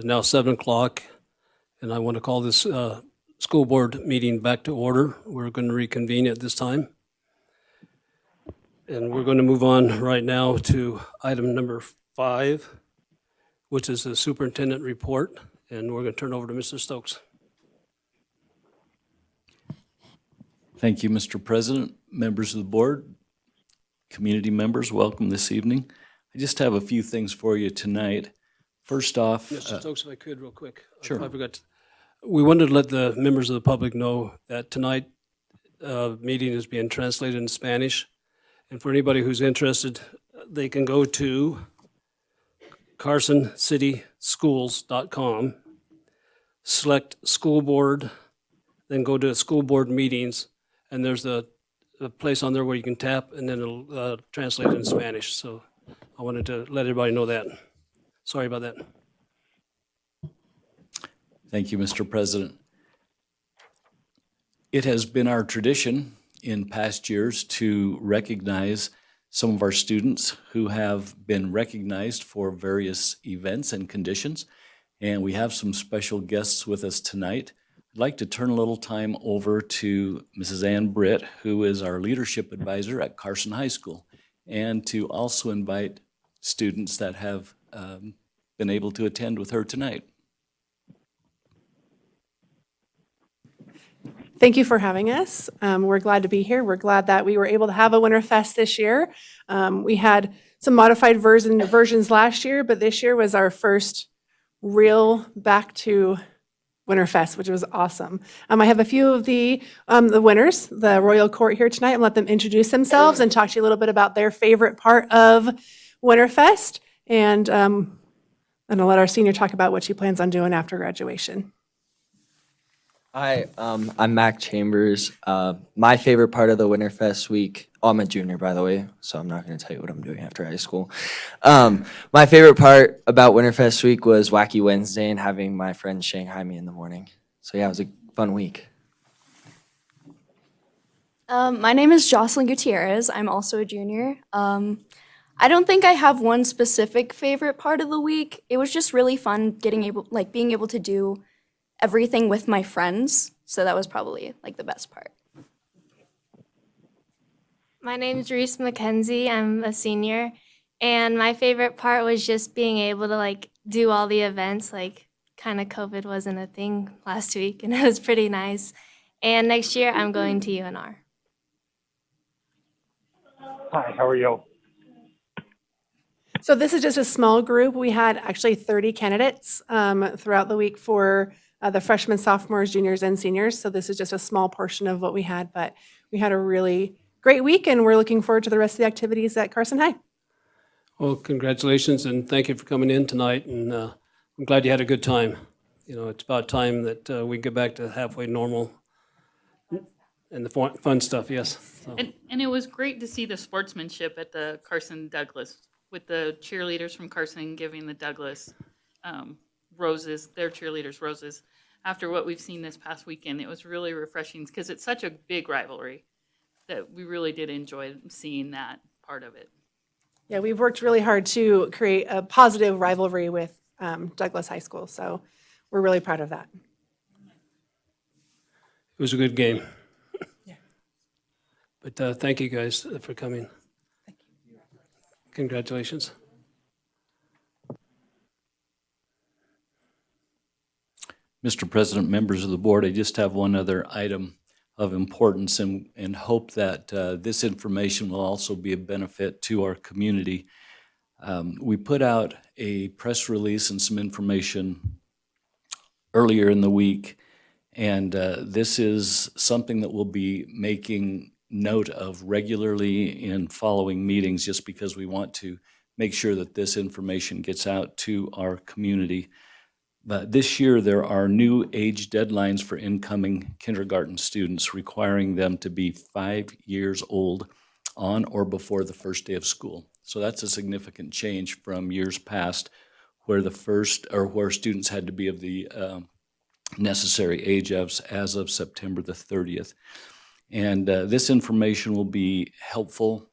It's now 7 o'clock, and I want to call this school board meeting back to order. We're going to reconvene at this time. And we're going to move on right now to item number 5, which is the superintendent report, and we're going to turn over to Mr. Stokes. Thank you, Mr. President, members of the board, community members, welcome this evening. I just have a few things for you tonight. First off, Mr. Stokes, if I could, real quick. Sure. I forgot. We wanted to let the members of the public know that tonight meeting is being translated in Spanish. And for anybody who's interested, they can go to carsoncityschools.com, select school board, then go to school board meetings, and there's a place on there where you can tap, and then it'll translate it in Spanish. So I wanted to let everybody know that. Sorry about that. thank you, Mr. President. It has been our tradition in past years to recognize some of our students who have been recognized for various events and conditions, and we have some special guests with us tonight. I'd like to turn a little time over to Mrs. Ann Britt, who is our leadership advisor at Carson High School, and to also invite students that have been able to attend with her tonight. Thank you for having us. We're glad to be here. We're glad that we were able to have a Winterfest this year. We had some modified versions last year, but this year was our first real back to Winterfest, which was awesome. I have a few of the winners, the Royal Court here tonight, and let them introduce themselves and talk to you a little bit about their favorite part of Winterfest. And I'll let our senior talk about what she plans on doing after graduation. Hi, I'm Mac Chambers. My favorite part of the Winterfest week, I'm a junior, by the way, so I'm not going to tell you what I'm doing after high school. My favorite part about Winterfest week was Wacky Wednesday and having my friends Shanghai me in the morning. So yeah, it was a fun week. My name is Jocelyn Gutierrez. I'm also a junior. I don't think I have one specific favorite part of the week. It was just really fun being able to do everything with my friends. So that was probably the best part. My name is Reese McKenzie. I'm a senior, and my favorite part was just being able to do all the events. Kind of COVID wasn't a thing last week, and it was pretty nice. And next year, I'm going to UNR. Hi, how are you? So this is just a small group. We had actually 30 candidates throughout the week for the freshmen, sophomores, juniors, and seniors. So this is just a small portion of what we had, but we had a really great week, and we're looking forward to the rest of the activities at Carson High. Well, congratulations, and thank you for coming in tonight, and I'm glad you had a good time. You know, it's about time that we get back to halfway normal and the fun stuff, yes. So. And it was great to see the sportsmanship at the Carson Douglas, with the cheerleaders from Carson giving the Douglas roses, their cheerleaders roses. After what we've seen this past weekend, it was really refreshing because it's such a big rivalry that we really did enjoy seeing that part of it. Yeah, we've worked really hard to create a positive rivalry with Douglas High School, so we're really proud of that. It was a good game. Yeah. But thank you guys for coming. Thank you. Congratulations. Mr. President, members of the board, I just have one other item of importance and hope that this information will also be a benefit to our community. We put out a press release and some information earlier in the week, and this is something that we'll be making note of regularly in following meetings, just because we want to make sure that this information gets out to our community. But this year, there are new age deadlines for incoming kindergarten students, requiring them to be 5 years old on or before the first day of school. So that's a significant change from years past, where where students had to be of the necessary age as of September the 30th. And this information will be helpful,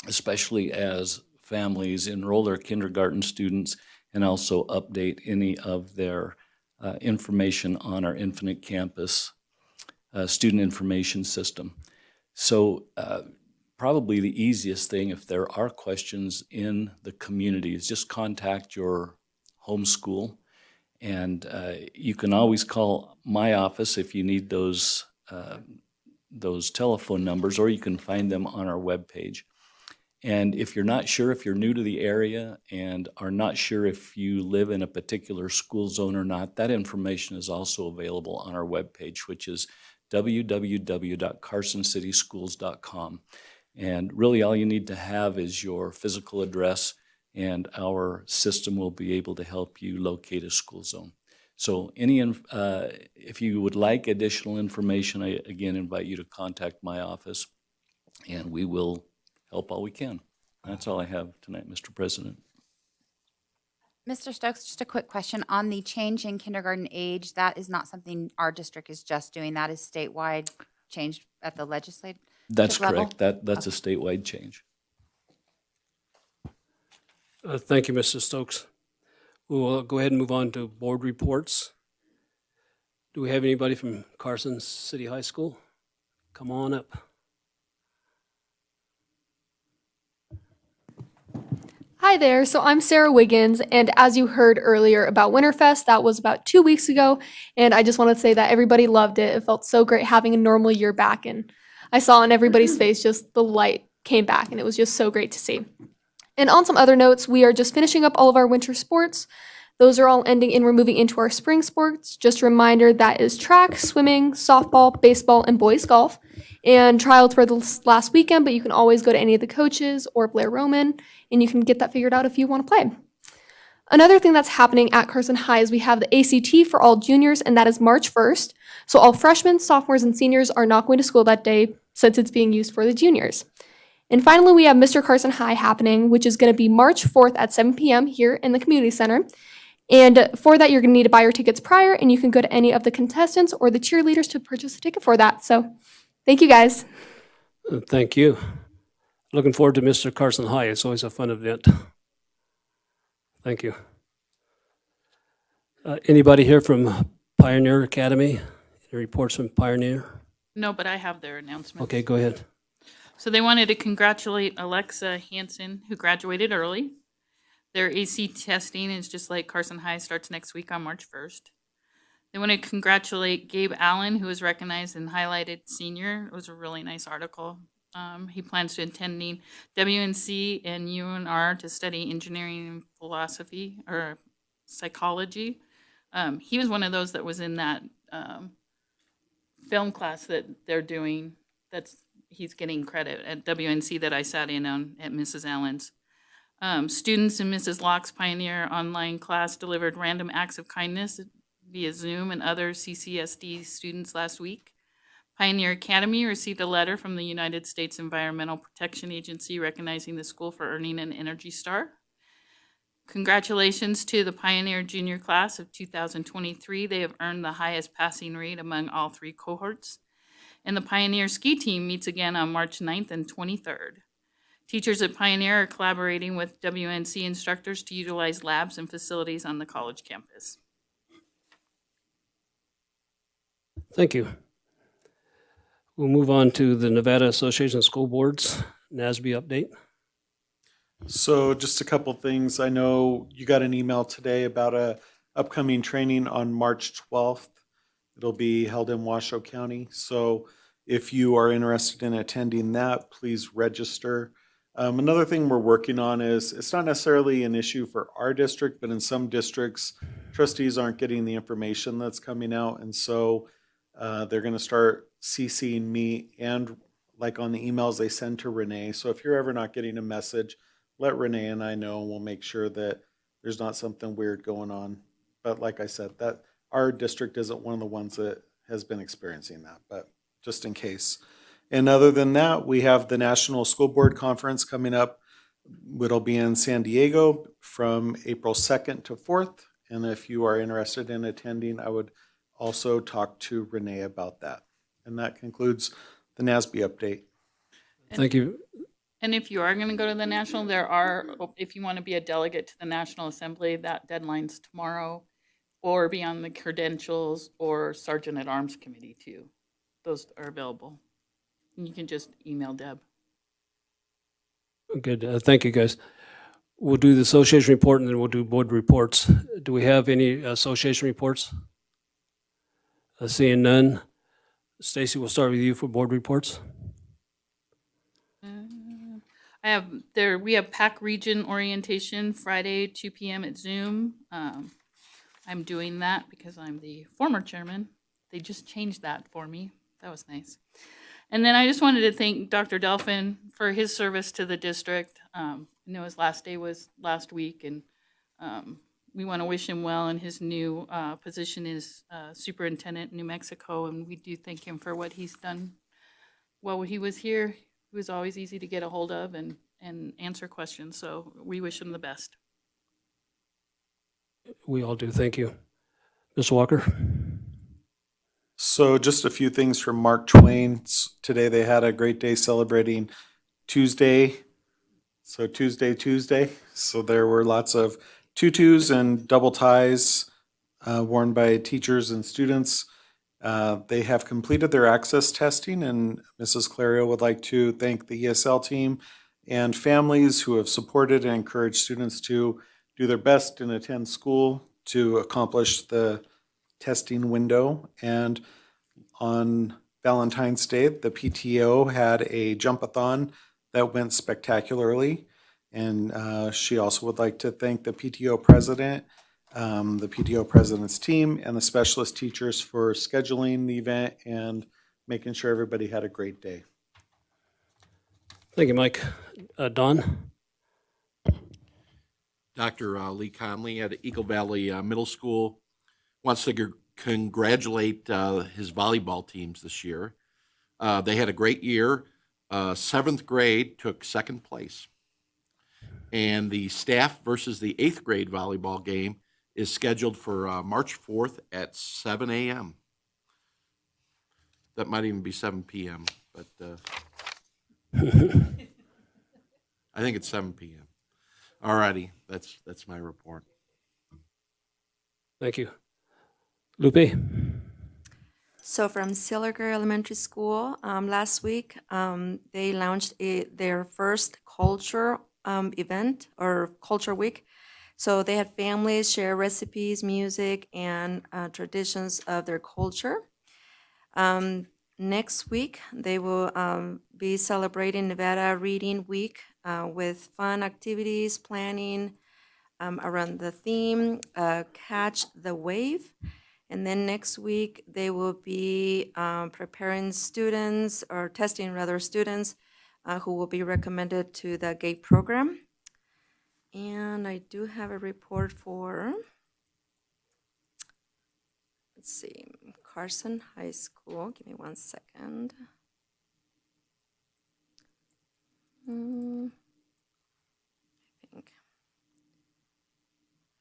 especially as families enroll their kindergarten students and also update any of their information on our Infinite Campus student information system. So probably the easiest thing, if there are questions in the community, is just contact your home school. And you can always call my office if you need those telephone numbers, or you can find them on our webpage. And if you're not sure, if you're new to the area and are not sure if you live in a particular school zone or not, that information is also available on our webpage, which is www.carsoncityschools.com. And really all you need to have is your physical address, and our system will be able to help you locate a school zone. So if you would like additional information, I again invite you to contact my office, and we will help all we can. That's all I have tonight, Mr. President. Mr. Stokes, just a quick question. On the change in kindergarten age, that is not something our district is just doing. That is statewide changed at the legislative That's level? correct. That's a statewide change. Thank you, Mr. Stokes. We'll go ahead and move on to board reports. Do we have anybody from Carson City High School? Come on up. Hi there, so I'm Sarah Wiggins, and as you heard earlier about Winterfest, that was about 2 weeks ago, and I just want to say that everybody loved it. It felt so great having a normal year back, and I saw on everybody's face just the light came back, and it was just so great to see. And on some other notes, we are just finishing up all of our winter sports. Those are all ending and we're moving into our spring sports. Just a reminder, that is track, swimming, softball, baseball, and boys golf. And tryouts were the last weekend, but you can always go to any of the coaches or Blair Roman, and you can get that figured out if you want to play. Another thing that's happening at Carson High is we have the ACT for all juniors, and that is March 1st. So all freshmen, sophomores, and seniors are not going to school that day since it's being used for the juniors. And finally, we have Mr. Carson High happening, which is going to be March 4th at 7 p.m. here in the community center. And for that, you're going to need to buy your tickets prior, and you can go to any of the contestants or the cheerleaders to purchase a ticket for that. So thank you, guys. Thank you. Looking forward to Mr. Carson High. It's always a fun event. Thank you. Anybody here from Pioneer Academy? Any reports from Pioneer? No, but I have their announcement. Okay, go ahead. So they wanted to congratulate Alexa Hansen, who graduated early. Their AC testing is just like Carson High, starts next week on March 1st. They want to congratulate Gabe Allen, who was recognized and highlighted senior. It was a really nice article. He plans to attending WNC and UNR to study engineering and philosophy or psychology. He was one of those that was in that film class that they're doing. He's getting credit at WNC that I sat in on at Mrs. Allen's. Students in Mrs. Locke's Pioneer online class delivered random acts of kindness via Zoom and other CCSD students last week. Pioneer Academy received a letter from the United States Environmental Protection Agency recognizing the school for earning an Energy Star. Congratulations to the Pioneer Junior class of 2023. They have earned the highest passing rate among all three cohorts. And the Pioneer Ski Team meets again on March 9th and 23rd. Teachers at Pioneer are collaborating with WNC instructors to utilize labs and facilities on the college campus. Thank you. We'll move on to the Nevada Association of School Boards, NASB update. So just a couple things. I know you got an email today about a upcoming training on March 12th. It'll be held in Washoe County. So if you are interested in attending that, please register. Another thing we're working on is, it's not necessarily an issue for our district, but in some districts, trustees aren't getting the information that's coming out. And so they're going to start CCing me and like on the emails they send to Renee. So if you're ever not getting a message, let Renee and I know, and we'll make sure that there's not something weird going on. But like I said, that our district isn't one of the ones that has been experiencing that, but just in case. And other than that, we have the National School Board Conference coming up. It'll be in San Diego from April 2nd to 4th. And if you are interested in attending, I would also talk to Renee about that. And that concludes the NASB update. Thank you. And if you are going to go to the national, if you want to be a delegate to the National Assembly, that deadline's tomorrow, or be on the credentials or Sergeant at Arms Committee too. Those are available. And you can just email Deb. Good, thank you, guys. We'll do the association report and then we'll do board reports. Do we have any association reports? Seeing none. Stacy, we'll start with you for board reports. We have PAC region orientation Friday, 2 p.m. at Zoom. I'm doing that because I'm the former chairman. They just changed that for me. That was nice. And then I just wanted to thank Dr. Delphin for his service to the district. I know his last day was last week, and we want to wish him well in his new position as Superintendent in New Mexico, and we do thank him for what he's done. While he was here, he was always easy to get a hold of and answer questions, so we wish him the best. We all do, thank you. Mr. Walker? So just a few things from Mark Twain. Today they had a great day celebrating Tuesday. So Tuesday. So there were lots of tutus and double ties worn by teachers and students. They have completed their access testing, and Mrs. Clario would like to thank the ESL team and families who have supported and encouraged students to do their best and attend school to accomplish the testing window. And on Valentine's Day, the PTO had a jump-a-thon that went spectacularly. And she also would like to thank the PTO president, the PTO president's team, and the specialist teachers for scheduling the event and making sure everybody had a great day. Thank you, Mike. Don? Dr. Lee Conley at Eagle Valley Middle School wants to congratulate his volleyball teams this year. They had a great year. 7th grade took 2nd place. And the staff versus the 8th grade volleyball game is scheduled for March 4th at 7 a.m. That might even be 7 p.m., but I think it's 7 p.m. All righty, that's my report. Thank you. Lupe? So from Silliger Elementary School, last week, they launched their first culture event or culture week. So they had families share recipes, music, and traditions of their culture. Next week, they will be celebrating Nevada Reading Week with fun activities, planning around the theme, Catch the Wave. And then next week, they will be preparing students, or testing rather students, who will be recommended to the GATE program. And I do have a report for, let's see, Carson High School. Give me 1 second. I think.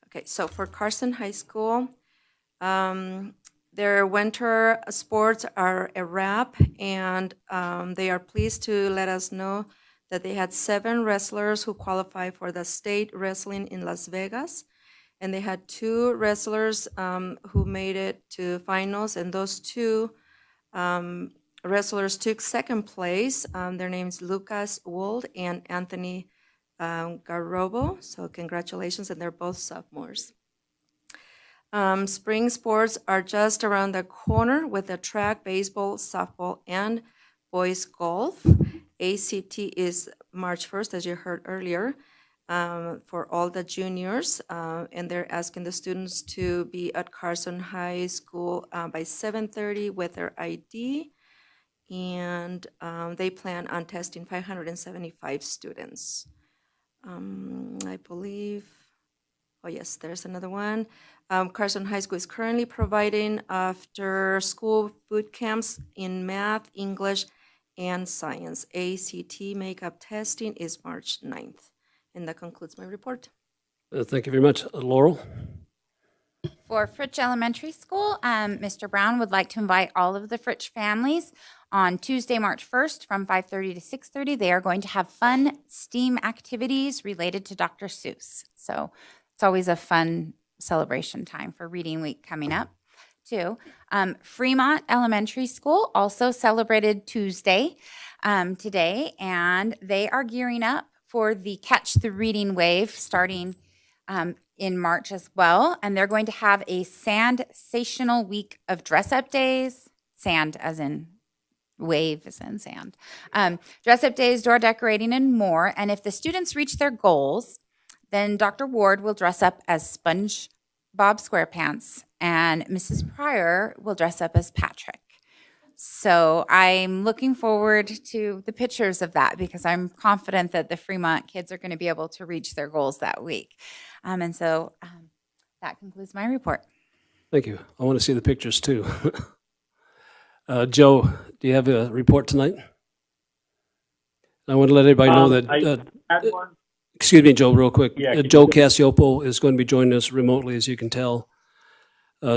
Okay, so for Carson High School, their winter sports are a wrap, and they are pleased to let us know that they had 7 wrestlers who qualified for the state wrestling in Las Vegas. And they had 2 wrestlers who made it to finals, and those 2 wrestlers took 2nd place. Their names Lucas Wold and Anthony Garobo. So congratulations, and they're both sophomores. Spring sports are just around the corner with the track, baseball, softball, and boys golf. ACT is March 1st, as you heard earlier, for all the juniors, and they're asking the students to be at Carson High School by 7:30 with their ID, and they plan on testing 575 students. I believe, oh yes, there's another one. Carson High School is currently providing after-school boot camps in math, English, and science. ACT makeup testing is March 9th. And that concludes my report. Thank you very much. Laurel? For Fritch Elementary School, Mr. Brown would like to invite all of the Fritch families On Tuesday, March 1st, from 5:30 to 6:30, they are going to have fun STEAM activities related to Dr. Seuss. So it's always a fun celebration time for Reading Week coming up, too. Fremont Elementary School also celebrated Tuesday today, and they are gearing up for the Catch the Reading Wave starting in March as well. And they're going to have a Sand-sational week of dress-up days, sand as in wave as in sand, dress-up days, door decorating, and more. And if the students reach their goals, then Dr. Ward will dress up as SpongeBob SquarePants, and Mrs. Pryor will dress up as Patrick. So I'm looking forward to the pictures of that because I'm confident that the Fremont kids are going to be able to reach their goals that week. And so that concludes my report. Thank you. I want to see the pictures too. Joe, do you have a report tonight? I want to let everybody know that, had one. excuse me, Joe, real quick. Yeah, Joe Cassiopo is going to be joining us remotely, as you can tell.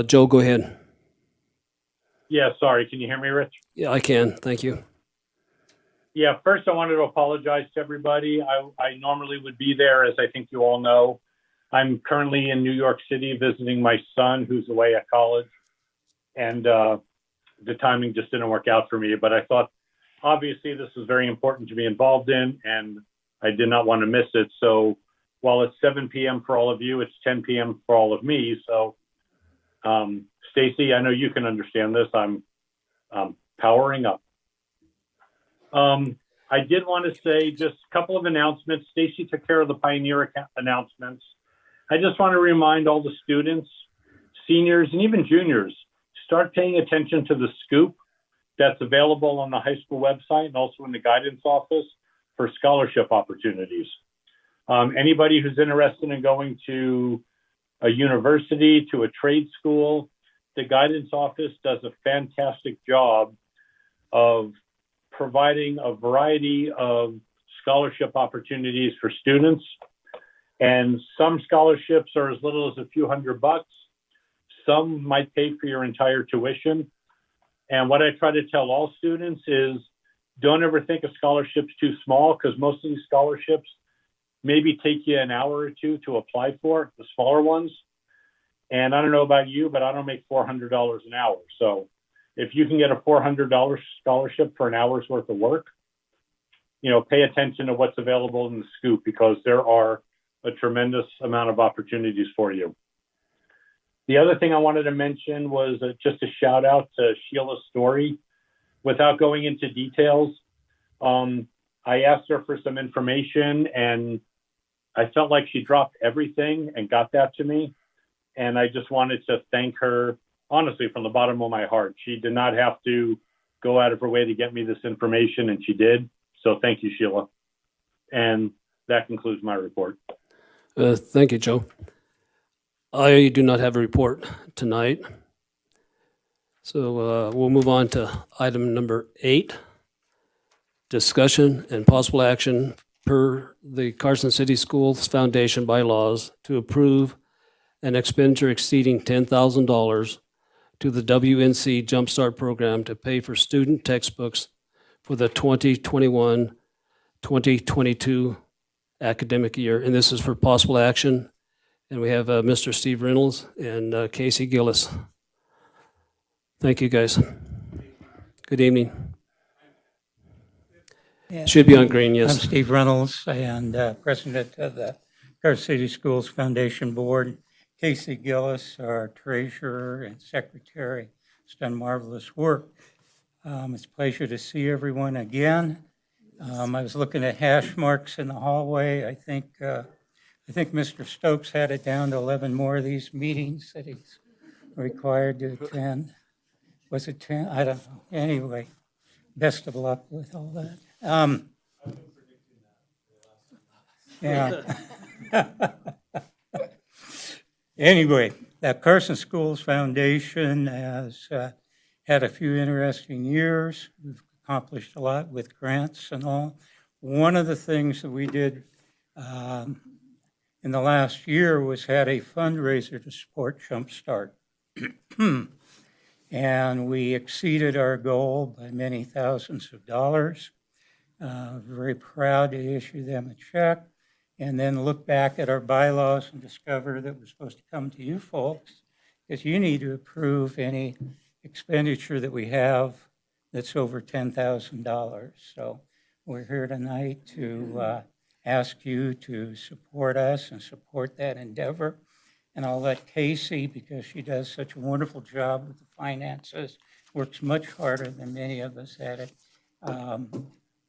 Joe, go ahead. Yeah, sorry. Can you hear me, Rich? Yeah, I can. Thank you. Yeah, first I wanted to apologize to everybody. I normally would be there, as I think you all know. I'm currently in New York City visiting my son who's away at college. And the timing just didn't work out for me. But I thought, obviously, this is very important to be involved in, and I did not want to miss it. So while it's 7 p.m. for all of you, it's 10 p.m. for all of me. So Stacy, I know you can understand this. I'm powering up. I did want to say just a couple of announcements. Stacy took care of the Pioneer announcements. I just want to remind all the students, seniors, and even juniors, start paying attention to the scoop that's available on the high school website and also in the guidance office for scholarship opportunities. Anybody who's interested in going to a university, to a trade school, the guidance office does a fantastic job of providing a variety of scholarship opportunities for students. And some scholarships are as little as a few $100. Some might pay for your entire tuition. And what I try to tell all students is don't ever think a scholarship's too small, because most of these scholarships maybe take you an hour or two to apply for, the smaller ones. And I don't know about you, but I don't make $400 an hour. So if you can get a $400 scholarship for an hour's worth of work, pay attention to what's available in the scoop, because there are a tremendous amount of opportunities for you. The other thing I wanted to mention was just a shout out to Sheila Story. Without going into details, I asked her for some information, and I felt like she dropped everything and got that to me. And I just wanted to thank her, honestly, from the bottom of my heart. She did not have to go out of her way to get me this information, and she did. So thank you, Sheila. And that concludes my report. Thank you, Joe. I do not have a report tonight. So we'll move on to item number 8, discussion and possible action per the Carson City Schools Foundation bylaws to approve an expenditure exceeding $10,000 to the WNC Jumpstart Program to pay for student textbooks for the 2021-2022 academic year. And this is for possible action. And we have Mr. Steve Reynolds and Casey Gillis. Thank you, guys. Good evening. Should be on green, I'm yes. Steve Reynolds, and president of the Carson City Schools Foundation Board. Casey Gillis, our treasurer and secretary, has done marvelous work. It's a pleasure to see everyone again. I was looking at hash marks in the hallway. I think Mr. Stokes had it down to 11 more of these meetings that he's required to attend. Was it 10? I don't know. Anyway, best of luck with all that. Yeah. Anyway, the Carson Schools Foundation has had a few interesting years. We've accomplished a lot with grants and all. One of the things that we did in the last year was had a fundraiser to support Jumpstart. and we exceeded our goal by many thousands of dollars. Very proud to issue them a check, and then look back at our bylaws and discover that we're supposed to come to you folks, because you need to approve any expenditure that we have that's over $10,000. So we're here tonight to ask you to support us and support that endeavor. And I'll let Casey, because she does such a wonderful job with the finances, works much harder than many of us at it.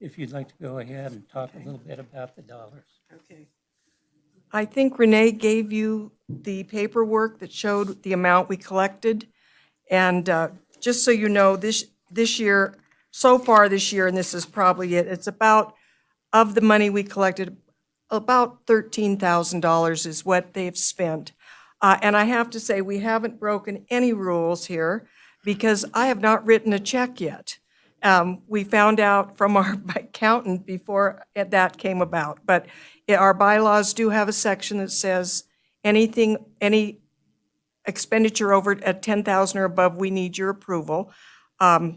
If you'd like to go ahead and talk a little bit about the dollars. Okay. I think Renee gave you the paperwork that showed the amount we collected. And just so you know, this year, so far this year, and this is probably it, it's about, of the money we collected, about $13,000 is what they've spent. And I have to say, we haven't broken any rules here because I have not written a check yet. We found out from our accountant before that came about. But our bylaws do have a section that says any expenditure over at 10,000 or above, we need your approval.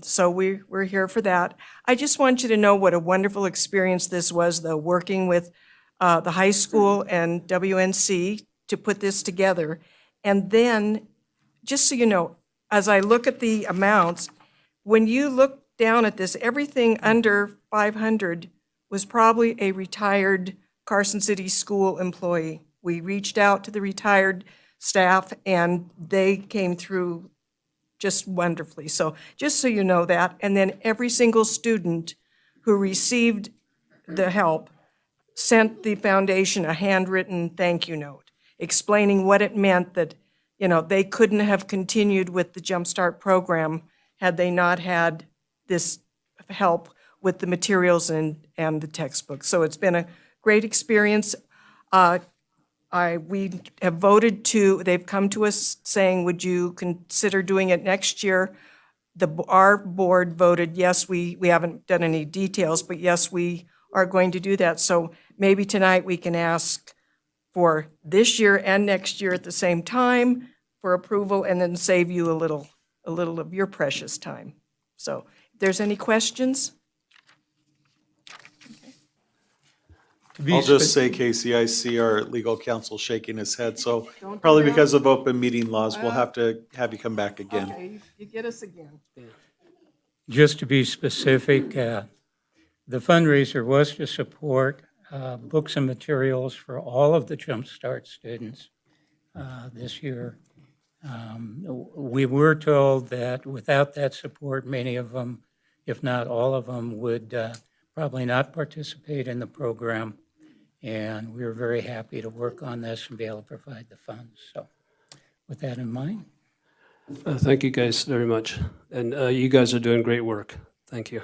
So we're here for that. I just want you to know what a wonderful experience this was, though, working with the high school and WNC to put this together. And then, just so you know, as I look at the amounts, when you look down at this, everything under 500 was probably a retired Carson City School employee. We reached out to the retired staff, and they came through just wonderfully. So just so you know that. And then every single student who received the help sent the foundation a handwritten thank you note explaining what it meant that, you know, they couldn't have continued with the Jump Start program had they not had this help with the materials and the textbooks. So it's been a great experience. We have voted to, they've come to us saying, would you consider doing it next year? Our board voted yes. We haven't done any details, but yes, we are going to do that. So maybe tonight we can ask for this year and next year at the same time for approval, and then save you a little of your precious time. So if there's any questions? I'll just say, Casey, I see our legal counsel shaking his head, so Don't do probably that. because of open meeting laws, we'll have to have you come back again. Okay, you get us again. Just to be specific, the fundraiser was to support books and materials for all of the Jump Start students this year. We were told that without that support, many of them, if not all of them, would probably not participate in the program. And we were very happy to work on this and be able to provide the funds. So with that in mind. Thank you guys very much. And you guys are doing great work. Thank you.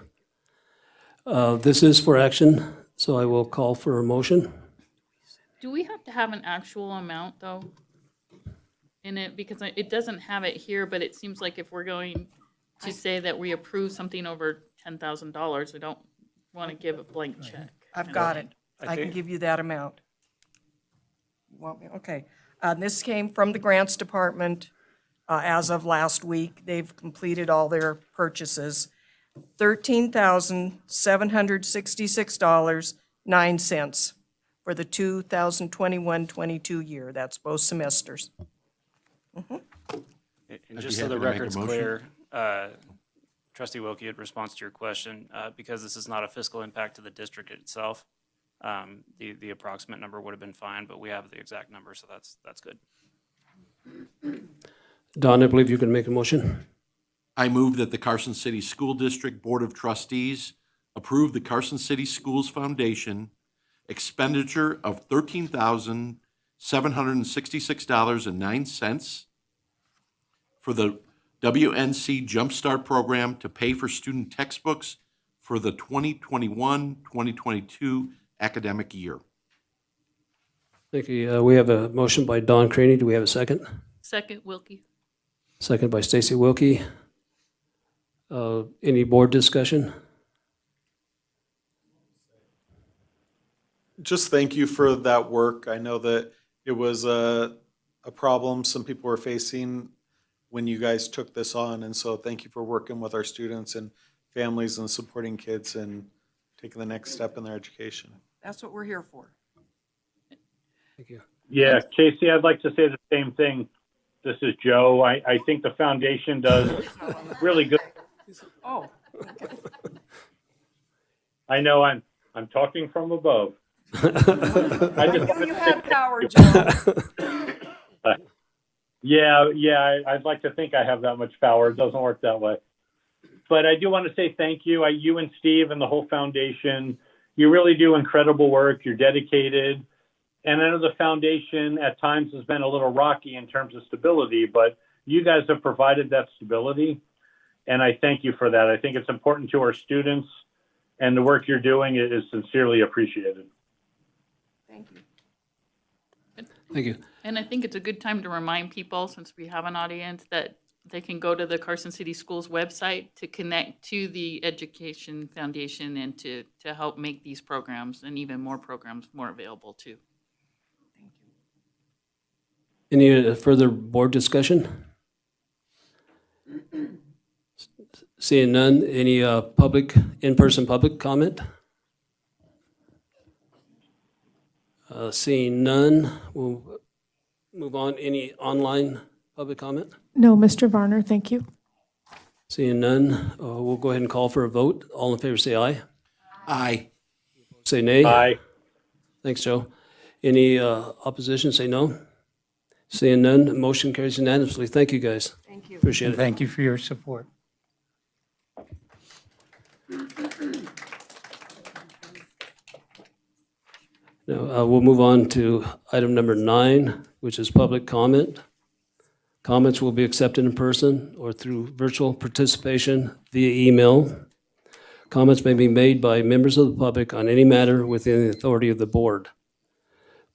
This is for action, so I will call for a motion. Do we have to have an actual amount, though, in it? Because it doesn't have it here, but it seems like if we're going to say that we approve something over $10,000, we don't want to give a blank check. I've got it. I can give you that amount. You want me? Okay. This came from the grants department as of last week. They've completed all their purchases. $13,766.09 for the 2021-22 year. That's both semesters. And I'd just be so the happy to make a record's motion. clear, Trustee Wilkie, in response to your question, because this is not a fiscal impact to the district itself, the approximate number would have been fine, but we have the exact number, so that's good. Don, I believe you can make a motion. I move that the Carson City School District Board of Trustees approve the Carson City Schools Foundation expenditure of $13,766.09 for the WNC Jumpstart Program to pay for student textbooks for the 2021-2022 academic year. Thank you. We have a motion by Don Craney. Do we have a second? Second, Wilkie. Second by Stacy Wilkie. Any board discussion? Just thank you for that work. I know that it was a problem some people were facing when you guys took this on. And so thank you for working with our students and families and supporting kids and taking the next step in their education. That's what we're here for. Thank you. Yeah, Casey, I'd like to say the same thing. This is Joe. I think the foundation does really good. Oh. I know I'm talking from above. I just I knew you had power, Joe. Yeah, I'd like to think I have that much power. It doesn't work that way. But I do want to say thank you. You and Steve and the whole foundation, you really do incredible work. You're dedicated. And I know the foundation at times has been a little rocky in terms of stability, but you guys have provided that stability. And I thank you for that. I think it's important to our students, and the work you're doing is sincerely appreciated. Thank you. Thank you. And I think it's a good time to remind people, since we have an audience, that they can go to the Carson City Schools website to connect to the Education Foundation and to help make these programs and even more programs more available too. Any further board discussion? Seeing none, any in-person public comment? Seeing none, we'll move on. Any online public comment? No, Mr. Varner, thank you. Seeing none, we'll go ahead and call for a vote. All in favor say aye. Aye. Say nay. Aye. Thanks, Joe. Any opposition, say no. Seeing none, motion carries unanimously. Thank you, guys. Thank you. Appreciate And it. thank you for your support. Now, we'll move on to item number 9, which is public comment. Comments will be accepted in person or through virtual participation via email. Comments may be made by members of the public on any matter within the authority of the board.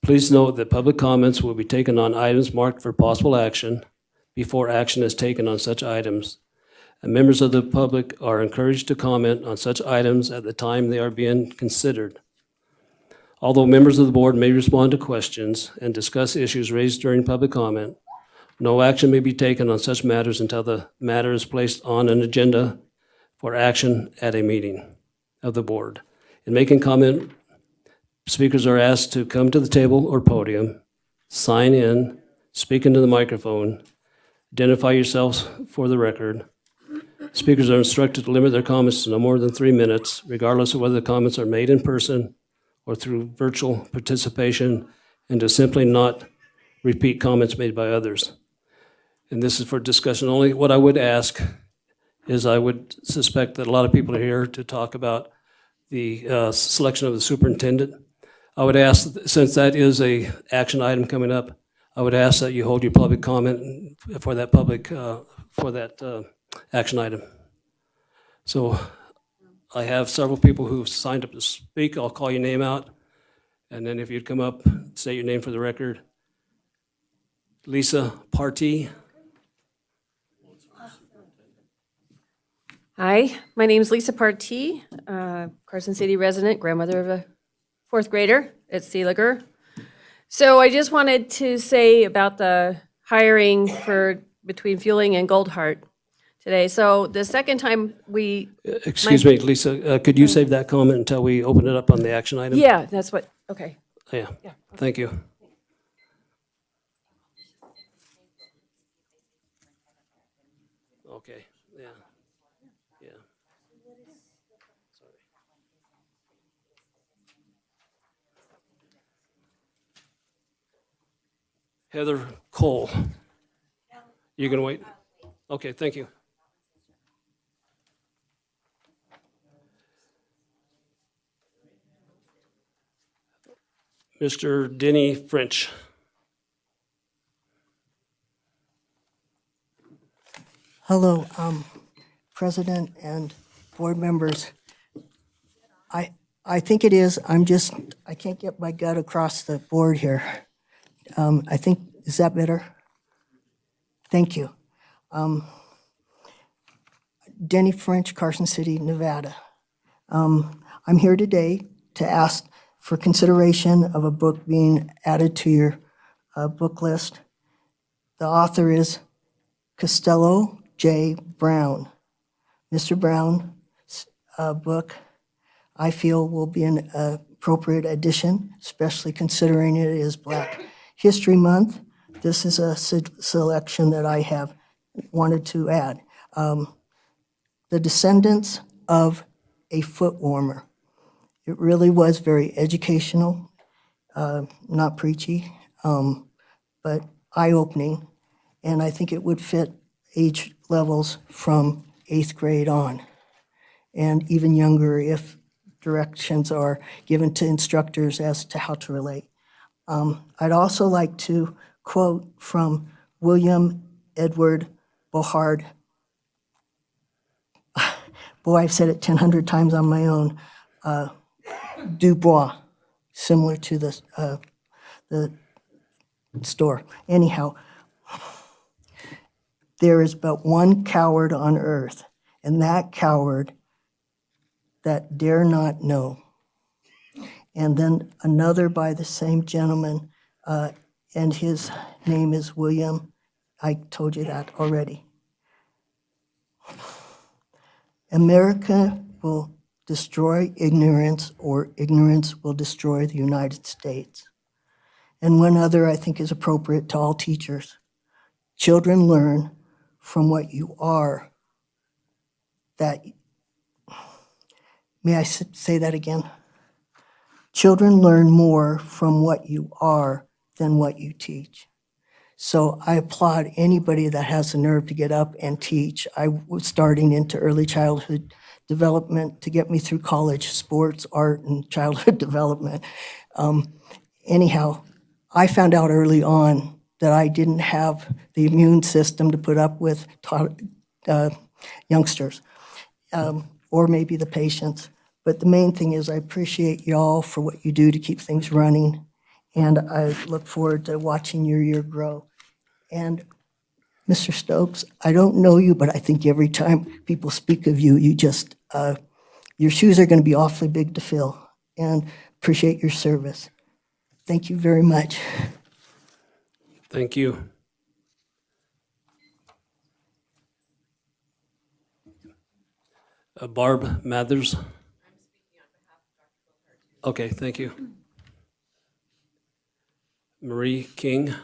Please note that public comments will be taken on items marked for possible action before action is taken on such items. And members of the public are encouraged to comment on such items at the time they are being considered. Although members of the board may respond to questions and discuss issues raised during public comment, no action may be taken on such matters until the matter is placed on an agenda for action at a meeting of the board. In making comment, speakers are asked to come to the table or podium, sign in, speak into the microphone, identify yourselves for the record. Speakers are instructed to limit their comments to no more than 3 minutes, regardless of whether the comments are made in person or through virtual participation, and to simply not repeat comments made by others. And this is for discussion only. What I would ask is I would suspect that a lot of people are here to talk about the selection of the superintendent. I would ask, since that is a action item coming up, I would ask that you hold your public comment for that action item. So I have several people who've signed up to speak. I'll call your name out. And then if you'd come up, state your name for the record. Lisa Partee. Hi, my name is Lisa Partee, Carson City resident, grandmother of a 4th grader at Seeliger. So I just wanted to say about the hiring for between Fueling and Goldheart today. So the second time we... Excuse me, Lisa, could you save that comment until we open it up on the action item? Yeah, that's what, okay. Yeah, thank you. Okay, yeah, yeah. Sorry. Heather Cole. You gonna wait? Okay, thank you. Mr. Denny French. Hello, President and board members. I think it is, I can't get my gut across the board here. I think, is that better? Thank you. Denny French, Carson City, Nevada. I'm here today to ask for consideration of a book being added to your book list. The author is Costello J. Brown. Mr. Brown's book, I feel, will be an appropriate addition, especially considering it is Black History Month. This is a selection that I have wanted to add. The Descendants of a Foot Warmer. It really was very educational, not preachy, but eye-opening, and I think it would fit age levels from 8th grade on, and even younger if directions are given to instructors as to how to relate. I'd also like to quote from William Edward Bohard. Boy, I've said it 1,000 times on my own. Dubois, similar to the store. Anyhow, there is but one coward on earth, and that coward that dare not know. And then another by the same gentleman, and his name is William. I told you that already. America will destroy ignorance, or ignorance will destroy the United States. And one other I think is appropriate to all teachers. Children learn from what you are. May I say that again? Children learn more from what you are than what you teach. So I applaud anybody that has the nerve to get up and teach. I was starting into early childhood development to get me through college, sports, art, and childhood development. Anyhow, I found out early on that I didn't have the immune system to put up with youngsters, or maybe the patients. But the main thing is I appreciate y'all for what you do to keep things running, and I look forward to watching your year grow. And Mr. Stokes, I don't know you, but I think every time people speak of you, you just, your shoes are going to be awfully big to fill, and appreciate your service. Thank you very much. Thank you. Barb Mathers. Okay, thank you. Marie King.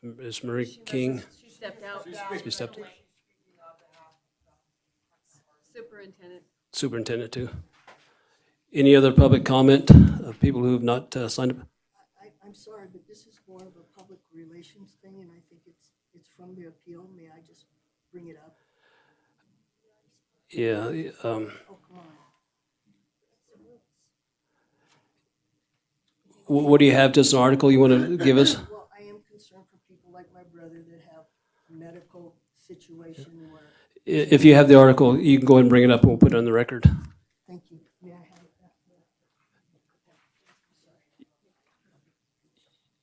Is Marie King? She stepped out. She stepped out. Superintendent. Superintendent too. Any other public comment of people who have not signed up? I'm sorry, but this is more of a public relations thing, and I think it's from the appeal. May I just bring it up? Yeah. Oh, come on. What do you have? Just an article you want to give us? Well, I am concerned for people like my brother that have a medical situation where. If you have the article, you can go ahead and bring it up and we'll put it on the record. Thank you. May I have it back there?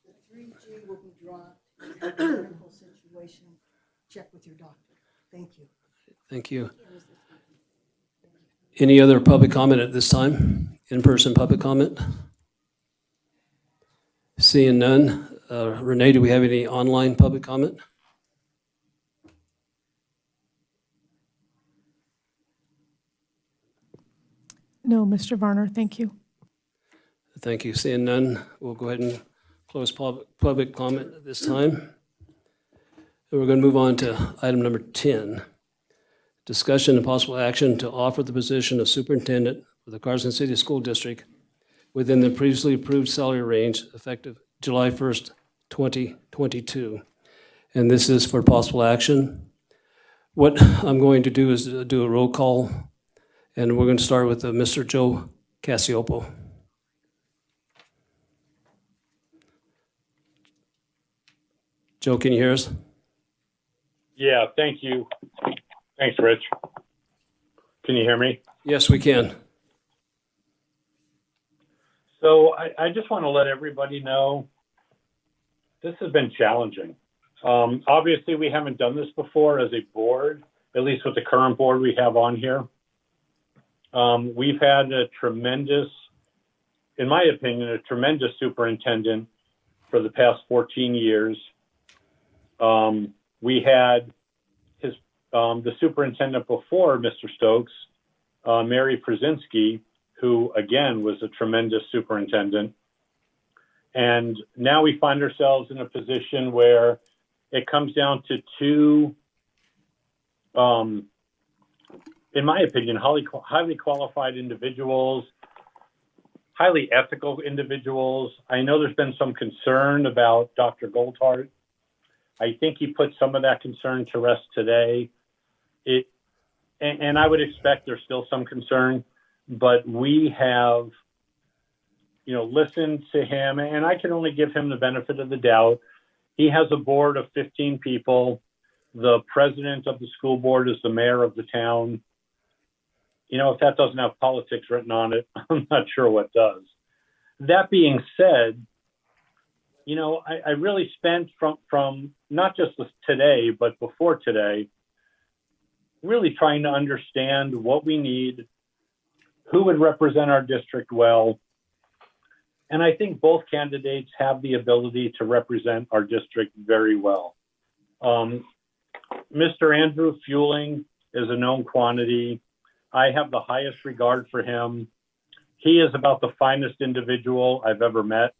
The 3G will be dropped. If you have a medical situation, check with your doctor. Thank you. Thank you. Any other public comment at this time? In-person public comment? Seeing none. Renee, do we have any online public comment? No, Mr. Varner, thank you. Thank you. Seeing none, we'll go ahead and close public comment at this time. And we're going to move on to item number 10. Discussion and possible action to offer the position of superintendent for the Carson City School District within the previously approved salary range effective July 1st, 2022. And this is for possible action. What I'm going to do is do a roll call, and we're going to start with Mr. Joe Cassiopo. Joe, can you hear us? Yeah, thank you. Thanks, Rich. Can you hear me? Yes, we can. So I just want to let everybody know this has been challenging. Obviously, we haven't done this before as a board, at least with the current board we have on here. We've had a tremendous, in my opinion, a tremendous superintendent for the past 14 years. We had the superintendent before Mr. Stokes, Mary Przinski, who again was a tremendous superintendent. And now we find ourselves in a position where it comes down to two, in my opinion, highly qualified individuals, highly ethical individuals. I know there's been some concern about Dr. Goldhart. I think he put some of that concern to rest today. And I would expect there's still some concern, but we have, listened to him, and I can only give him the benefit of the doubt. He has a board of 15 people. The president of the school board is the mayor of the town. If that doesn't have politics written on it, I'm not sure what does. That being said, I really spent from not just today, but before today, really trying to understand what we need, who would represent our district well. And I think both candidates have the ability to represent our district very well. Mr. Andrew Fueling is a known quantity. I have the highest regard for him. He is about the finest individual I've ever met.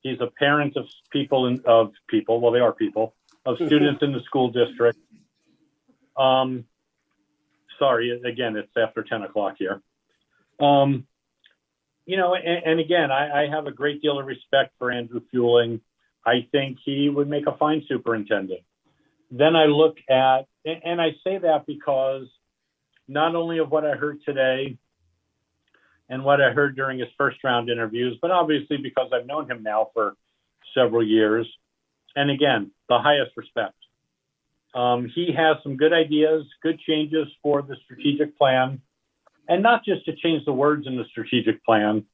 He's a parent of well, they are people, of students in the school district. Sorry, again, it's after 10 o'clock here. And again, I have a great deal of respect for Andrew Fueling. I think he would make a fine superintendent. Then I look at, and I say that because not only of what I heard today and what I heard during his first round interviews, but obviously because I've known him now for several years. And again, the highest respect. He has some good ideas, good changes for the strategic plan, and not just to change the words in the strategic plan,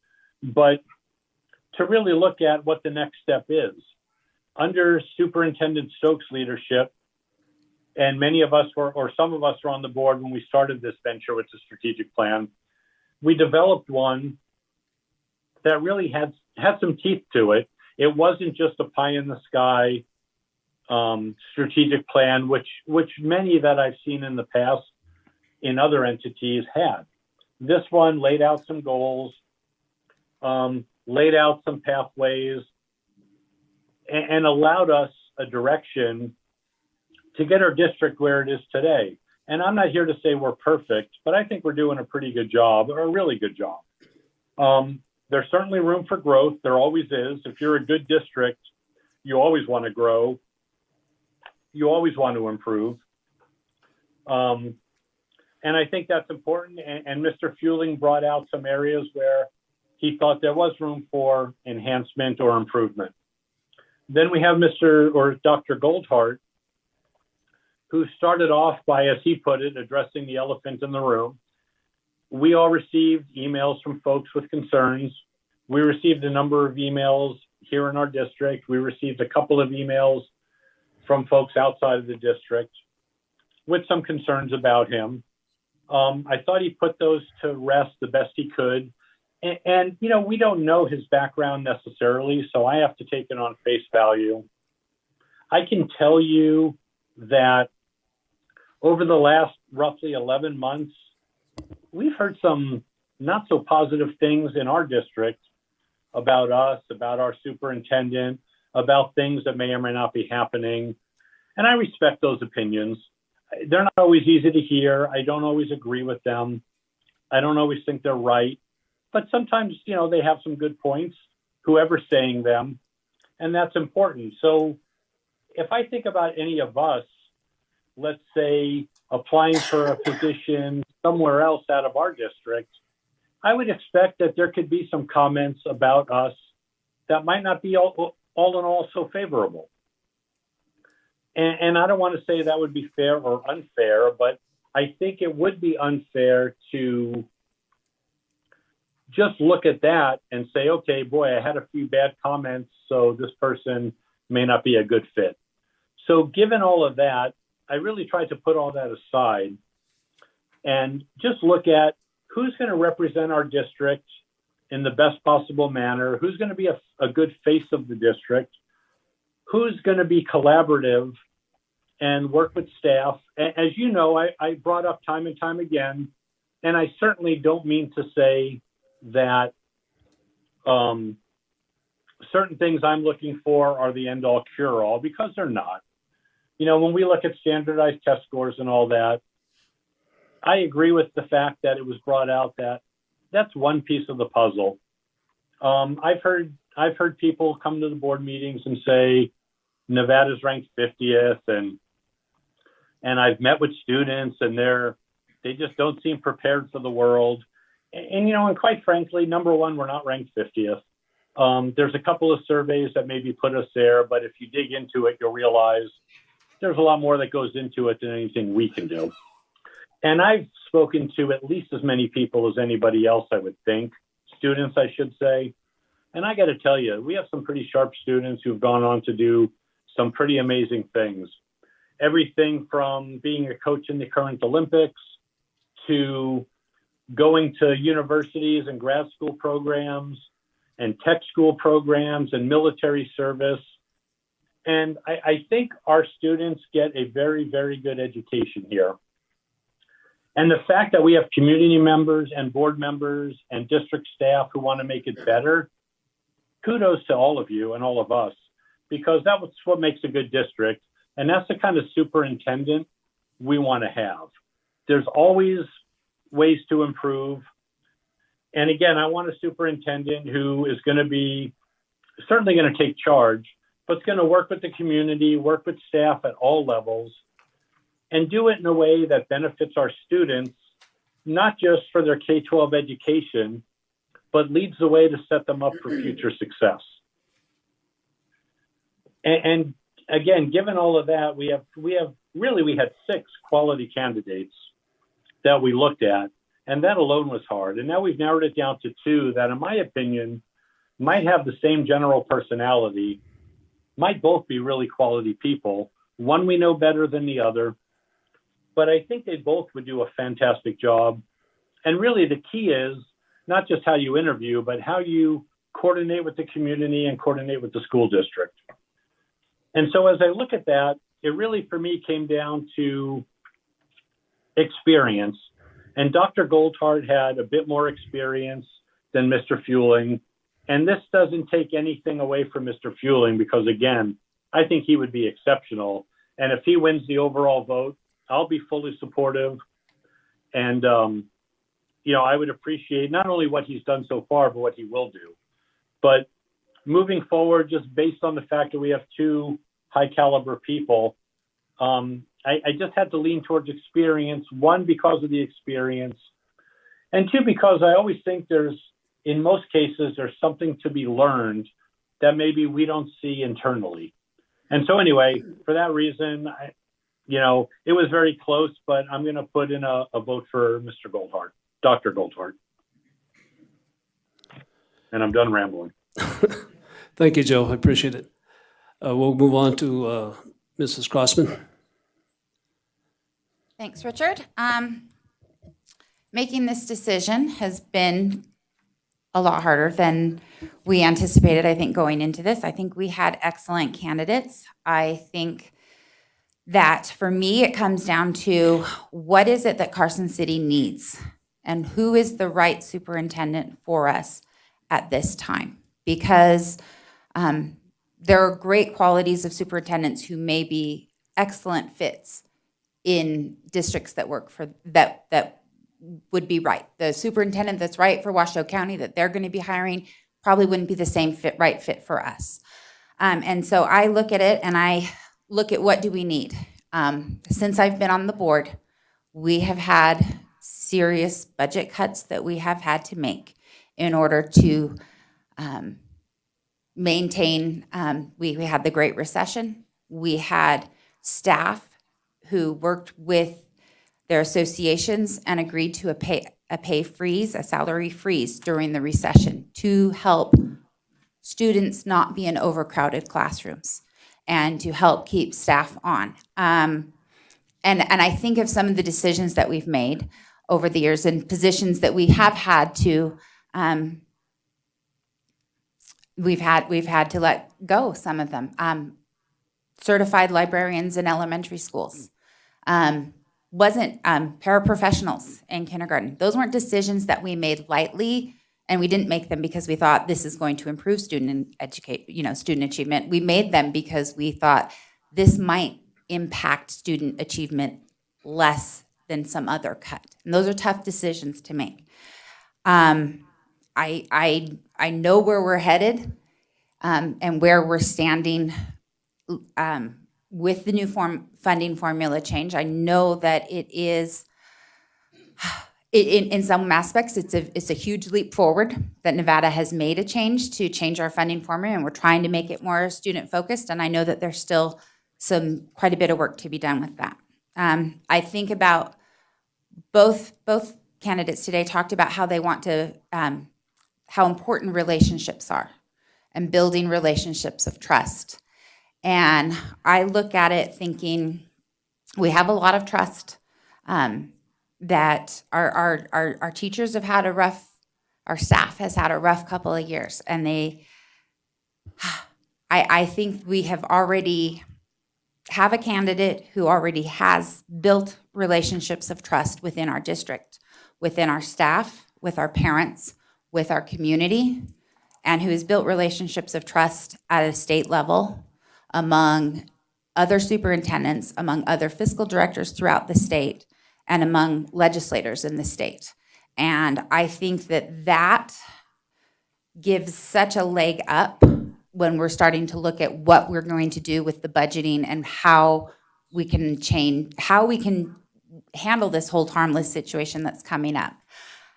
but to really look at what the next step is. Under Superintendent Stokes' leadership, and many of us were, or some of us were on the board when we started this venture with the strategic plan, we developed one that really had some teeth to it. It wasn't just a pie in the sky strategic plan, which many that I've seen in the past in other entities had. This one laid out some goals, laid out some pathways, and allowed us a direction to get our district where it is today. And I'm not here to say we're perfect, but I think we're doing a pretty good job, or a really good job. There's certainly room for growth. There always is. If you're a good district, you always want to grow. You always want to improve. And I think that's important. And Mr. Fueling brought out some areas where he thought there was room for enhancement or improvement. Then we have Dr. Goldhart, who started off by, as he put it, addressing the elephant in the room. We all received emails from folks with concerns. We received a number of emails here in our district. We received a couple of emails from folks outside of the district with some concerns about him. I thought he put those to rest the best he could. And we don't know his background necessarily, so I have to take it on face value. I can tell you that over the last roughly 11 months, we've heard some not so positive things in our district about us, about our superintendent, about things that may or may not be happening. And I respect those opinions. They're not always easy to hear. I don't always agree with them. I don't always think they're right. But sometimes, they have some good points, whoever's saying them, and that's important. So if I think about any of us, let's say, applying for a position somewhere else out of our district, I would expect that there could be some comments about us that might not be all in all so favorable. And I don't want to say that would be fair or unfair, but I think it would be unfair to just look at that and say, okay, boy, I had a few bad comments, so this person may not be a good fit. So given all of that, I really tried to put all that aside and just look at who's going to represent our district in the best possible manner, who's going to be a good face of the district, who's going to be collaborative and work with staff. As you know, I brought up time and time again, and I certainly don't mean to say that certain things I'm looking for are the end-all cure-all, because they're not. You know, when we look at standardized test scores and all that, I agree with the fact that it was brought out that that's one piece of the puzzle. I've heard people come to the board meetings and say Nevada's ranked 50th, and I've met with students and they just don't seem prepared for the world. And you know, and quite frankly, number one, we're not ranked 50th. There's a couple of surveys that maybe put us there, but if you dig into it, you'll realize there's a lot more that goes into it than anything we can do. And I've spoken to at least as many people as anybody else, I would think, students, I should say. And I got to tell you, we have some pretty sharp students who've gone on to do some pretty amazing things. Everything from being a coach in the current Olympics to going to universities and grad school programs and tech school programs and military service. And I think our students get a very, very good education here. And the fact that we have community members and board members and district staff who want to make it better, kudos to all of you and all of us, because that's what makes a good district. And that's the kind of superintendent we want to have. There's always ways to improve. And again, I want a superintendent who is going to be certainly going to take charge, but it's going to work with the community, work with staff at all levels, and do it in a way that benefits our students, not just for their K-12 education, but leads the way to set them up for future success. And again, given all of that, we had 6 quality candidates that we looked at, and that alone was hard. And now we've narrowed it down to 2 that, in my opinion, might have the same general personality, might both be really quality people. One we know better than the other, but I think they both would do a fantastic job. And really the key is not just how you interview, but how you coordinate with the community and coordinate with the school district. And so as I look at that, it really for me came down to experience. And Dr. Goldhart had a bit more experience than Mr. Fueling. And this doesn't take anything away from Mr. Fueling, because again, I think he would be exceptional. And if he wins the overall vote, I'll be fully supportive. And, you know, I would appreciate not only what he's done so far, but what he will do. But moving forward, just based on the fact that we have 2 high caliber people, I just had to lean towards experience, 1, because of the experience, and 2, because I always think in most cases, there's something to be learned that maybe we don't see internally. And so anyway, for that reason, it was very close, but I'm going to put in a vote for Mr. Goldhart, Dr. Goldhart. And I'm done rambling. Thank you, Joe. I appreciate it. We'll move on to Mrs. Crossman. Thanks, Richard. Making this decision has been a lot harder than we anticipated, I think, going into this. I think we had excellent candidates. I think that for me, it comes down to what is it that Carson City needs and who is the right superintendent for us at this time. Because there are great qualities of superintendents who may be excellent fits in districts that work for that would be right. The superintendent that's right for Washoe County that they're going to be hiring probably wouldn't be the same right fit for us. And so I look at it and I look at what do we need. Since I've been on the board, we have had serious budget cuts that we have had to make in order to maintain. We had the Great Recession. We had staff who worked with their associations and agreed to a pay freeze, a salary freeze during the recession to help students not be in overcrowded classrooms and to help keep staff on. And I think of some of the decisions that we've made over the years and positions that we have had to we've had to let go some of them. Certified librarians in elementary schools. Wasn't paraprofessionals in kindergarten. Those weren't decisions that we made lightly, and we didn't make them because we thought this is going to improve student achievement. We made them because we thought this might impact student achievement less than some other cut. And those are tough decisions to make. I know where we're headed and where we're standing with the new funding formula change. I know that it is, in some aspects, it's a huge leap forward that Nevada has made a change to change our funding formula, and we're trying to make it more student focused. And I know that there's still quite a bit of work to be done with that. I think about both candidates today talked about how they want to, how important relationships are and building relationships of trust. And I look at it thinking we have a lot of trust, that our teachers have had our staff has had a rough couple of years. And I think we have already have a candidate who already has built relationships of trust within our district, within our staff, with our parents, with our community, and who has built relationships of trust at a state level among other superintendents, among other fiscal directors throughout the state, and among legislators in the state. And I think that gives such a leg up when we're starting to look at what we're going to do with the budgeting and how we can handle this hold harmless situation that's coming up.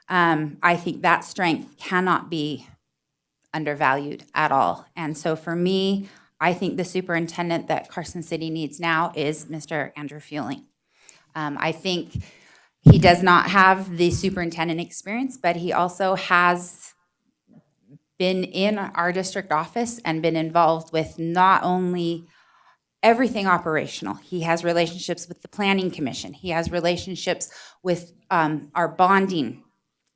I think that strength cannot be undervalued at all. And so for me, I think the superintendent that Carson City needs now is Mr. Andrew Fueling. I think he does not have the superintendent experience, but he also has been in our district office and been involved with not only everything operational. He has relationships with the Planning Commission. He has relationships with our bonding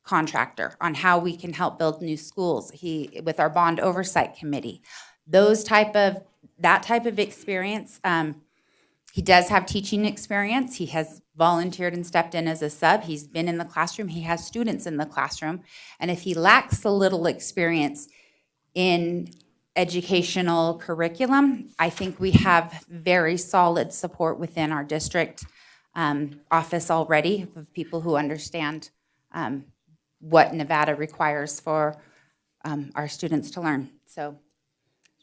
contractor on how we can help build new schools. With our bond oversight committee. That type of experience. He does have teaching experience. He has volunteered and stepped in as a sub. He's been in the classroom. He has students in the classroom. And if he lacks a little experience in educational curriculum, I think we have very solid support within our district office already of people who understand what Nevada requires for our students to learn. So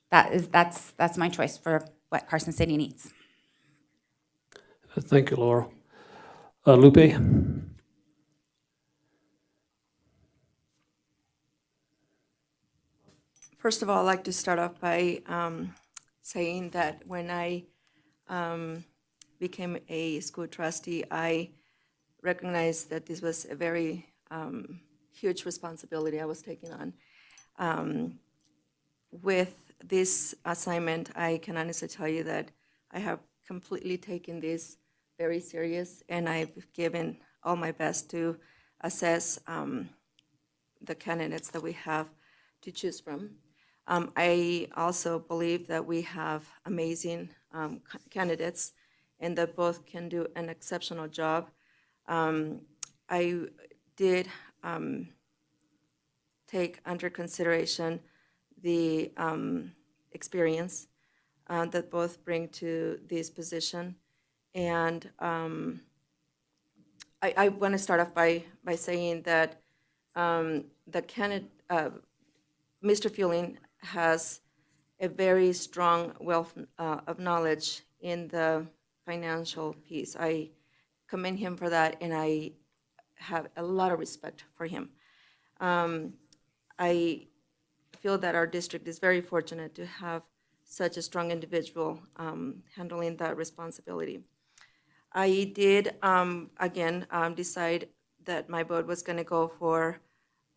that's my choice for what Carson City needs. Thank you, Laura. Lupe? First of all, I'd like to start off by saying that when I became a school trustee, I recognized that this was a very huge responsibility I was taking on. With this assignment, I can honestly tell you that I have completely taken this very serious, and I've given all my best to assess the candidates that we have to choose from. I also believe that we have amazing candidates and that both can do an exceptional job. I did take under consideration the experience that both bring to this position. And I want to start off by saying that the candidate, Mr. Fueling, has a very strong wealth of knowledge in the financial piece. I commend him for that, and I have a lot of respect for him. I feel that our district is very fortunate to have such a strong individual handling that responsibility. I did, again, decide that my vote was going to go for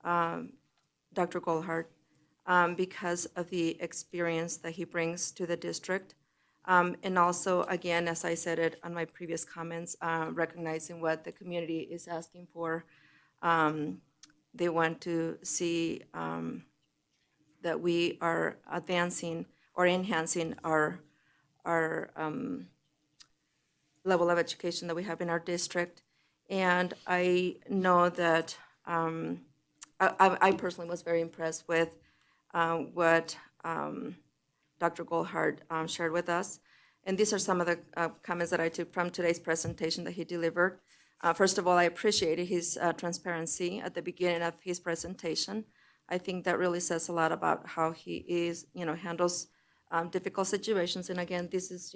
Dr. Goldhart because of the experience that he brings to the district. And also, again, as I said it on my previous comments, recognizing what the community is asking for. They want to see that we are advancing or enhancing our level of education that we have in our district. And I know that I personally was very impressed with what Dr. Goldhart shared with us. And these are some of the comments that I took from today's presentation that he delivered. First of all, I appreciated his transparency at the beginning of his presentation. I think that really says a lot about how he is, handles difficult situations. And again, this is,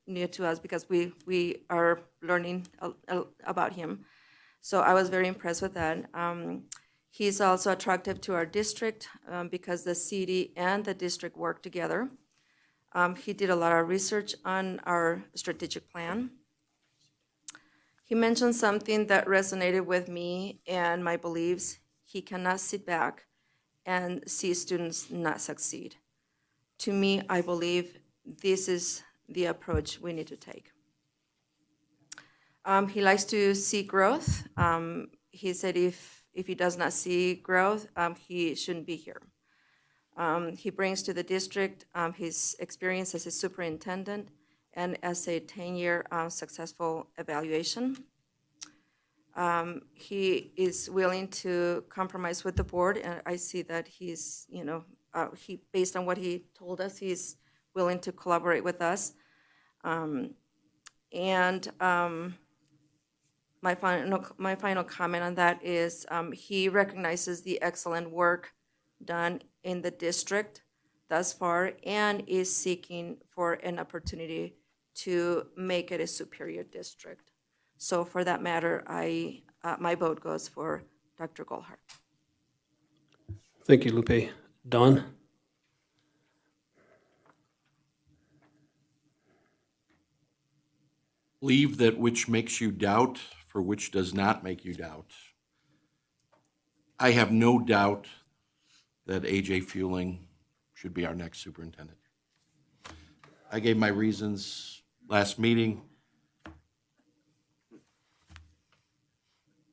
new to us because we are learning about him. So I was very impressed with that. He's also attractive to our district because the city and the district work together. He did a lot of research on our strategic plan. He mentioned something that resonated with me and my beliefs. He cannot sit back and see students not succeed. To me, I believe this is the approach we need to take. He likes to see growth. He said if he does not see growth, he shouldn't be here. He brings to the district his experience as a superintendent and as a 10-year successful evaluation. He is willing to compromise with the board, and I see that he's, based on what he told us, he's willing to collaborate with us. My final comment on that is he recognizes the excellent work done in the district thus far and is seeking for an opportunity to make it a superior district. So for that matter, my vote goes for Dr. Goldhart. Thank you, Lupe. Don? Leave that which makes you doubt for which does not make you doubt. I have no doubt that AJ Fueling should be our next superintendent. I gave my reasons last meeting.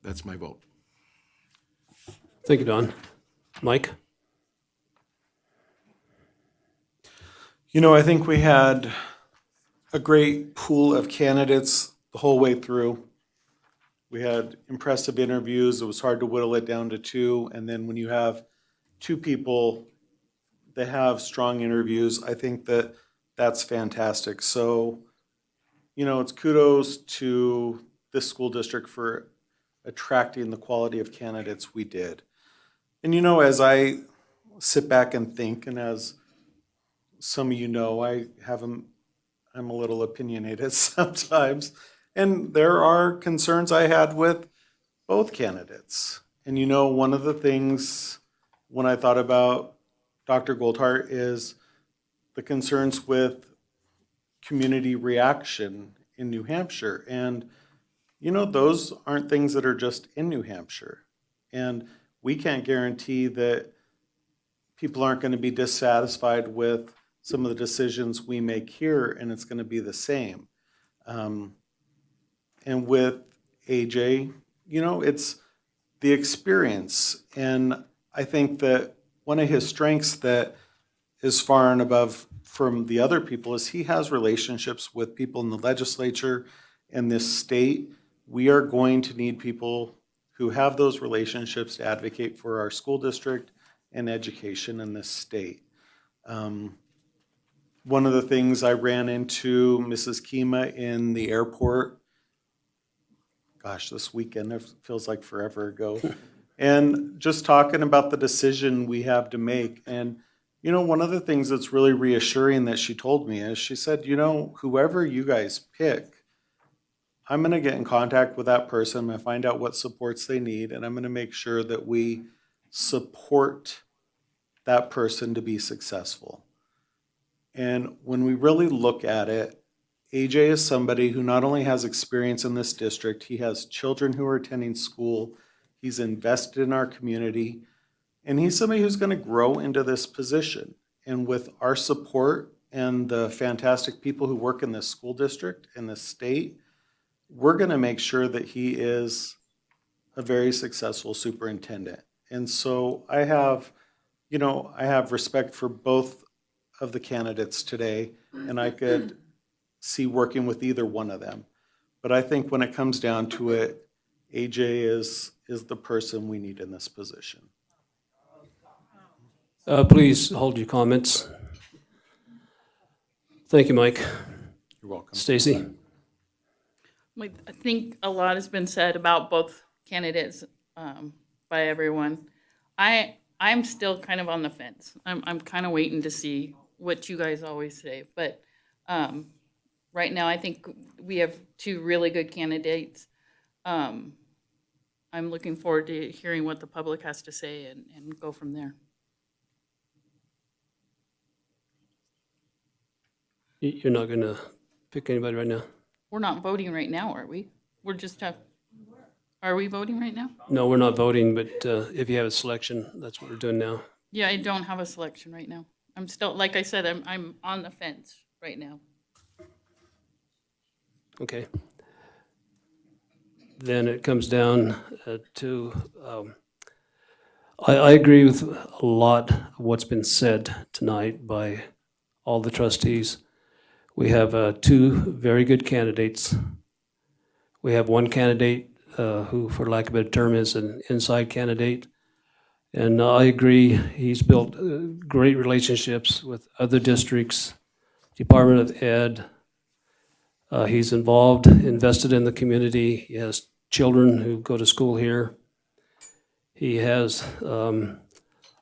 That's my vote. Thank you, Don. Mike? I think we had a great pool of candidates the whole way through. We had impressive interviews. It was hard to whittle it down to two. And then when you have two people that have strong interviews, I think that that's fantastic. So, it's kudos to this school district for attracting the quality of candidates we did. And as I sit back and think, and as some of you know, I'm a little opinionated sometimes, and there are concerns I had with both candidates. And one of the things when I thought about Dr. Goldhart is the concerns with community reaction in New Hampshire. And those aren't things that are just in New Hampshire. And we can't guarantee that people aren't going to be dissatisfied with some of the decisions we make here, and it's going to be the same. And with AJ, it's the experience. And I think that one of his strengths that is far and above from the other people is he has relationships with people in the legislature and this state. We are going to need people who have those relationships to advocate for our school district and education in this state. One of the things I ran into Mrs. Kima in the airport, gosh, this weekend, it feels like forever ago, and just talking about the decision we have to make. And, one of the things that's really reassuring that she told me is she said, whoever you guys pick, I'm going to get in contact with that person. I'm going to find out what supports they need, and I'm going to make sure that we support that person to be successful. And when we really look at it, AJ is somebody who not only has experience in this district, he has children who are attending school, he's invested in our community, and he's somebody who's going to grow into this position. And with our support and the fantastic people who work in this school district and this state, we're going to make sure that he is a very successful superintendent. And so I have, you know, I have respect for both of the candidates today, and I could see working with either one of them. But I think when it comes down to it, AJ is the person we need in this position. Please hold your comments. Thank you, Mike. You're welcome. Stacy? I think a lot has been said about both candidates by everyone. I'm still kind of on the fence. I'm kind of waiting to see what you guys always say. But right now, I think we have two really good candidates. I'm looking forward to hearing what the public has to say and go from there. You're not going to pick anybody right now? We're not voting right now, are we? We're just are we voting right now? No, we're not voting, but if you have a selection, that's what we're doing now. Yeah, I don't have a selection right now. I'm still, like I said, I'm on the fence right now. Okay. Then it comes down to, I agree with a lot of what's been said tonight by all the trustees. We have two very good candidates. We have one candidate who, for lack of a better term, is an inside candidate. And I agree, he's built great relationships with other districts, Department of Ed. He's involved, invested in the community. He has children who go to school here. He has a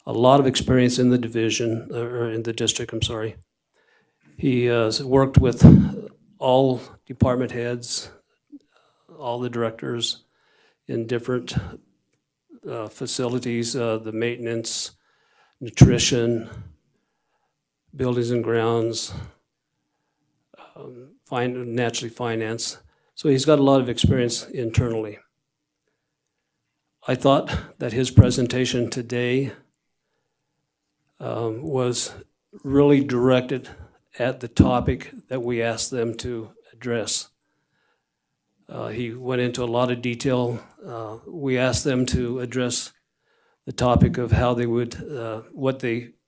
lot of experience in the division, or in the district, I'm sorry. He has worked with all department heads, all the directors in different facilities, the maintenance, nutrition, buildings and grounds, naturally finance. So he's got a lot of experience internally. I thought that his presentation today was really directed at the topic that we asked them to address. He went into a lot of detail. We asked them to address the topic of how they would,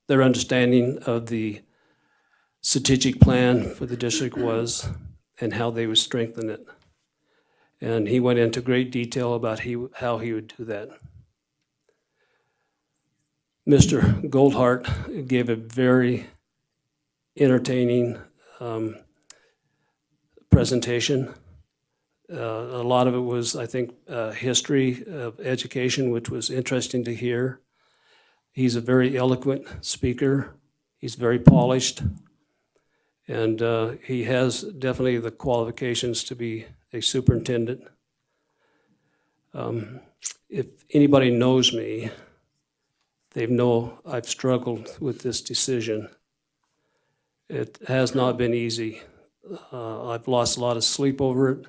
their understanding of the strategic plan for the district was and how they would strengthen it. And he went into great detail about how he would do that. Mr. Goldhart gave a very entertaining presentation. A lot of it was, I think, history of education, which was interesting to hear. He's a very eloquent speaker. He's very polished. And he has definitely the qualifications to be a superintendent. If anybody knows me, they know I've struggled with this decision. It has not been easy. I've lost a lot of sleep over it.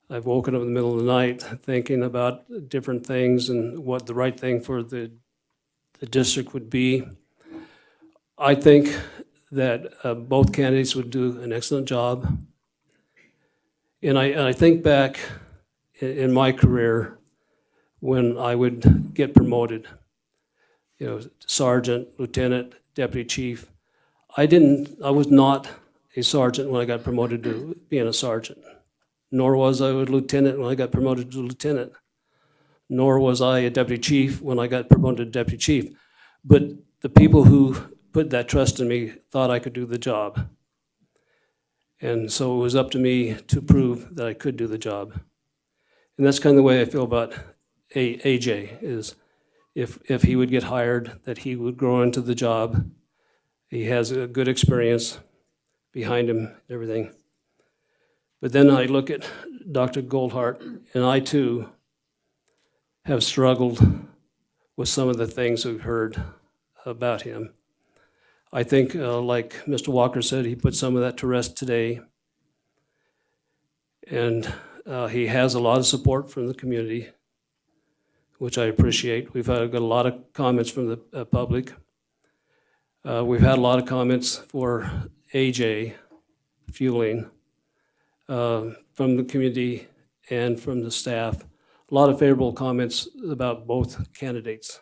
I've woken up in the middle of the night thinking about different things and what the right thing for the district would be. I think that both candidates would do an excellent job. And I think back in my career when I would get promoted, sergeant, lieutenant, deputy chief. I was not a sergeant when I got promoted to being a sergeant, nor was I a lieutenant when I got promoted to lieutenant, nor was I a deputy chief when I got promoted to deputy chief. But the people who put that trust in me thought I could do the job. And so it was up to me to prove that I could do the job. And that's kind of the way I feel about AJ, is if he would get hired, that he would grow into the job. He has a good experience behind him and everything. But then I look at Dr. Goldhart, and I too have struggled with some of the things we've heard about him. I think, like Mr. Walker said, he put some of that to rest today. And he has a lot of support from the community, which I appreciate. We've got a lot of comments from the public. We've had a lot of comments for AJ fueling from the community and from the staff. A lot of favorable comments about both candidates.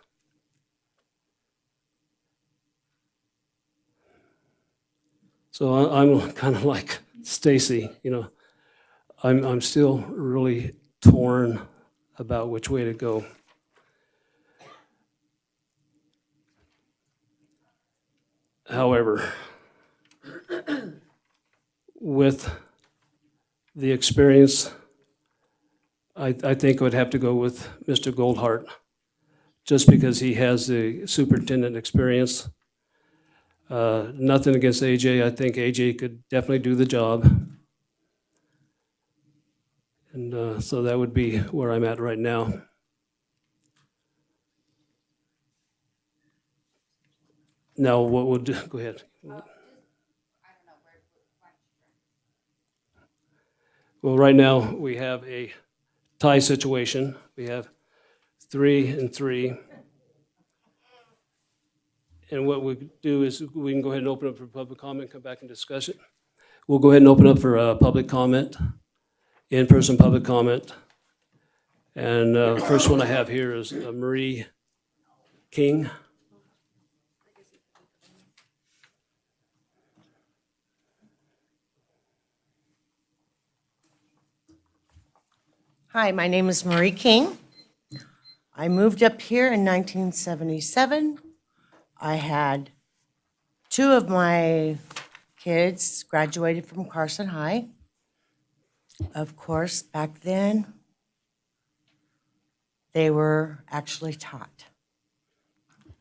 So I'm kind of like Stacy, you know, I'm still really torn about which way to go. However, with the experience, I think I would have to go with Mr. Goldhart, just because he has the superintendent experience. Nothing against AJ. I think AJ could definitely do the job. And so that would be where I'm at right now. Now, what would, go ahead. Well, right now, we have a tie situation. We have 3 and 3. And what we do is we can go ahead and open up for public comment, come back and discuss it. We'll go ahead and open up for public comment, in-person public comment. And first one I have here is Marie King. Hi, my name is Marie King. I moved up here in 1977. I had 2 of my kids graduated from Carson High. Of course, back then, they were actually taught.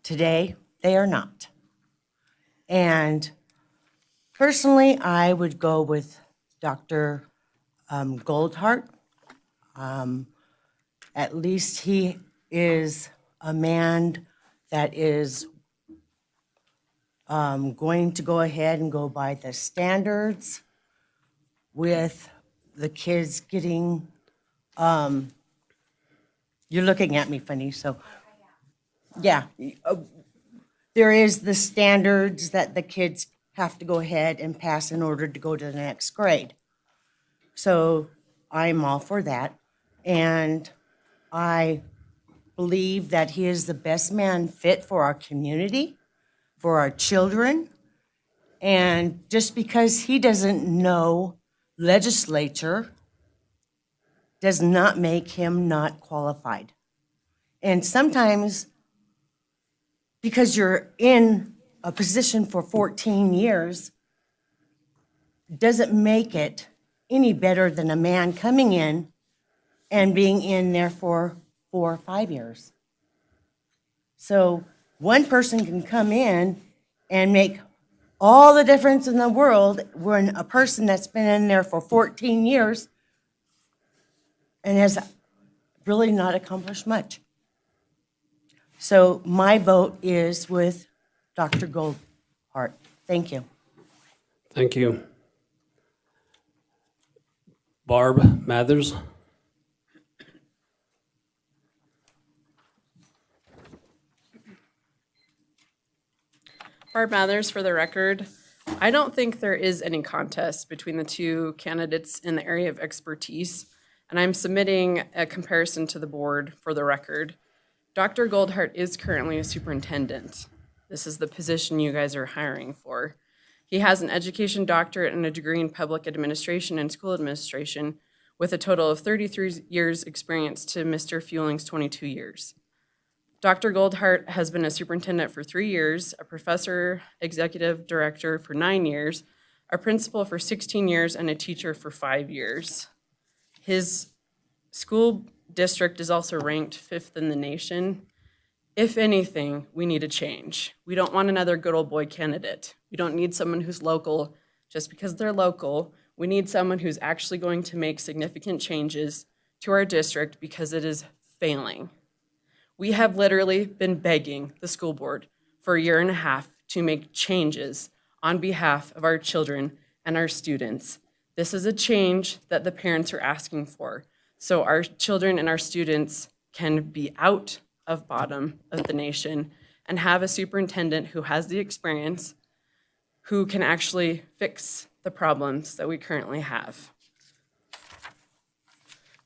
Today, they are not. And personally, I would go with Dr. Goldhart. At least he is a man that is going to go ahead and go by the standards with the kids getting, you're looking at me funny, so, yeah. There is the standards that the kids have to go ahead and pass in order to go to the next grade. So I'm all for that. And I believe that he is the best man fit for our community, for our children. And just because he doesn't know legislature does not make him not qualified. And sometimes, because you're in a position for 14 years, doesn't make it any better than a man coming in and being in there for 4 or 5 years. So one person can come in and make all the difference in the world when a person that's been in there for 14 years and has really not accomplished much. So my vote is with Dr. Goldhart. Thank you. Thank you. Barb Mathers. Barb Mathers, for the record. I don't think there is any contest between the 2 candidates in the area of expertise, and I'm submitting a comparison to the board for the record. Dr. Goldhart is currently a superintendent. This is the position you guys are hiring for. He has an education doctorate and a degree in public administration and school administration with a total of 33 years experience to Mr. Fueling's 22 years. Dr. Goldhart has been a superintendent for 3 years, a professor, executive director for 9 years, a principal for 16 years, and a teacher for 5 years. His school district is also ranked 5th in the nation. If anything, we need a change. We don't want another good old boy candidate. We don't need someone who's local just because they're local. We need someone who's actually going to make significant changes to our district because it is failing. We have literally been begging the school board for 1.5 years to make changes on behalf of our children and our students. This is a change that the parents are asking for, so our children and our students can be out of bottom of the nation and have a superintendent who has the experience, who can actually fix the problems that we currently have.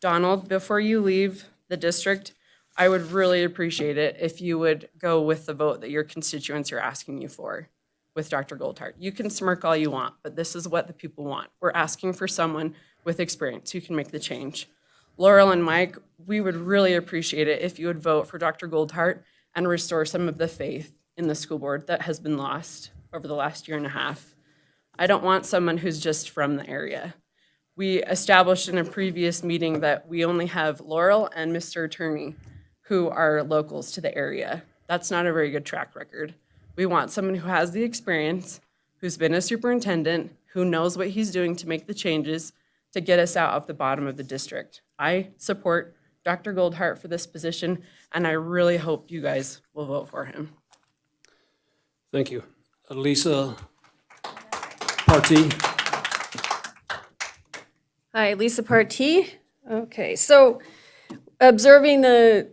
Donald, before you leave the district, I would really appreciate it if you would go with the vote that your constituents are asking you for, with Dr. Goldhart. You can smirk all you want, but this is what the people want. We're asking for someone with experience who can make the change. Laurel and Mike, we would really appreciate it if you would vote for Dr. Goldhart and restore some of the faith in the school board that has been lost over the last year and a half. I don't want someone who's just from the area. We established in a previous meeting that we only have Laurel and Mr. Attorney who are locals to the area. That's not a very good track record. We want someone who has the experience, who's been a superintendent, who knows what he's doing to make the changes to get us out of the bottom of the district. I support Dr. Goldhart for this position, and I really hope you guys will vote for him. Thank you. Lisa Partee. Hi, Lisa Partee. Okay, so observing the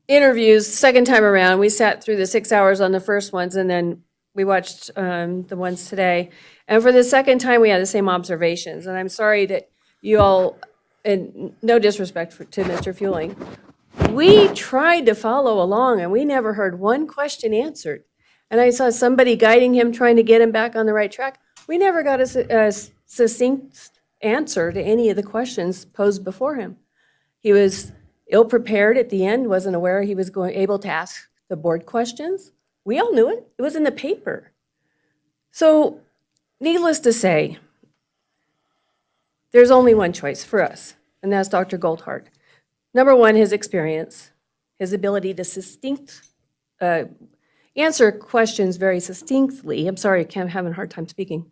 interviews second time around, we sat through the 6 hours on the first ones, and then we watched the ones today. And for the second time, we had the same observations. And I'm sorry that you all, and no disrespect to Mr. Fueling, we tried to follow along, and we never heard one question answered. And I saw somebody guiding him, trying to get him back on the right track. We never got a succinct answer to any of the questions posed before him. He was ill-prepared at the end, wasn't aware he was able to ask the board questions. We all knew it. It was in the paper. So, needless to say, there's only one choice for us, and that's Dr. Goldhart. Number one, his experience, his ability to answer questions very succinctly. I'm sorry, I'm having a hard time speaking.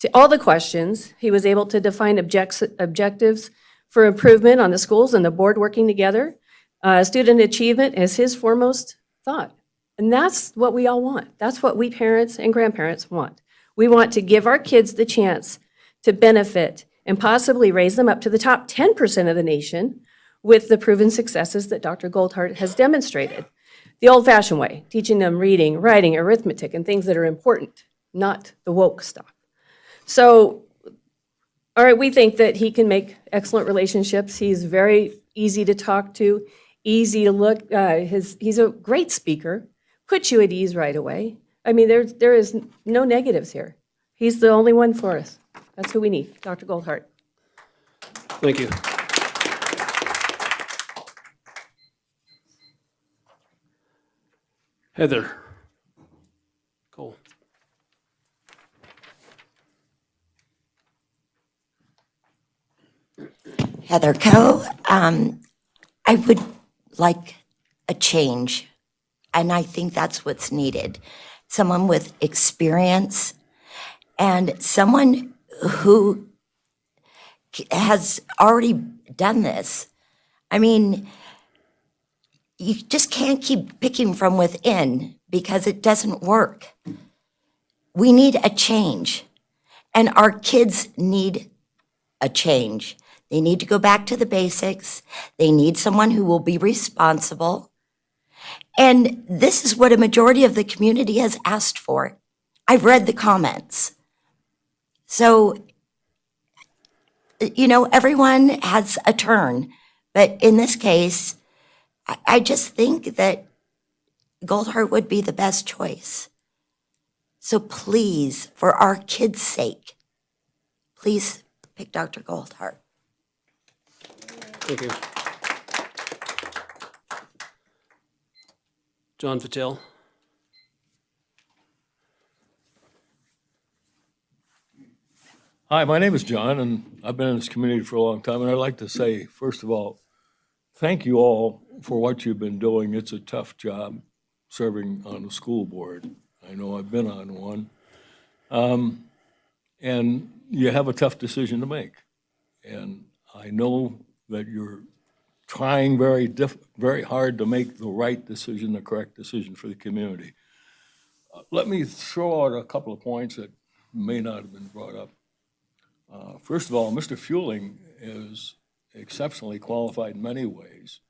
To all the questions, he was able to define objectives for improvement on the schools and the board working together. Student achievement is his foremost thought. And that's what we all want. That's what we parents and grandparents want. We want to give our kids the chance to benefit and possibly raise them up to the top 10% of the nation with the proven successes that Dr. Goldhart has demonstrated. The old-fashioned way, teaching them reading, writing, arithmetic, and things that are important, not the woke stuff. So, all right, we think that he can make excellent relationships. He's very easy to talk to, easy to look. He's a great speaker, puts you at ease right away. I mean, there is no negatives here. He's the only one for us. That's who we need, Dr. Goldhart. Thank you. Heather Cole. Heather Coe. I would like a change, and I think that's what's needed. Someone with experience and someone who has already done this. I mean, you just can't keep picking from within because it doesn't work. We need a change, and our kids need a change. They need to go back to the basics. They need someone who will be responsible. And this is what a majority of the community has asked for. I've read the comments. So, you know, everyone has a turn. But in this case, I just think that Goldhart would be the best choice. So please, for our kids' sake, please pick Dr. Goldhart. Thank you. John Patel. Hi, my name is John, and I've been in this community for a long time, and I'd like to say, first of all, thank you all for what you've been doing. It's a tough job serving on the school board. I know I've been on one. And you have a tough decision to make. And I know that you're trying very hard to make the right decision, the correct decision for the community. Let me throw out a couple of points that may not have been brought up. First of all, Mr. Fueling is exceptionally qualified in many ways.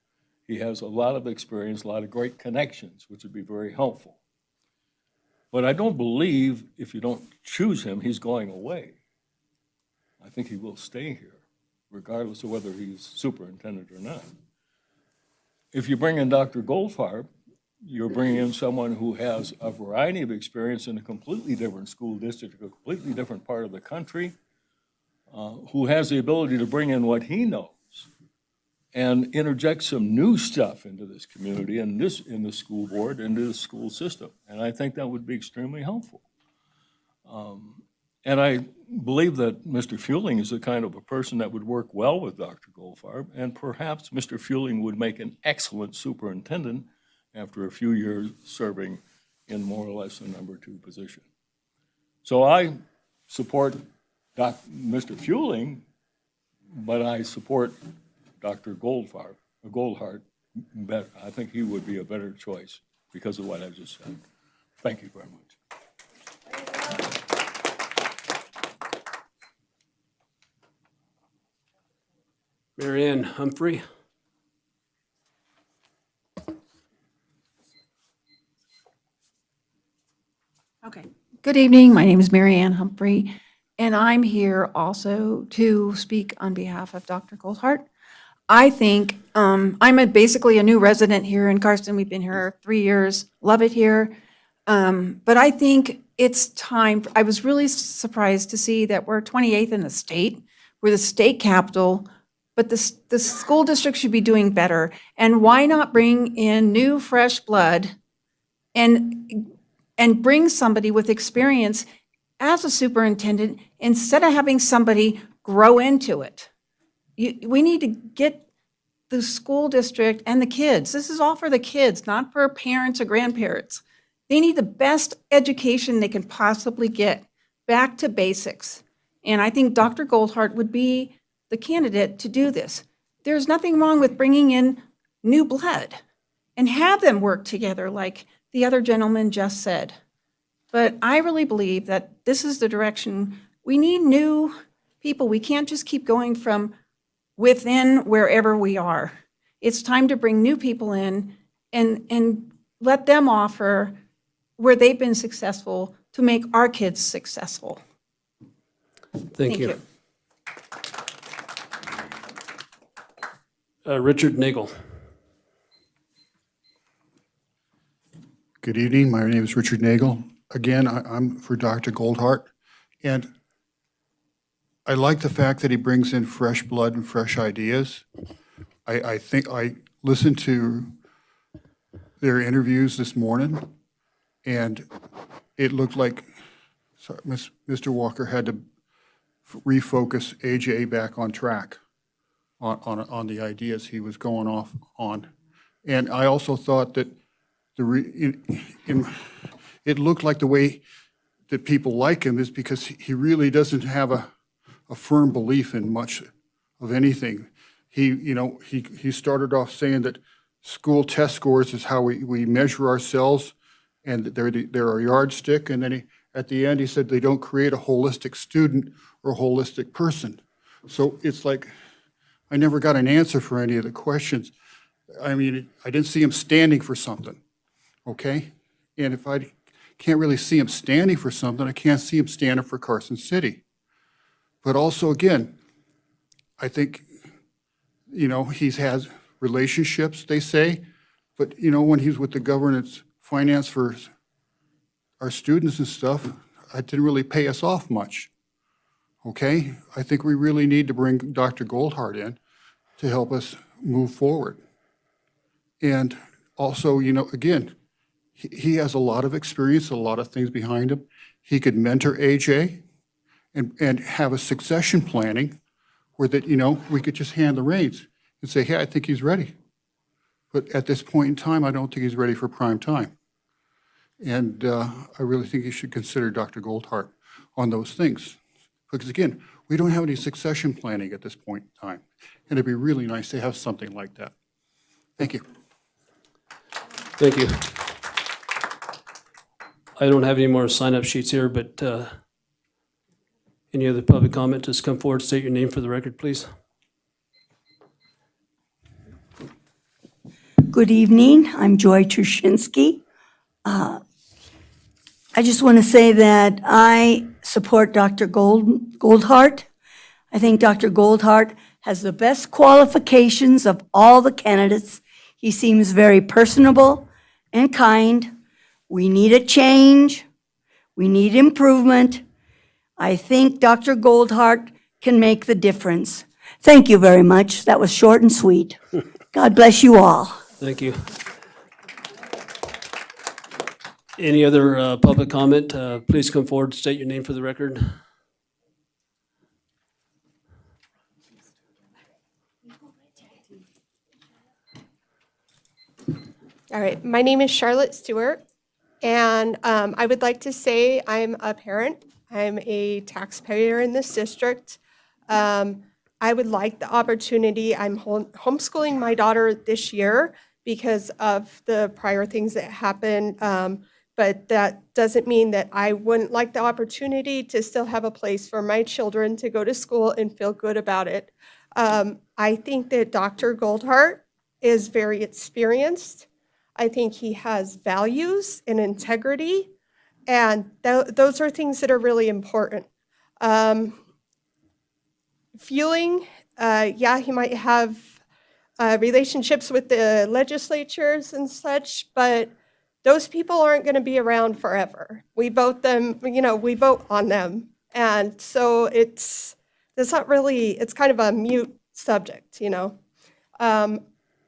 He has a lot of experience, a lot of great connections, which would be very helpful. But I don't believe if you don't choose him, he's going away. I think he will stay here, regardless of whether he's superintendent or not. If you bring in Dr. Goldfarb, you're bringing in someone who has a variety of experience in a completely different school district, a completely different part of the country, who has the ability to bring in what he knows and interject some new stuff into this community and in the school board, into the school system. And I think that would be extremely helpful. And I believe that Mr. Fueling is the kind of a person that would work well with Dr. Goldfarb, and perhaps Mr. Fueling would make an excellent superintendent after a few years serving in more or less a number 2 position. So I support Mr. Fueling, but I support Dr. Goldhart better. I think he would be a better choice because of what I just said. Thank you very much. Mary Ann Humphrey. Okay. Good evening. My name is Mary Ann Humphrey, and I'm here also to speak on behalf of Dr. Goldhart. I think I'm basically a new resident here in Carson. We've been here 3 years, love it here. But I think it's time. I was really surprised to see that we're 28th in the state. We're the state capital, but the school district should be doing better. And why not bring in new, fresh blood and bring somebody with experience as a superintendent instead of having somebody grow into it? We need to get the school district and the kids. This is all for the kids, not for parents or grandparents. They need the best education they can possibly get, back to basics. And I think Dr. Goldhart would be the candidate to do this. There's nothing wrong with bringing in new blood and have them work together like the other gentleman just said. But I really believe that this is the direction. We need new people. We can't just keep going from within wherever we are. It's time to bring new people in and let them offer where they've been successful to make our kids successful. Thank you. Richard Nagel. Good evening. My name is Richard Nagel. Again, I'm for Dr. Goldhart. And I like the fact that he brings in fresh blood and fresh ideas. I think I listened to their interviews this morning, and it looked like Mr. Walker had to refocus AJ back on track on the ideas he was going off on. And I also thought that it looked like the way that people like him is because he really doesn't have a firm belief in much of anything. He started off saying that school test scores is how we measure ourselves, and they're our yardstick. And then at the end, he said they don't create a holistic student or a holistic person. So it's like I never got an answer for any of the questions. I mean, I didn't see him standing for something, okay? And if I can't really see him standing for something, I can't see him standing for Carson City. But also, again, I think, he has relationships, they say, but, when he's with the governance finance for our students and stuff, it didn't really pay us off much, okay? I think we really need to bring Dr. Goldhart in to help us move forward. And also, again, he has a lot of experience, a lot of things behind him. He could mentor AJ and have a succession planning where that, we could just hand the reins and say, hey, I think he's ready. But at this point in time, I don't think he's ready for prime time. And I really think you should consider Dr. Goldhart on those things. Because again, we don't have any succession planning at this point in time. And it'd be really nice to have something like that. Thank you. Thank you. I don't have any more sign-up sheets here, but any other public comment, just come forward, state your name for the record, please. Good evening. I'm Joy Trushinsky. I just want to say that I support Dr. Goldhart. I think Dr. Goldhart has the best qualifications of all the candidates. He seems very personable, and kind. We need a change. We need improvement. I think Dr. Goldhart can make the difference. Thank you very much. That was short and sweet. God bless you all. Thank you. Any other public comment? Please come forward, state your name for the record. All right, my name is Charlotte Stewart, and I would like to say I'm a parent. I'm a taxpayer in this district. I would like the opportunity, I'm homeschooling my daughter this year because of the prior things that happened, but that doesn't mean that I wouldn't like the opportunity to still have a place for my children to go to school and feel good about it. I think that Dr. Goldhart is very experienced. I think he has values and integrity, and those are things that are really important. Feeling, yeah, he might have relationships with the legislatures and such, but those people aren't going to be around forever. We vote them, we vote on them. And so it's not really, it's kind of a mute subject,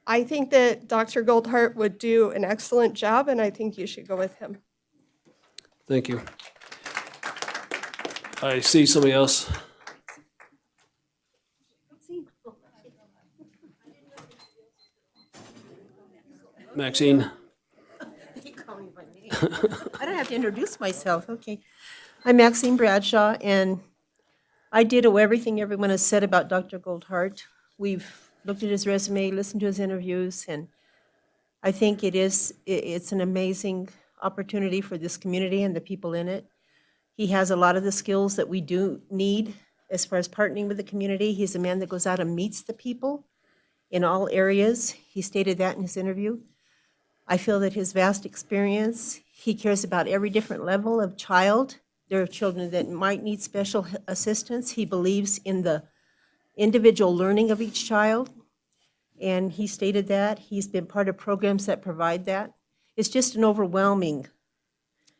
I think that Dr. Goldhart would do an excellent job, and I think you should go with him. Thank you. I see somebody else. Maxine. I don't have to introduce myself, okay. I'm Maxine Bradshaw, and I ditto everything everyone has said about Dr. Goldhart. We've looked at his resume, listened to his interviews, and I think it's an amazing opportunity for this community and the people in it. He has a lot of the skills that we do need as far as partnering with the community. He's a man that goes out and meets the people in all areas. He stated that in his interview. I feel that his vast experience, he cares about every different level of child. There are children that might need special assistance. He believes in the individual learning of each child, and he stated that. He's been part of programs that provide that. It's just an overwhelming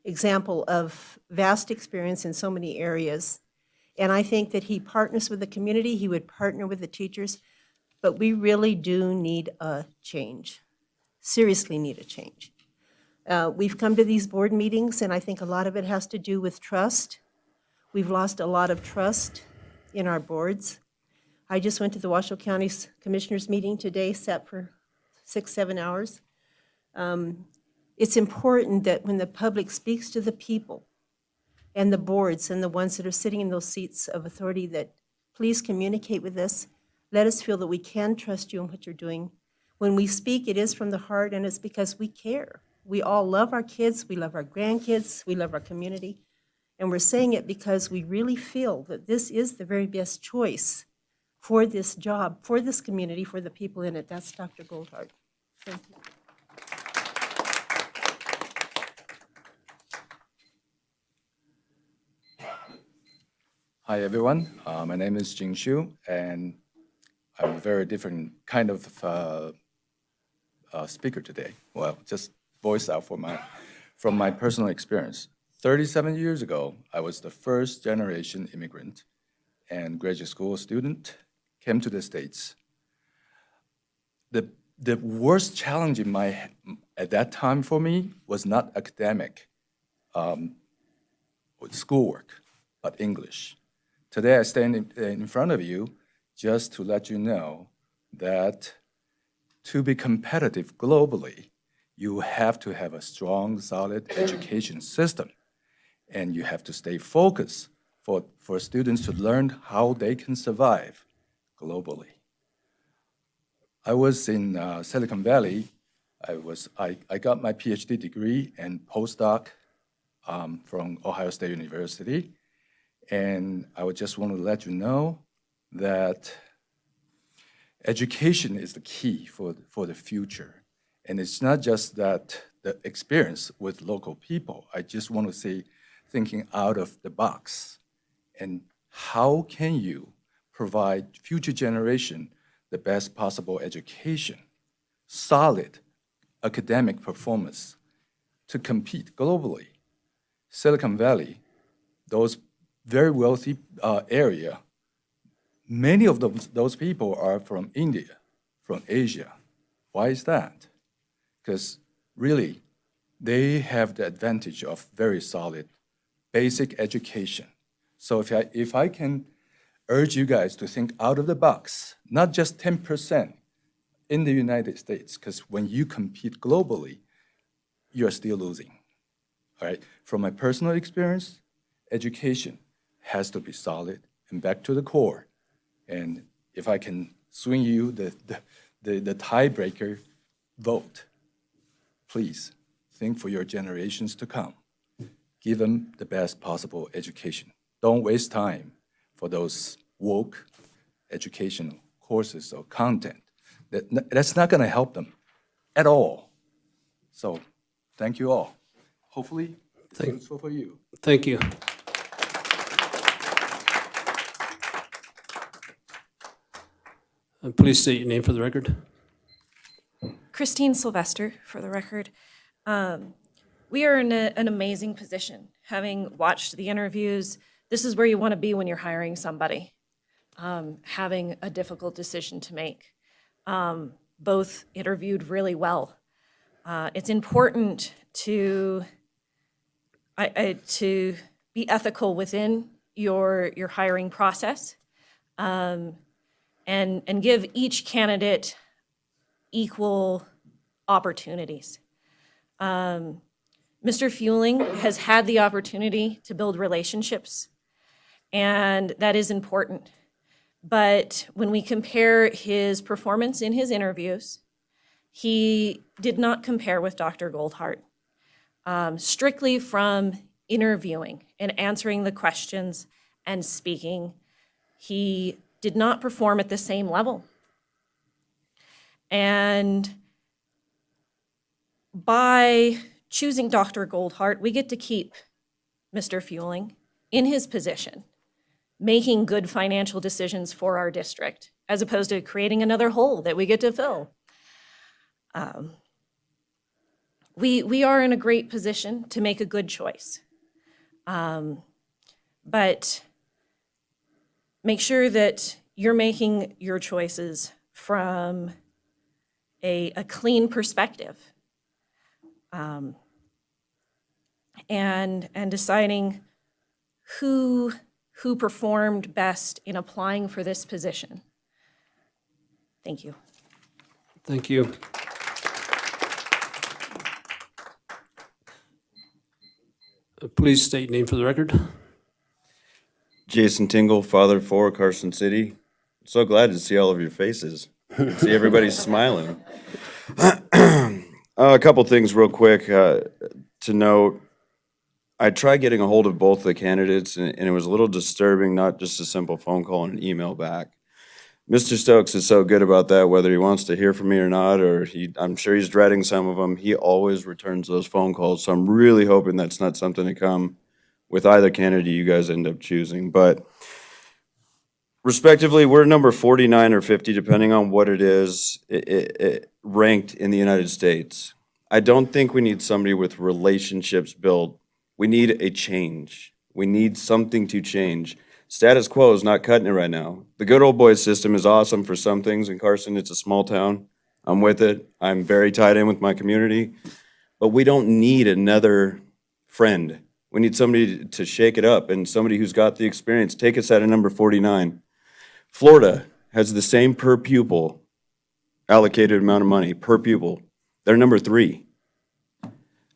example of vast experience in so many areas. And I think that he partners with the community, he would partner with the teachers, but we really do need a change. Seriously need a change. We've come to these board meetings, and I think a lot of it has to do with trust. We've lost a lot of trust in our boards. I just went to the Washoe County Commissioners meeting today, sat for 6-7 hours. It's important that when the public speaks to the people and the boards and the ones that are sitting in those seats of authority, that please communicate with us. Let us feel that we can trust you in what you're doing. When we speak, it is from the heart, and it's because we care. We all love our kids, we love our grandkids, we love our community, and we're saying it because we really feel that this is the very best choice for this job, for this community, for the people in it. That's Dr. Goldhart. Thank you. Hi, everyone. My name is Jing Xu, and I'm a very different kind of speaker today. Well, just voice out from my personal experience. 37 years ago, I was the first generation immigrant and graduate school student, came to the States. The worst challenge at that time for me was not academic schoolwork, but English. Today, I stand in front of you just to let you know that to be competitive globally, you have to have a strong, solid education system, and you have to stay focused for students to learn how they can survive globally. I was in Silicon Valley. I got my PhD degree and postdoc from Ohio State University. And I would just want to let you know that education is the key for the future. And it's not just that the experience with local people. I just want to say, thinking out of the box. And how can you provide future generation the best possible education, solid academic performance to compete globally. Silicon Valley, those very wealthy area, many of those people are from India, from Asia. Why is that? Because really, they have the advantage of very solid basic education. So if I can urge you guys to think out of the box, not just 10% in the United States, because when you compete globally, you're still losing. All right? From my personal experience, education has to be solid and back to the core. And if I can swing you the tiebreaker vote, please think for your generations to come. Give them the best possible education. Don't waste time for those woke educational courses or content. That's not going to help them at all. So thank you all. Hopefully, it's useful for you. Thank you. Please state your name for the record. Christine Sylvester, for the record. We are in an amazing position. Having watched the interviews, this is where you want to be when you're hiring somebody, having a difficult decision to make. Both interviewed really well. It's important to be ethical within your hiring process, and give each candidate equal opportunities. Mr. Fueling has had the opportunity to build relationships, and that is important. But when we compare his performance in his interviews, he did not compare with Dr. Goldhart. Strictly from interviewing and answering the questions and speaking, he did not perform at the same level. And by choosing Dr. Goldhart, we get to keep Mr. Fueling in his position, making good financial decisions for our district, as opposed to creating another hole that we get to fill. We are in a great position to make a good choice. But make sure that you're making your choices from a clean perspective, and deciding who performed best in applying for this position. Thank you. Thank you. Please state your name for the record. Jason Tingle, father of 4, Carson City. So glad to see all of your faces. See everybody smiling. A couple things real quick to note. I tried getting a hold of both the candidates, and it was a little disturbing, not just a simple phone call and an email back. Mr. Stokes is so good about that, whether he wants to hear from me or not, or I'm sure he's dreading some of them. He always returns those phone calls, so I'm really hoping that's not something to come with either candidate you guys end up choosing. But respectively, we're number 49 or 50, depending on what it is, ranked in the United States. I don't think we need somebody with relationships built. We need a change. We need something to change. Status quo is not cutting it right now. The good old boys system is awesome for some things in Carson. It's a small town. I'm with it. I'm very tied in with my community. But we don't need another friend. We need somebody to shake it up and somebody who's got the experience. Take us at a number 49. Florida has the same per pupil allocated amount of money per pupil. They're number 3.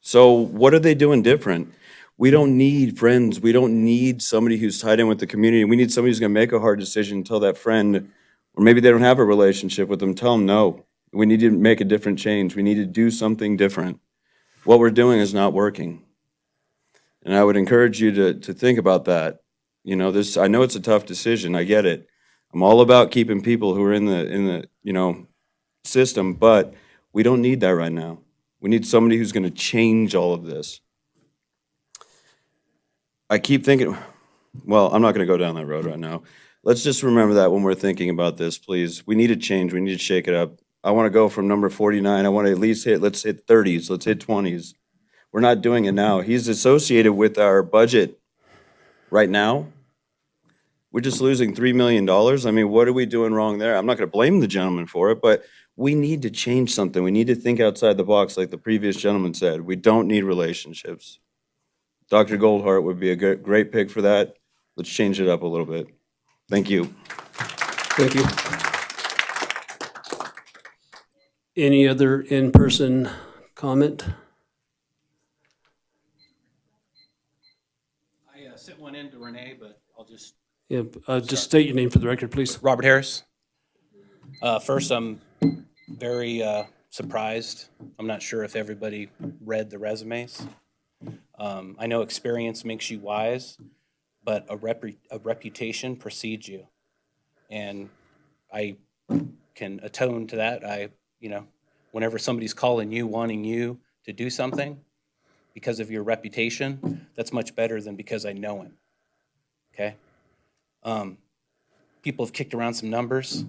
So what are they doing different? We don't need friends. We don't need somebody who's tied in with the community. We need somebody who's going to make a hard decision and tell that friend, or maybe they don't have a relationship with them, tell them no. We need to make a different change. We need to do something different. What we're doing is not working. And I would encourage you to think about that. You know, I know it's a tough decision. I get it. I'm all about keeping people who are in the system, but we don't need that right now. We need somebody who's going to change all of this. I keep thinking, well, I'm not going to go down that road right now. Let's just remember that when we're thinking about this, please. We need a change. We need to shake it up. I want to go from number 49. I want to at least let's hit 30s, let's hit 20s. We're not doing it now. He's associated with our budget right now. We're just losing $3 million. I mean, what are we doing wrong there? I'm not going to blame the gentleman for it, but we need to change something. We need to think outside the box, like the previous gentleman said. We don't need relationships. Dr. Goldhart would be a great pick for that. Let's change it up a little bit. Thank you. Thank you. Any other in-person comment? I sent one in to Renee, but I'll just. Yeah, just state your name for the record, please. Robert Harris. First, I'm very surprised. I'm not sure if everybody read the resumes. I know experience makes you wise, but a reputation precedes you. And I can atone to that. Whenever somebody's calling you, wanting you to do something because of your reputation, that's much better than because I know him. Okay? People have kicked around some numbers.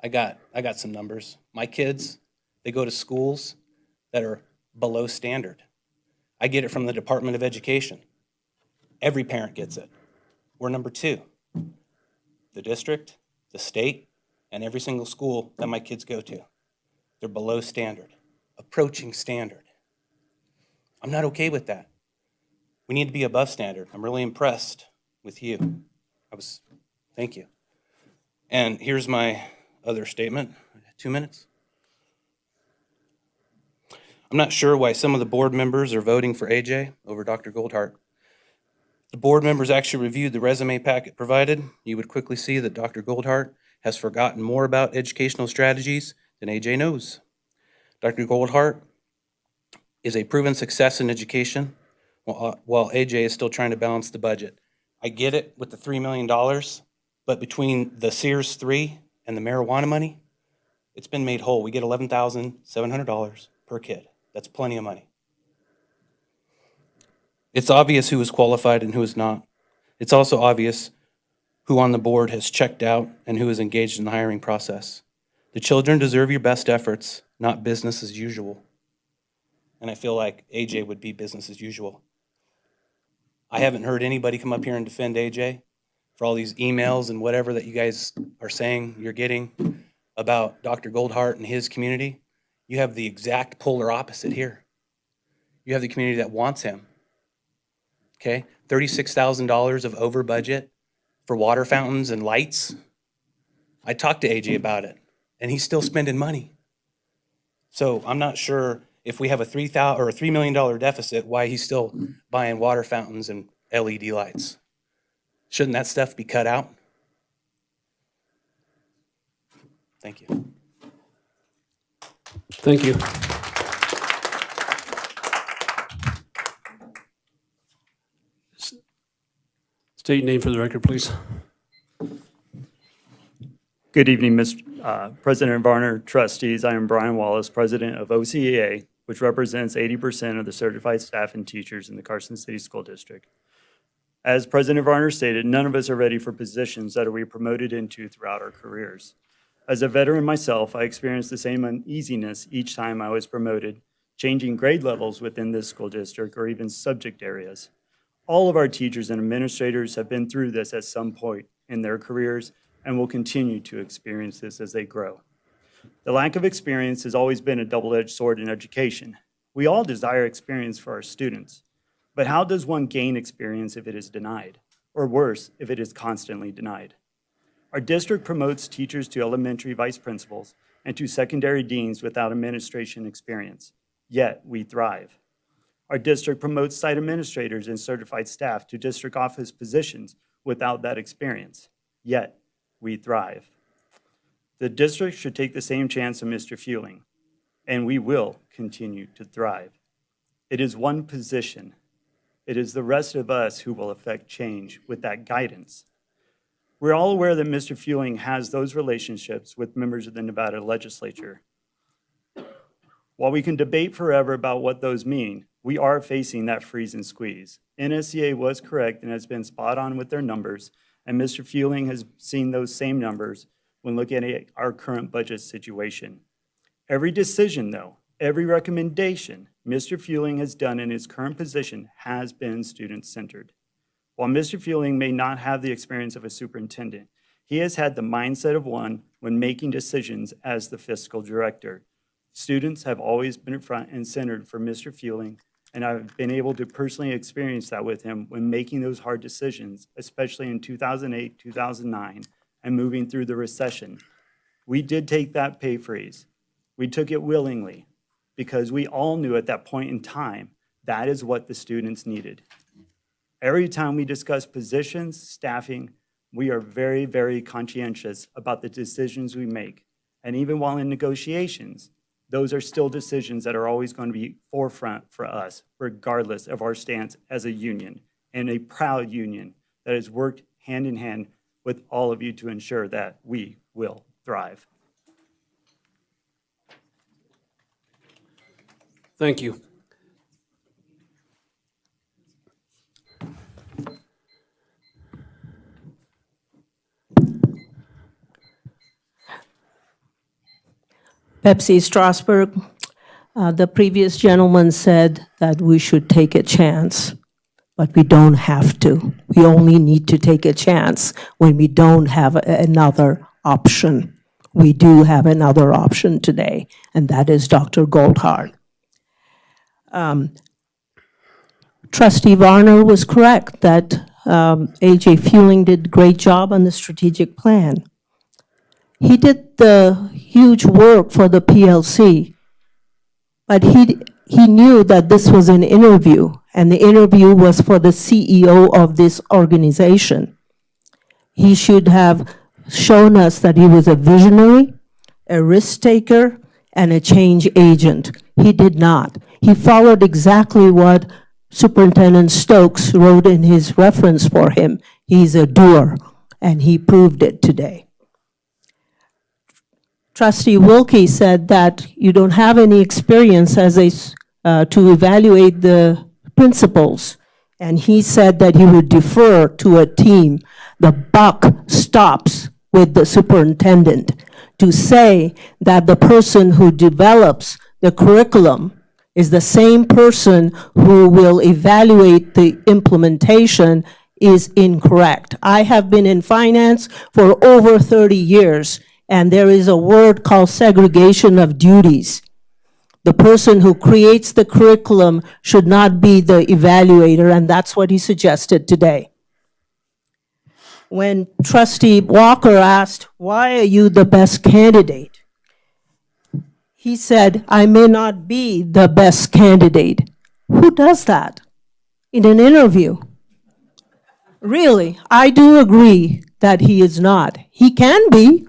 I got some numbers. My kids, they go to schools that are below standard. I get it from the Department of Education. Every parent gets it. We're number 2. The district, the state, and every single school that my kids go to. They're below standard, approaching standard. I'm not okay with that. We need to be above standard. I'm really impressed with you. Thank you. And here's my other statement. 2 minutes. I'm not sure why some of the board members are voting for AJ over Dr. Goldhart. The board members actually reviewed the resume packet provided. You would quickly see that Dr. Goldhart has forgotten more about educational strategies than AJ knows. Dr. Goldhart is a proven success in education, while AJ is still trying to balance the budget. I get it with the $3 million, but between the Sears 3 and the marijuana money, it's been made whole. We get $11,700 per kid. That's plenty of money. It's obvious who is qualified and who is not. It's also obvious who on the board has checked out and who is engaged in the hiring process. The children deserve your best efforts, not business as usual. And I feel like AJ would be business as usual. I haven't heard anybody come up here and defend AJ for all these emails and whatever that you guys are saying you're getting about Dr. Goldhart and his community. You have the exact polar opposite here. You have the community that wants him. Okay, $36,000 of over budget for water fountains and lights. I talked to AJ about it, and he's still spending money. So I'm not sure if we have a $3 million deficit, why he's still buying water fountains and LED lights. Shouldn't that stuff be cut out? Thank you. Thank you. State your name for the record, please. Good evening, Mr. President Varner, trustees. I am Brian Wallace, president of OCEA, which represents 80% of the certified staff and teachers in the Carson City School District. As President Varner stated, none of us are ready for positions that we promoted into throughout our careers. As a veteran myself, I experienced the same uneasiness each time I was promoted, changing grade levels within this school district or even subject areas. All of our teachers and administrators have been through this at some point in their careers and will continue to experience this as they grow. The lack of experience has always been a double-edged sword in education. We all desire experience for our students, but how does one gain experience if it is denied? Or worse, if it is constantly denied? Our district promotes teachers to elementary vice principals and to secondary deans without administration experience, yet we thrive. Our district promotes site administrators and certified staff to district office positions without that experience, yet we thrive. The district should take the same chance on Mr. Fueling, and we will continue to thrive. It is one position. It is the rest of us who will affect change with that guidance. We're all aware that Mr. Fueling has those relationships with members of the Nevada legislature. While we can debate forever about what those mean, we are facing that freeze and squeeze. NSCA was correct and has been spot on with their numbers, and Mr. Fueling has seen those same numbers when looking at our current budget situation. Every decision, though, every recommendation Mr. Fueling has done in his current position has been student-centered. While Mr. Fueling may not have the experience of a superintendent, he has had the mindset of one when making decisions as the fiscal director. Students have always been front and centered for Mr. Fueling, and I've been able to personally experience that with him when making those hard decisions, especially in 2008, 2009, and moving through the recession. We did take that pay freeze. We took it willingly because we all knew at that point in time that is what the students needed. Every time we discuss positions, staffing, we are very, very conscientious about the decisions we make. And even while in negotiations, those are still decisions that are always going to be forefront for us, regardless of our stance as a union, and a proud union that has worked hand in hand with all of you to ensure that we will thrive. Thank you. Pepsi Strasburg, the previous gentleman said that we should take a chance, but we don't have to. We only need to take a chance when we don't have another option. We do have another option today, and that is Dr. Goldhart. Trustee Varner was correct that A.J. Fueling did a great job on the strategic plan. He did the huge work for the PLC, but he knew that this was an interview, and the interview was for the CEO of this organization. He should have shown us that he was a visionary, a risk taker, and a change agent. He did not. He followed exactly what Superintendent Stokes wrote in his reference for him. He's a doer, and he proved it today. Trustee Wilkie said that you don't have any experience as to evaluate the principals, and he said that he would defer to a team. The buck stops with the superintendent. To say that the person who develops the curriculum is the same person who will evaluate the implementation is incorrect. I have been in finance for over 30 years, and there is a word called segregation of duties. The person who creates the curriculum should not be the evaluator, and that's what he suggested today. When Trustee Walker asked, why are you the best candidate? He said, I may not be the best candidate. Who does that in an interview? Really, I do agree that he is not. He can be,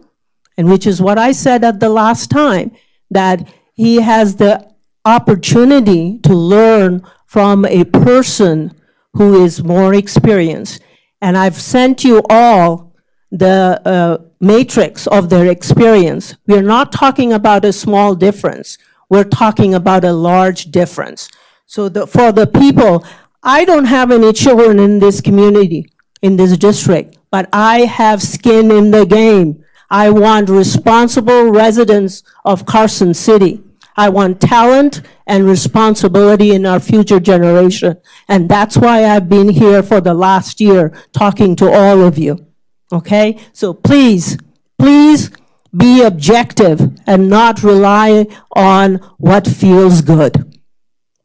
and which is what I said at the last time, that he has the opportunity to learn from a person who is more experienced. And I've sent you all the matrix of their experience. We're not talking about a small difference. We're talking about a large difference. So for the people, I don't have any children in this community, in this district, but I have skin in the game. I want responsible residents of Carson City. I want talent and responsibility in our future generation. And that's why I've been here for the last year talking to all of you. Okay? So please, please be objective and not rely on what feels good.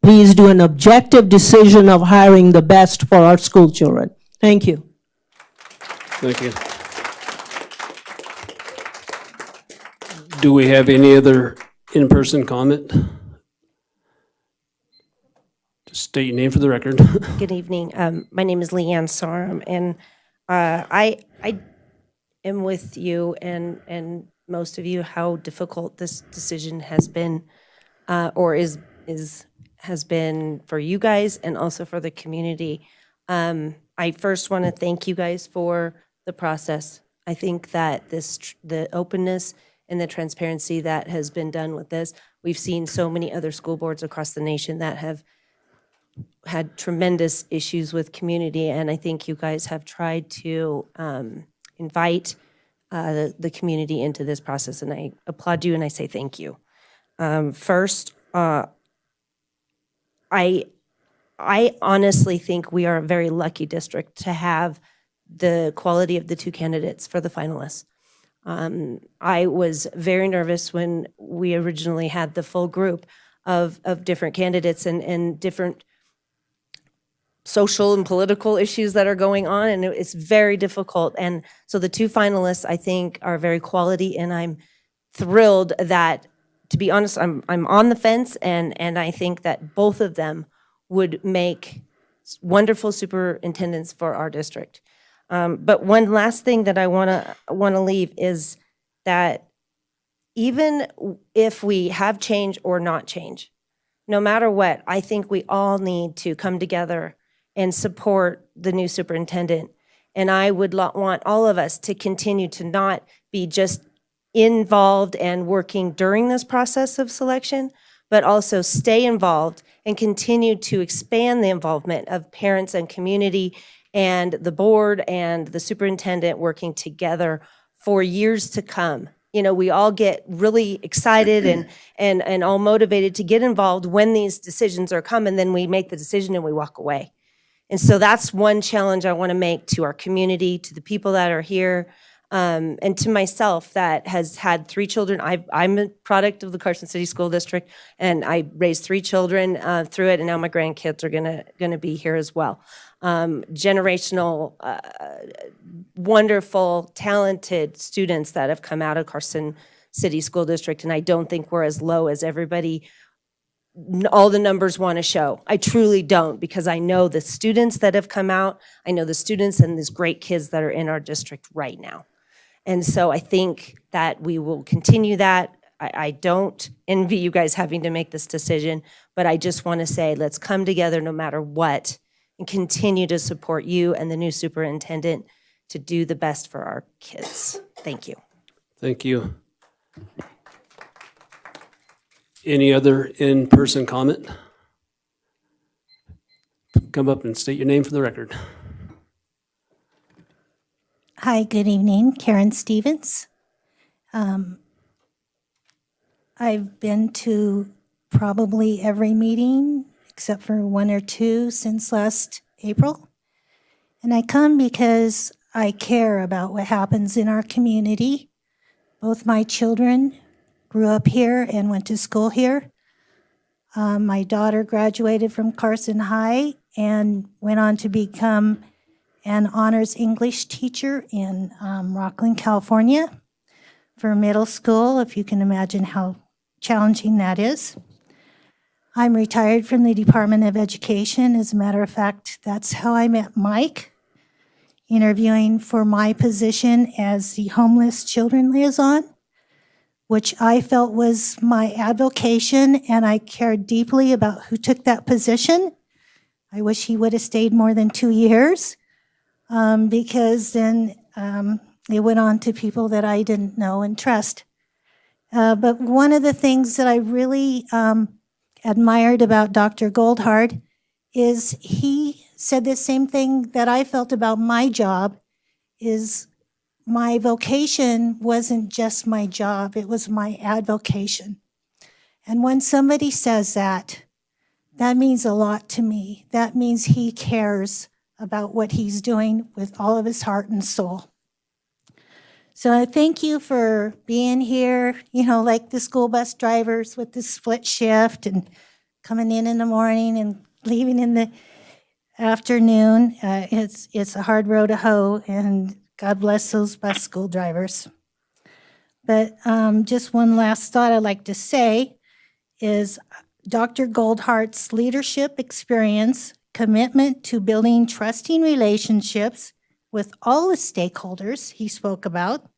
Please do an objective decision of hiring the best for our school children. Thank you. Thank you. Do we have any other in-person comment? Just state your name for the record. Good evening. My name is Leanne Sarum, and I am with you and most of you how difficult this decision has been, or has been for you guys and also for the community. I first want to thank you guys for the process. I think that the openness and the transparency that has been done with this, we've seen so many other school boards across the nation that have had tremendous issues with community, and I think you guys have tried to invite the community into this process, and I applaud you and I say thank you. First, I honestly think we are a very lucky district to have the quality of the two candidates for the finalists. I was very nervous when we originally had the full group of different candidates and different social and political issues that are going on, and it's very difficult. And so the two finalists, I think, are very quality, and I'm thrilled that, to be honest, I'm on the fence, and I think that both of them would make wonderful superintendents for our district. But one last thing that I wanna leave is that even if we have change or not change, no matter what, I think we all need to come together and support the new superintendent. And I would want all of us to continue to not be just involved and working during this process of selection, but also stay involved and continue to expand the involvement of parents and community and the board and the superintendent working together for years to come. You know, we all get really excited and all motivated to get involved when these decisions are coming, then we make the decision and we walk away. And so that's one challenge I want to make to our community, to the people that are here, and to myself that has had 3 children. I'm a product of the Carson City School District, and I raised 3 children through it, and now my grandkids are gonna be here as well. Generational, wonderful, talented students that have come out of Carson City School District, and I don't think we're as low as everybody, all the numbers want to show. I truly don't, because I know the students that have come out, I know the students and these great kids that are in our district right now. And so I think that we will continue that. I don't envy you guys having to make this decision, but I just want to say, let's come together no matter what and continue to support you and the new superintendent to do the best for our kids. Thank you. Thank you. Any other in-person comment? Come up and state your name for the record. Hi, good evening. Karen Stevens. I've been to probably every meeting except for 1 or 2 since last April. And I come because I care about what happens in our community. Both my children grew up here and went to school here. My daughter graduated from Carson High and went on to become an honors English teacher in Rockland, California for middle school, if you can imagine how challenging that is. I'm retired from the Department of Education. As a matter of fact, that's how I met Mike, interviewing for my position as the homeless children liaison, which I felt was my avocation, and I cared deeply about who took that position. I wish he would have stayed more than 2 years, because then it went on to people that I didn't know and trust. But one of the things that I really admired about Dr. Goldhart is he said the same thing that I felt about my job, is my vocation wasn't just my job, it was my avocation. And when somebody says that, that means a lot to me. That means he cares about what he's doing with all of his heart and soul. So I thank you for being here, you know, like the school bus drivers with the split shift and coming in the morning and leaving in the afternoon. It's a hard road to hoe, and God bless those bus school drivers. But just one last thought I'd like to say is Dr. Goldhart's leadership experience, commitment to building trusting relationships with all the stakeholders he spoke about,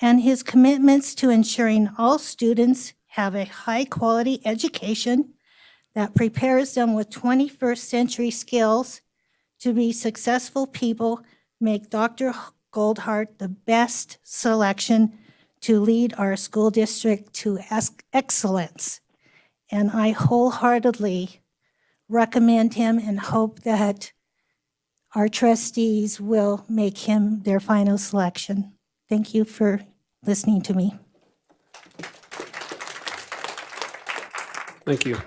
and his commitments to ensuring all students have a high-quality education that prepares them with 21st century skills to be successful people make Dr. Goldhart the best selection to lead our school district to excellence. And I wholeheartedly recommend him and hope that our trustees will make him their final selection. Thank you for listening to me. Thank you.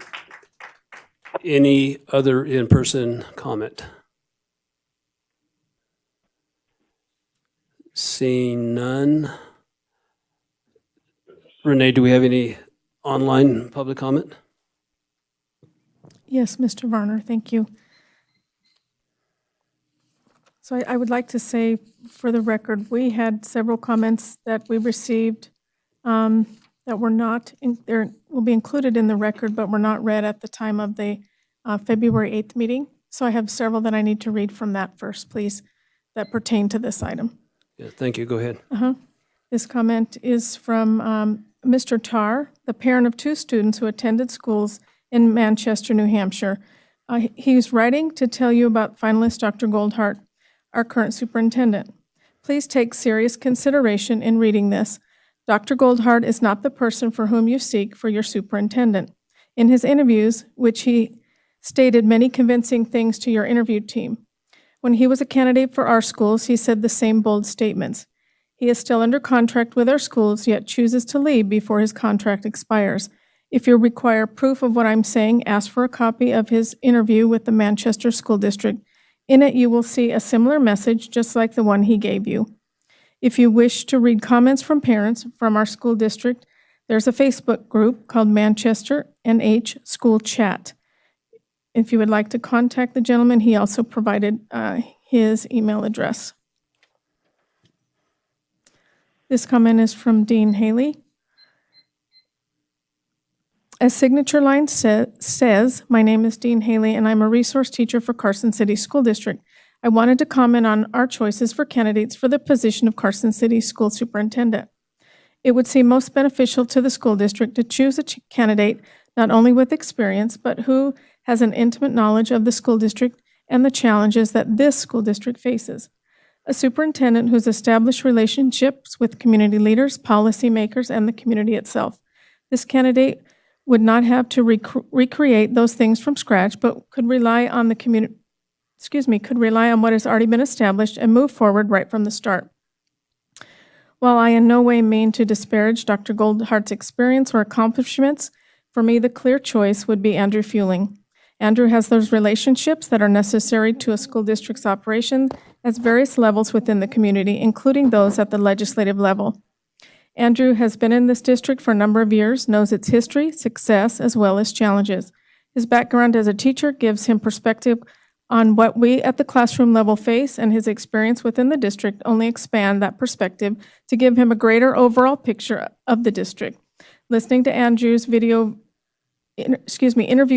Any other in-person comment? Seeing none. Renee, do we have any online public comment? Yes, Mr. Varner, thank you. So I would like to say, for the record, we had several comments that we received that were not, there will be included in the record, but were not read at the time of the February 8th meeting. So I have several that I need to read from that first, please, that pertain to this item. Yeah, thank you. Go ahead. This comment is from Mr. Tarr, the parent of 2 students who attended schools in Manchester, New Hampshire. He's writing to tell you about finalist Dr. Goldhart, our current superintendent. Please take serious consideration in reading this. Dr. Goldhart is not the person for whom you seek for your superintendent. In his interviews, which he stated many convincing things to your interview team. When he was a candidate for our schools, he said the same bold statements. He is still under contract with our schools, yet chooses to leave before his contract expires. If you require proof of what I'm saying, ask for a copy of his interview with the Manchester School District. In it, you will see a similar message, just like the one he gave you. If you wish to read comments from parents from our school district, there's a Facebook group called Manchester NH School Chat. If you would like to contact the gentleman, he also provided his email address. This comment is from Dean Haley. As signature line says, my name is Dean Haley, and I'm a resource teacher for Carson City School District. I wanted to comment on our choices for candidates for the position of Carson City School Superintendent. It would seem most beneficial to the school district to choose a candidate not only with experience, but who has an intimate knowledge of the school district and the challenges that this school district faces. A superintendent who's established relationships with community leaders, policymakers, and the community itself. This candidate would not have to recreate those things from scratch, but could rely on the community, could rely on what has already been established and move forward right from the start. While I in no way mean to disparage Dr. Goldhart's experience or accomplishments, for me the clear choice would be Andrew Fueling. Andrew has those relationships that are necessary to a school district's operation at various levels within the community, including those at the legislative level. Andrew has been in this district for a number of years, knows its history, success, as well as challenges. His background as a teacher gives him perspective on what we at the classroom level face, and his experience within the district only expand that perspective to give him a greater overall picture of the district. Listening to Andrew's interview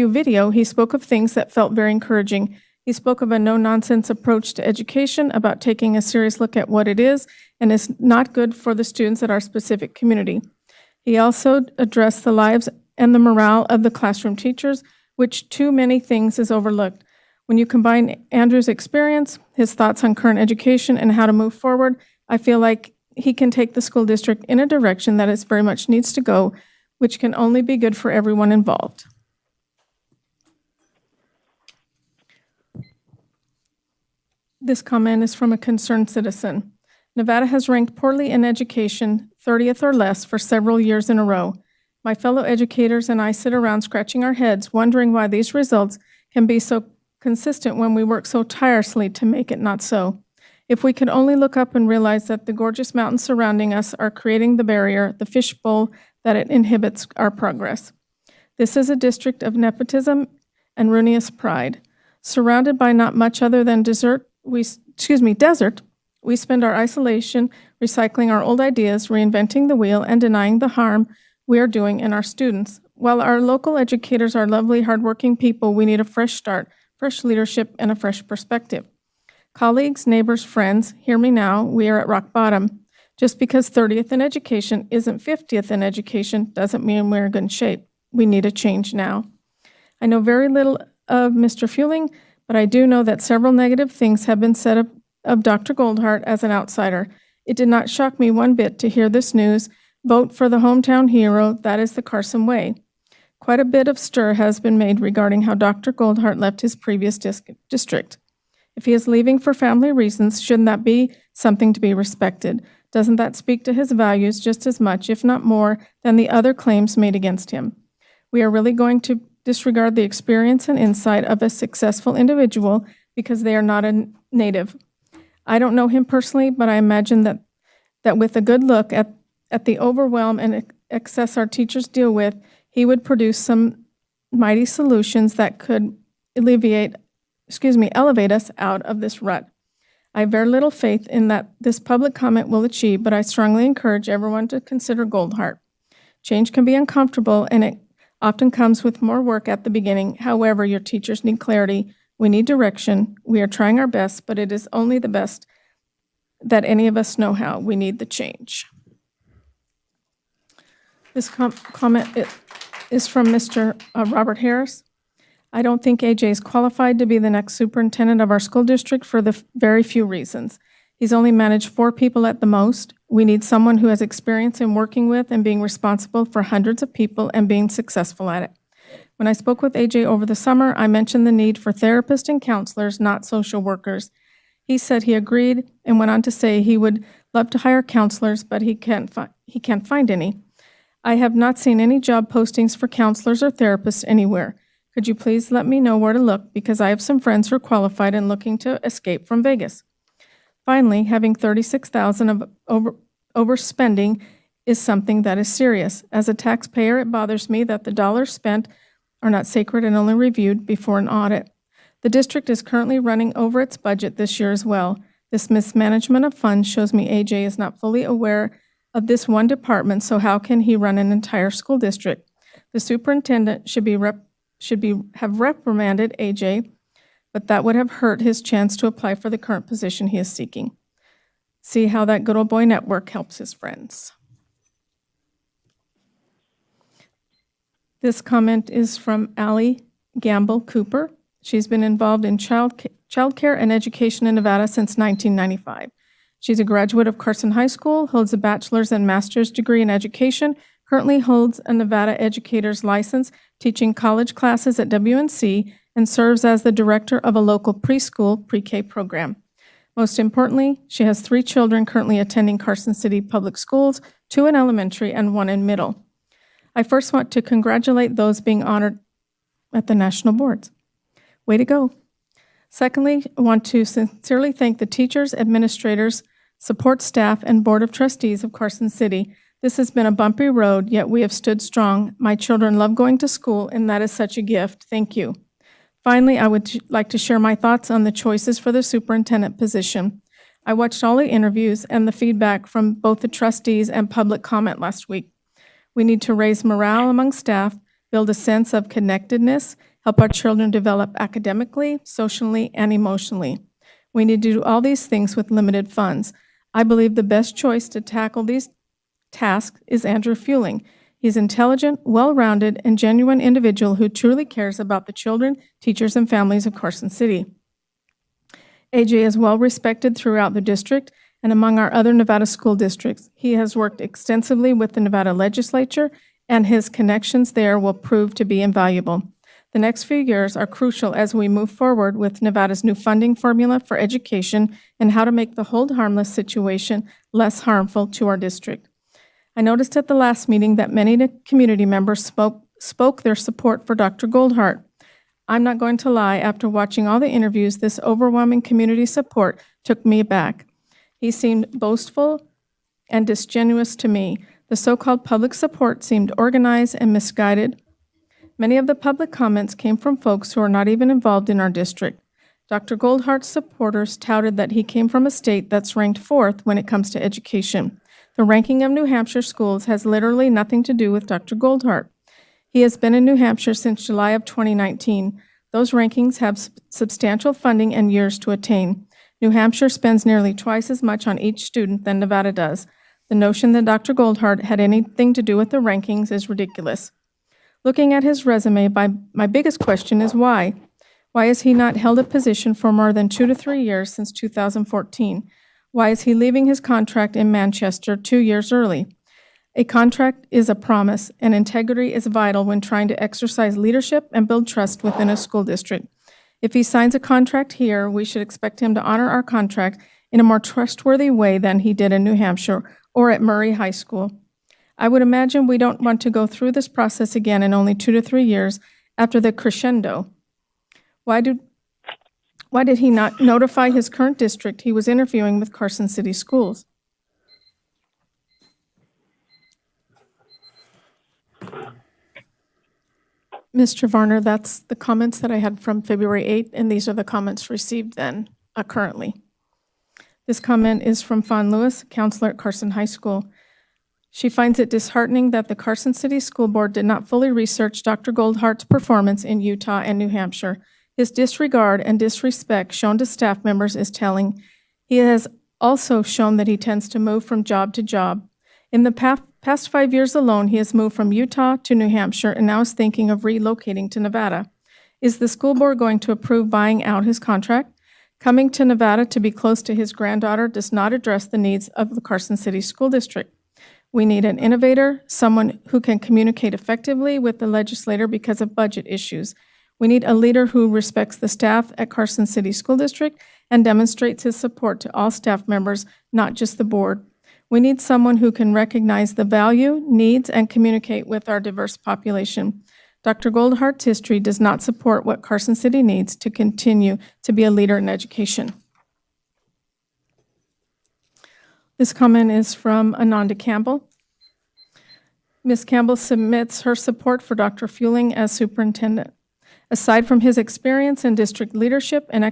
video, he spoke of things that felt very encouraging. He spoke of a no-nonsense approach to education, about taking a serious look at what it is and is not good for the students at our specific community. He also addressed the lives and the morale of the classroom teachers, which too many things is overlooked. When you combine Andrew's experience, his thoughts on current education, and how to move forward, I feel like he can take the school district in a direction that it very much needs to go, which can only be good for everyone involved. This comment is from a concerned citizen. Nevada has ranked poorly in education, 30th or less, for several years in a row. My fellow educators and I sit around scratching our heads, wondering why these results can be so consistent when we work so tirelessly to make it not so. If we could only look up and realize that the gorgeous mountains surrounding us are creating the barrier, the fishbowl, that it inhibits our progress. This is a district of nepotism and ruinous pride. Surrounded by not much other than desert, we spend our isolation recycling our old ideas, reinventing the wheel, and denying the harm we are doing in our students. While our local educators are lovely, hardworking people, we need a fresh start, fresh leadership, and a fresh perspective. Colleagues, neighbors, friends, hear me now, we are at rock bottom. Just because 30th in education isn't 50th in education doesn't mean we're in good shape. We need a change now. I know very little of Mr. Fueling, but I do know that several negative things have been said of Dr. Goldhart as an outsider. It did not shock me one bit to hear this news. Vote for the hometown hero, that is the Carson way. Quite a bit of stir has been made regarding how Dr. Goldhart left his previous district. If he is leaving for family reasons, shouldn't that be something to be respected? Doesn't that speak to his values just as much, if not more, than the other claims made against him? We are really going to disregard the experience and insight of a successful individual because they are not a native. I don't know him personally, but I imagine that with a good look at the overwhelm and excess our teachers deal with, he would produce some mighty solutions that could elevate us out of this rut. I have very little faith in that this public comment will achieve, but I strongly encourage everyone to consider Goldhart. Change can be uncomfortable, and it often comes with more work at the beginning. However, your teachers need clarity. We need direction. We are trying our best, but it is only the best that any of us know how. We need the change. This comment is from Mr. Robert Harris. I don't think AJ is qualified to be the next superintendent of our school district for the very few reasons. He's only managed 4 people at the most. We need someone who has experience in working with and being responsible for hundreds of people and being successful at it. When I spoke with AJ over the summer, I mentioned the need for therapists and counselors, not social workers. He said he agreed and went on to say he would love to hire counselors, but he can't find any. I have not seen any job postings for counselors or therapists anywhere. Could you please let me know where to look, because I have some friends who are qualified and looking to escape from Vegas. Finally, having $36,000 of overspending is something that is serious. As a taxpayer, it bothers me that the dollars spent are not sacred and only reviewed before an audit. The district is currently running over its budget this year as well. This mismanagement of funds shows me AJ is not fully aware of this one department, so how can he run an entire school district? The superintendent should have reprimanded AJ, but that would have hurt his chance to apply for the current position he is seeking. See how that good old boy network helps his friends. This comment is from Allie Gamble Cooper. She's been involved in child care and education in Nevada since 1995. She's a graduate of Carson High School, holds a bachelor's and master's degree in education, currently holds a Nevada educator's license, teaching college classes at WNC, and serves as the director of a local preschool pre-K program. Most importantly, she has 3 children currently attending Carson City Public Schools, 2 in elementary and 1 in middle. I first want to congratulate those being honored at the national boards. Way to go. Secondly, I want to sincerely thank the teachers, administrators, support staff, and Board of Trustees of Carson City. This has been a bumpy road, yet we have stood strong. My children love going to school, and that is such a gift. Thank you. Finally, I would like to share my thoughts on the choices for the superintendent position. I watched all the interviews and the feedback from both the trustees and public comment last week. We need to raise morale among staff, build a sense of connectedness, help our children develop academically, socially, and emotionally. We need to do all these things with limited funds. I believe the best choice to tackle these tasks is Andrew Fueling. He's intelligent, well-rounded, and genuine individual who truly cares about the children, teachers, and families of Carson City. AJ is well-respected throughout the district and among our other Nevada school districts. He has worked extensively with the Nevada legislature, and his connections there will prove to be invaluable. The next few years are crucial as we move forward with Nevada's new funding formula for education and how to make the hold harmless situation less harmful to our district. I noticed at the last meeting that many community members spoke their support for Dr. Goldhart. I'm not going to lie, after watching all the interviews, this overwhelming community support took me aback. He seemed boastful and disingenuous to me. The so-called public support seemed organized and misguided. Many of the public comments came from folks who are not even involved in our district. Dr. Goldhart's supporters touted that he came from a state that's ranked 4th when it comes to education. The ranking of New Hampshire schools has literally nothing to do with Dr. Goldhart. He has been in New Hampshire since July of 2019. Those rankings have substantial funding and years to attain. New Hampshire spends nearly twice as much on each student than Nevada does. The notion that Dr. Goldhart had anything to do with the rankings is ridiculous. Looking at his resume, my biggest question is why? Why has he not held a position for more than 2 to 3 years since 2014? Why is he leaving his contract in Manchester 2 years early? A contract is a promise, and integrity is vital when trying to exercise leadership and build trust within a school district. If he signs a contract here, we should expect him to honor our contract in a more trustworthy way than he did in New Hampshire or at Murray High School. I would imagine we don't want to go through this process again in only 2 to 3 years after the crescendo. Why did he not notify his current district he was interviewing with Carson City Schools? Mr. Varner, that's the comments that I had from February 8th, and these are the comments received then, currently. This comment is from Fawn Lewis, counselor at Carson High School. She finds it disheartening that the Carson City School Board did not fully research Dr. Goldhart's performance in Utah and New Hampshire. His disregard and disrespect shown to staff members is telling. He has also shown that he tends to move from job to job. In the past 5 years alone, he has moved from Utah to New Hampshire and now is thinking of relocating to Nevada. Is the school board going to approve buying out his contract? Coming to Nevada to be close to his granddaughter does not address the needs of the Carson City School District. We need an innovator, someone who can communicate effectively with the legislator because of budget issues. We need a leader who respects the staff at Carson City School District and demonstrates his support to all staff members, not just the board. We need someone who can recognize the value, needs, and communicate with our diverse population. Dr. Goldhart's history does not support what Carson City needs to continue to be a leader in education. This comment is from Ananda Campbell. Ms. Campbell submits her support for Dr. Fueling as superintendent. Aside from his experience in district leadership and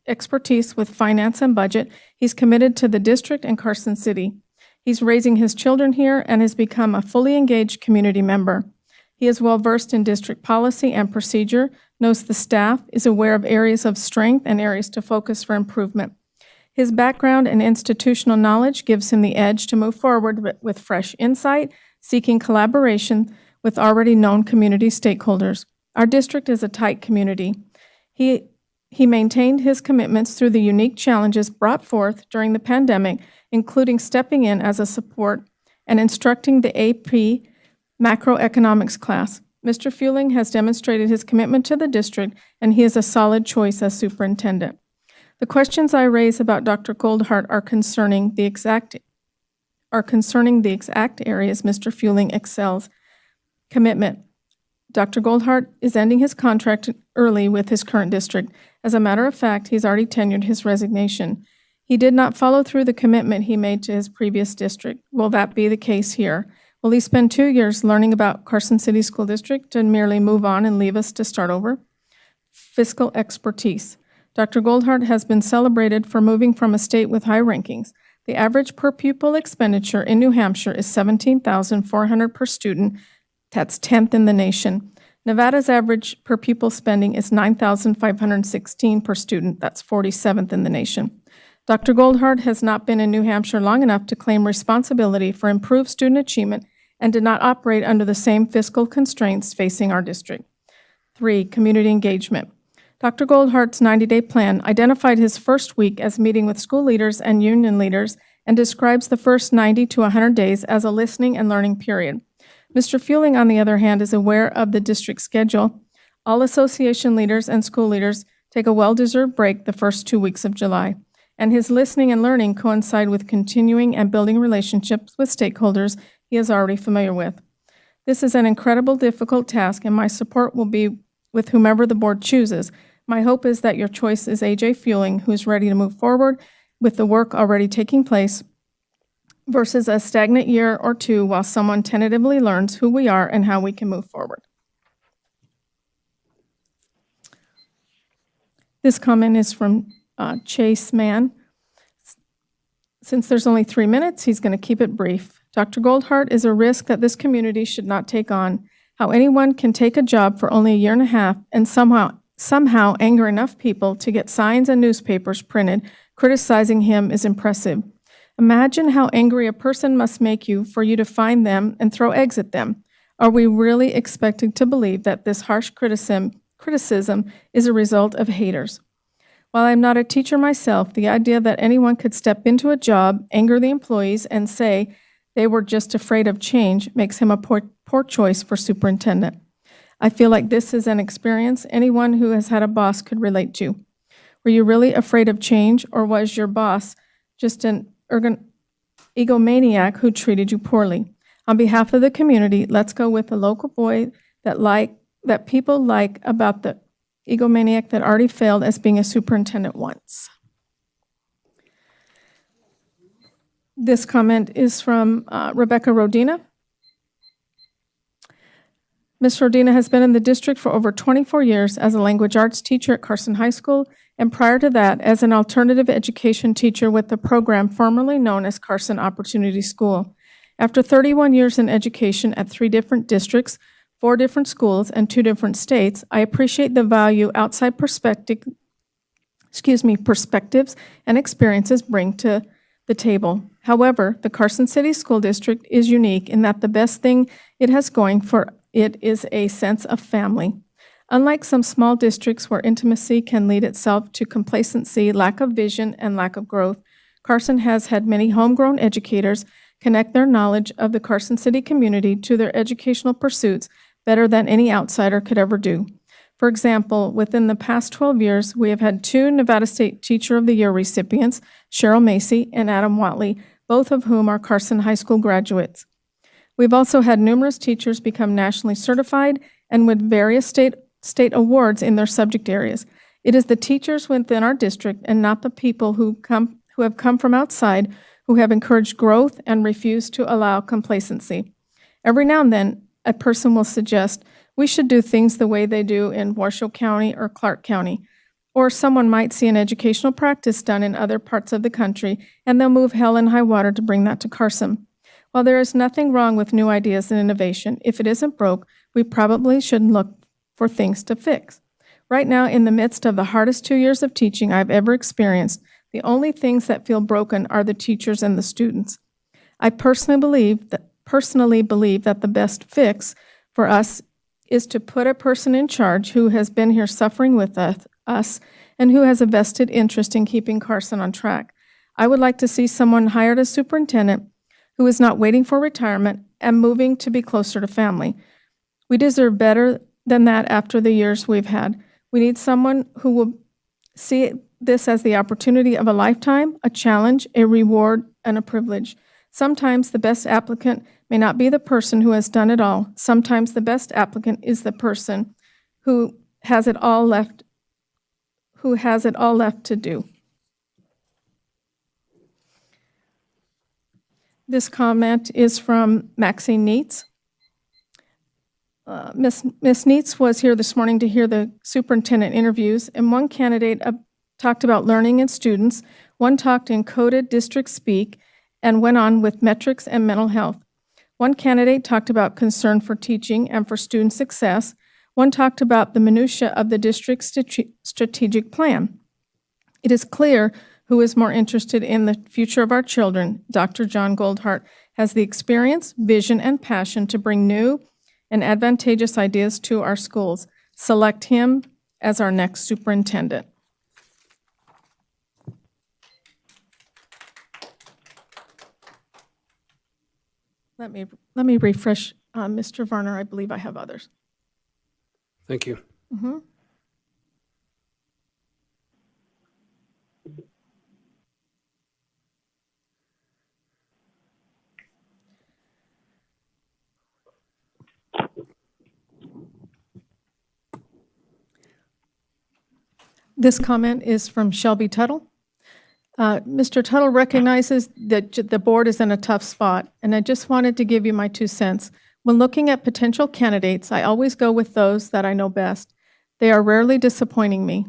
expertise with finance and budget, he's committed to the district and Carson City. He's raising his children here and has become a fully engaged community member. He is well-versed in district policy and procedure, knows the staff, is aware of areas of strength and areas to focus for improvement. His background and institutional knowledge gives him the edge to move forward with fresh insight, seeking collaboration with already known community stakeholders. Our district is a tight community. He maintained his commitments through the unique challenges brought forth during the pandemic, including stepping in as a support and instructing the AP macroeconomics class. Mr. Fueling has demonstrated his commitment to the district, and he is a solid choice as superintendent. The questions I raise about Dr. Goldhart are concerning the exact areas Mr. Fueling excels. Commitment. Dr. Goldhart is ending his contract early with his current district. As a matter of fact, he's already tendered his resignation. He did not follow through the commitment he made to his previous district. Will that be the case here? Will he spend 2 years learning about Carson City School District and merely move on and leave us to start over? Fiscal expertise. Dr. Goldhart has been celebrated for moving from a state with high rankings. The average per pupil expenditure in New Hampshire is $17,400 per student. That's 10th in the nation. Nevada's average per pupil spending is $9,516 per student. That's 47th in the nation. Dr. Goldhart has not been in New Hampshire long enough to claim responsibility for improved student achievement and did not operate under the same fiscal constraints facing our district. 3, community engagement. Dr. Goldhart's 90-day plan identified his first week as meeting with school leaders and union leaders and describes the first 90 to 100 days as a listening and learning period. Mr. Fueling, on the other hand, is aware of the district schedule. All association leaders and school leaders take a well-deserved break the first 2 weeks of July, and his listening and learning coincide with continuing and building relationships with stakeholders he is already familiar with. This is an incredible, difficult task, and my support will be with whomever the board chooses. My hope is that your choice is AJ Fueling, who is ready to move forward with the work already taking place, versus a stagnant year or two while someone tentatively learns who we are and how we can move forward. This comment is from Chase Mann. Since there's only 3 minutes, he's going to keep it brief. Dr. Goldhart is a risk that this community should not take on. How anyone can take a job for only a year and a half and somehow anger enough people to get signs and newspapers printed criticizing him is impressive. Imagine how angry a person must make you for you to find them and throw eggs at them. Are we really expected to believe that this harsh criticism is a result of haters? While I'm not a teacher myself, the idea that anyone could step into a job, anger the employees, and say they were just afraid of change makes him a poor choice for superintendent. I feel like this is an experience anyone who has had a boss could relate to. Were you really afraid of change, or was your boss just an egomaniac who treated you poorly? On behalf of the community, let's go with the local boy that people like about the egomaniac that already failed as being a superintendent once. This comment is from Rebecca Rodina. Ms. Rodina has been in the district for over 24 years as a language arts teacher at Carson High School, and prior to that, as an alternative education teacher with the program formerly known as Carson Opportunity School. After 31 years in education at 3 different districts, 4 different schools, and 2 different states, I appreciate the value outside perspectives and experiences bring to the table. However, the Carson City School District is unique in that the best thing it has going for it is a sense of family. Unlike some small districts where intimacy can lead itself to complacency, lack of vision, and lack of growth, Carson has had many homegrown educators connect their knowledge of the Carson City community to their educational pursuits better than any outsider could ever do. For example, within the past 12 years, we have had 2 Nevada State Teacher of the Year recipients, Cheryl Macy and Adam Watley, both of whom are Carson High School graduates. We've also had numerous teachers become nationally certified and with various state awards in their subject areas. It is the teachers within our district and not the people who have come from outside who have encouraged growth and refused to allow complacency. Every now and then, a person will suggest we should do things the way they do in Washoe County or Clark County. Or someone might see an educational practice done in other parts of the country, and they'll move hell and high water to bring that to Carson. While there is nothing wrong with new ideas and innovation, if it isn't broke, we probably shouldn't look for things to fix. Right now, in the midst of the hardest 2 years of teaching I've ever experienced, the only things that feel broken are the teachers and the students. I personally believe that the best fix for us is to put a person in charge who has been here suffering with us and who has a vested interest in keeping Carson on track. I would like to see someone hired as superintendent who is not waiting for retirement and moving to be closer to family. We deserve better than that after the years we've had. We need someone who will see this as the opportunity of a lifetime, a challenge, a reward, and a privilege. Sometimes the best applicant may not be the person who has done it all. Sometimes the best applicant is the person who has it all left to do. This comment is from Maxine Neitz. Ms. Neitz was here this morning to hear the superintendent interviews, and one candidate talked about learning and students, one talked in coded district speak, and went on with metrics and mental health. One candidate talked about concern for teaching and for student success. One talked about the minutia of the district's strategic plan. It is clear who is more interested in the future of our children. Dr. John Goldhart has the experience, vision, and passion to bring new and advantageous ideas to our schools. Select him as our next superintendent. Let me refresh, Mr. Varner. I believe I have others. Thank you. Mm-hmm. This comment is from Shelby Tuttle. Mr. Tuttle recognizes that the board is in a tough spot, and I just wanted to give you my 2 cents. When looking at potential candidates, I always go with those that I know best. They are rarely disappointing me.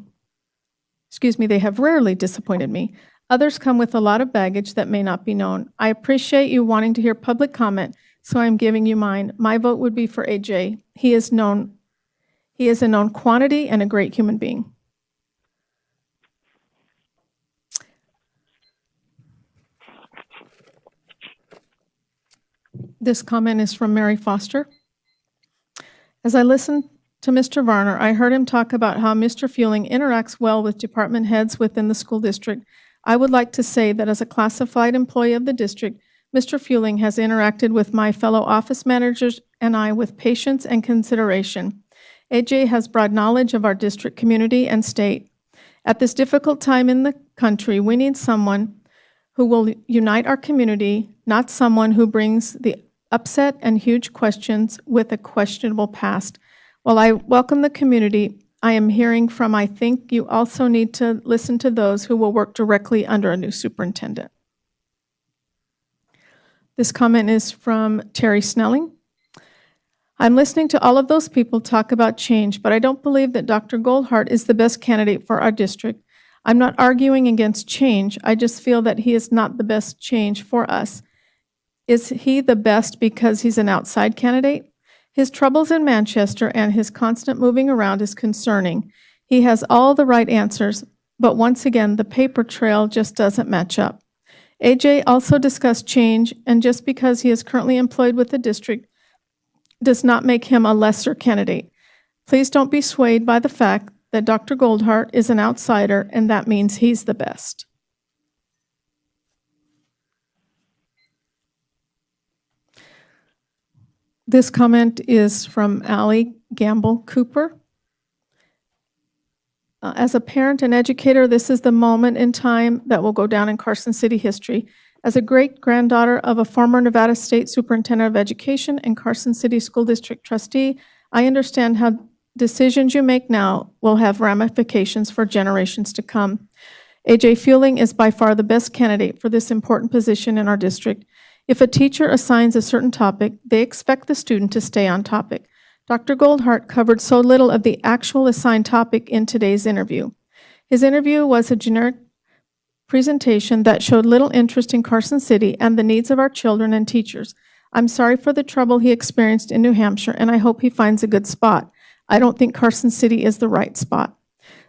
They have rarely disappointed me. Others come with a lot of baggage that may not be known. I appreciate you wanting to hear public comment, so I'm giving you mine. My vote would be for AJ. He is a known quantity and a great human being. This comment is from Mary Foster. As I listened to Mr. Varner, I heard him talk about how Mr. Fueling interacts well with department heads within the school district. I would like to say that as a classified employee of the district, Mr. Fueling has interacted with my fellow office managers and I with patience and consideration. AJ has broad knowledge of our district, community, and state. At this difficult time in the country, we need someone who will unite our community, not someone who brings the upset and huge questions with a questionable past. While I welcome the community I am hearing from, I think you also need to listen to those who will work directly under a new superintendent. This comment is from Terry Snelling. I'm listening to all of those people talk about change, but I don't believe that Dr. Goldhart is the best candidate for our district. I'm not arguing against change. I just feel that he is not the best change for us. Is he the best because he's an outside candidate? His troubles in Manchester and his constant moving around is concerning. He has all the right answers, but once again, the paper trail just doesn't match up. AJ also discussed change, and just because he is currently employed with the district does not make him a lesser candidate. Please don't be swayed by the fact that Dr. Goldhart is an outsider, and that means he's the best. This comment is from Allie Gamble Cooper. As a parent and educator, this is the moment in time that will go down in Carson City history. As a great-granddaughter of a former Nevada State Superintendent of Education and Carson City School District trustee, I understand how decisions you make now will have ramifications for generations to come. AJ Fueling is by far the best candidate for this important position in our district. If a teacher assigns a certain topic, they expect the student to stay on topic. Dr. Goldhart covered so little of the actual assigned topic in today's interview. His interview was a generic presentation that showed little interest in Carson City and the needs of our children and teachers. I'm sorry for the trouble he experienced in New Hampshire, and I hope he finds a good spot. I don't think Carson City is the right spot.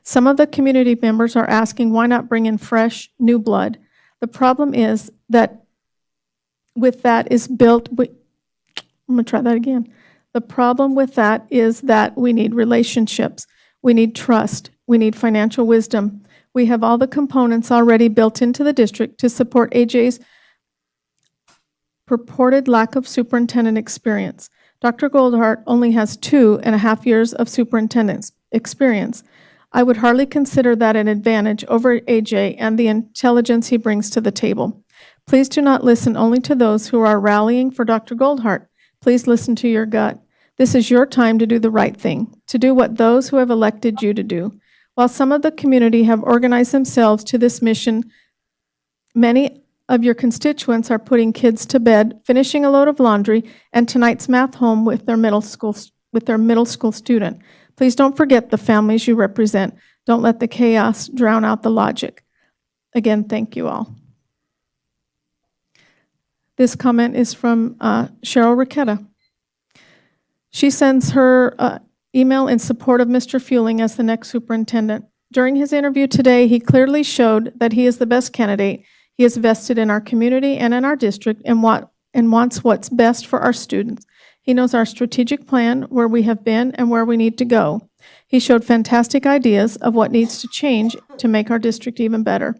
Some of the community members are asking why not bring in fresh, new blood. The problem is that with that is built, I'm going to try that again. The problem with that is that we need relationships, we need trust, we need financial wisdom. We have all the components already built into the district to support AJ's purported lack of superintendent experience. Dr. Goldhart only has 2.5 years of superintendent experience. I would hardly consider that an advantage over AJ and the intelligence he brings to the table. Please do not listen only to those who are rallying for Dr. Goldhart. Please listen to your gut. This is your time to do the right thing, to do what those who have elected you to do. While some of the community have organized themselves to this mission, many of your constituents are putting kids to bed, finishing a load of laundry, and tonight's math home with their middle school student. Please don't forget the families you represent. Don't let the chaos drown out the logic. Again, thank you all. This comment is from Cheryl Riquetta. She sends her email in support of Mr. Fueling as the next superintendent. During his interview today, he clearly showed that he is the best candidate. He is vested in our community and in our district and wants what's best for our students. He knows our strategic plan, where we have been and where we need to go. He showed fantastic ideas of what needs to change to make our district even better.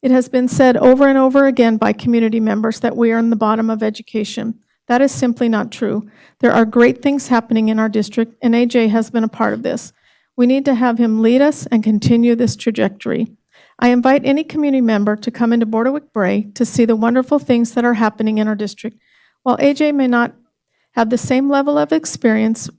It has been said over and over again by community members that we are in the bottom of education. That is simply not true. There are great things happening in our district, and AJ has been a part of this. We need to have him lead us and continue this trajectory. I invite any community member to come into Bordewick Bray to see the wonderful things that are happening in our district. While AJ may not have the same level of experience,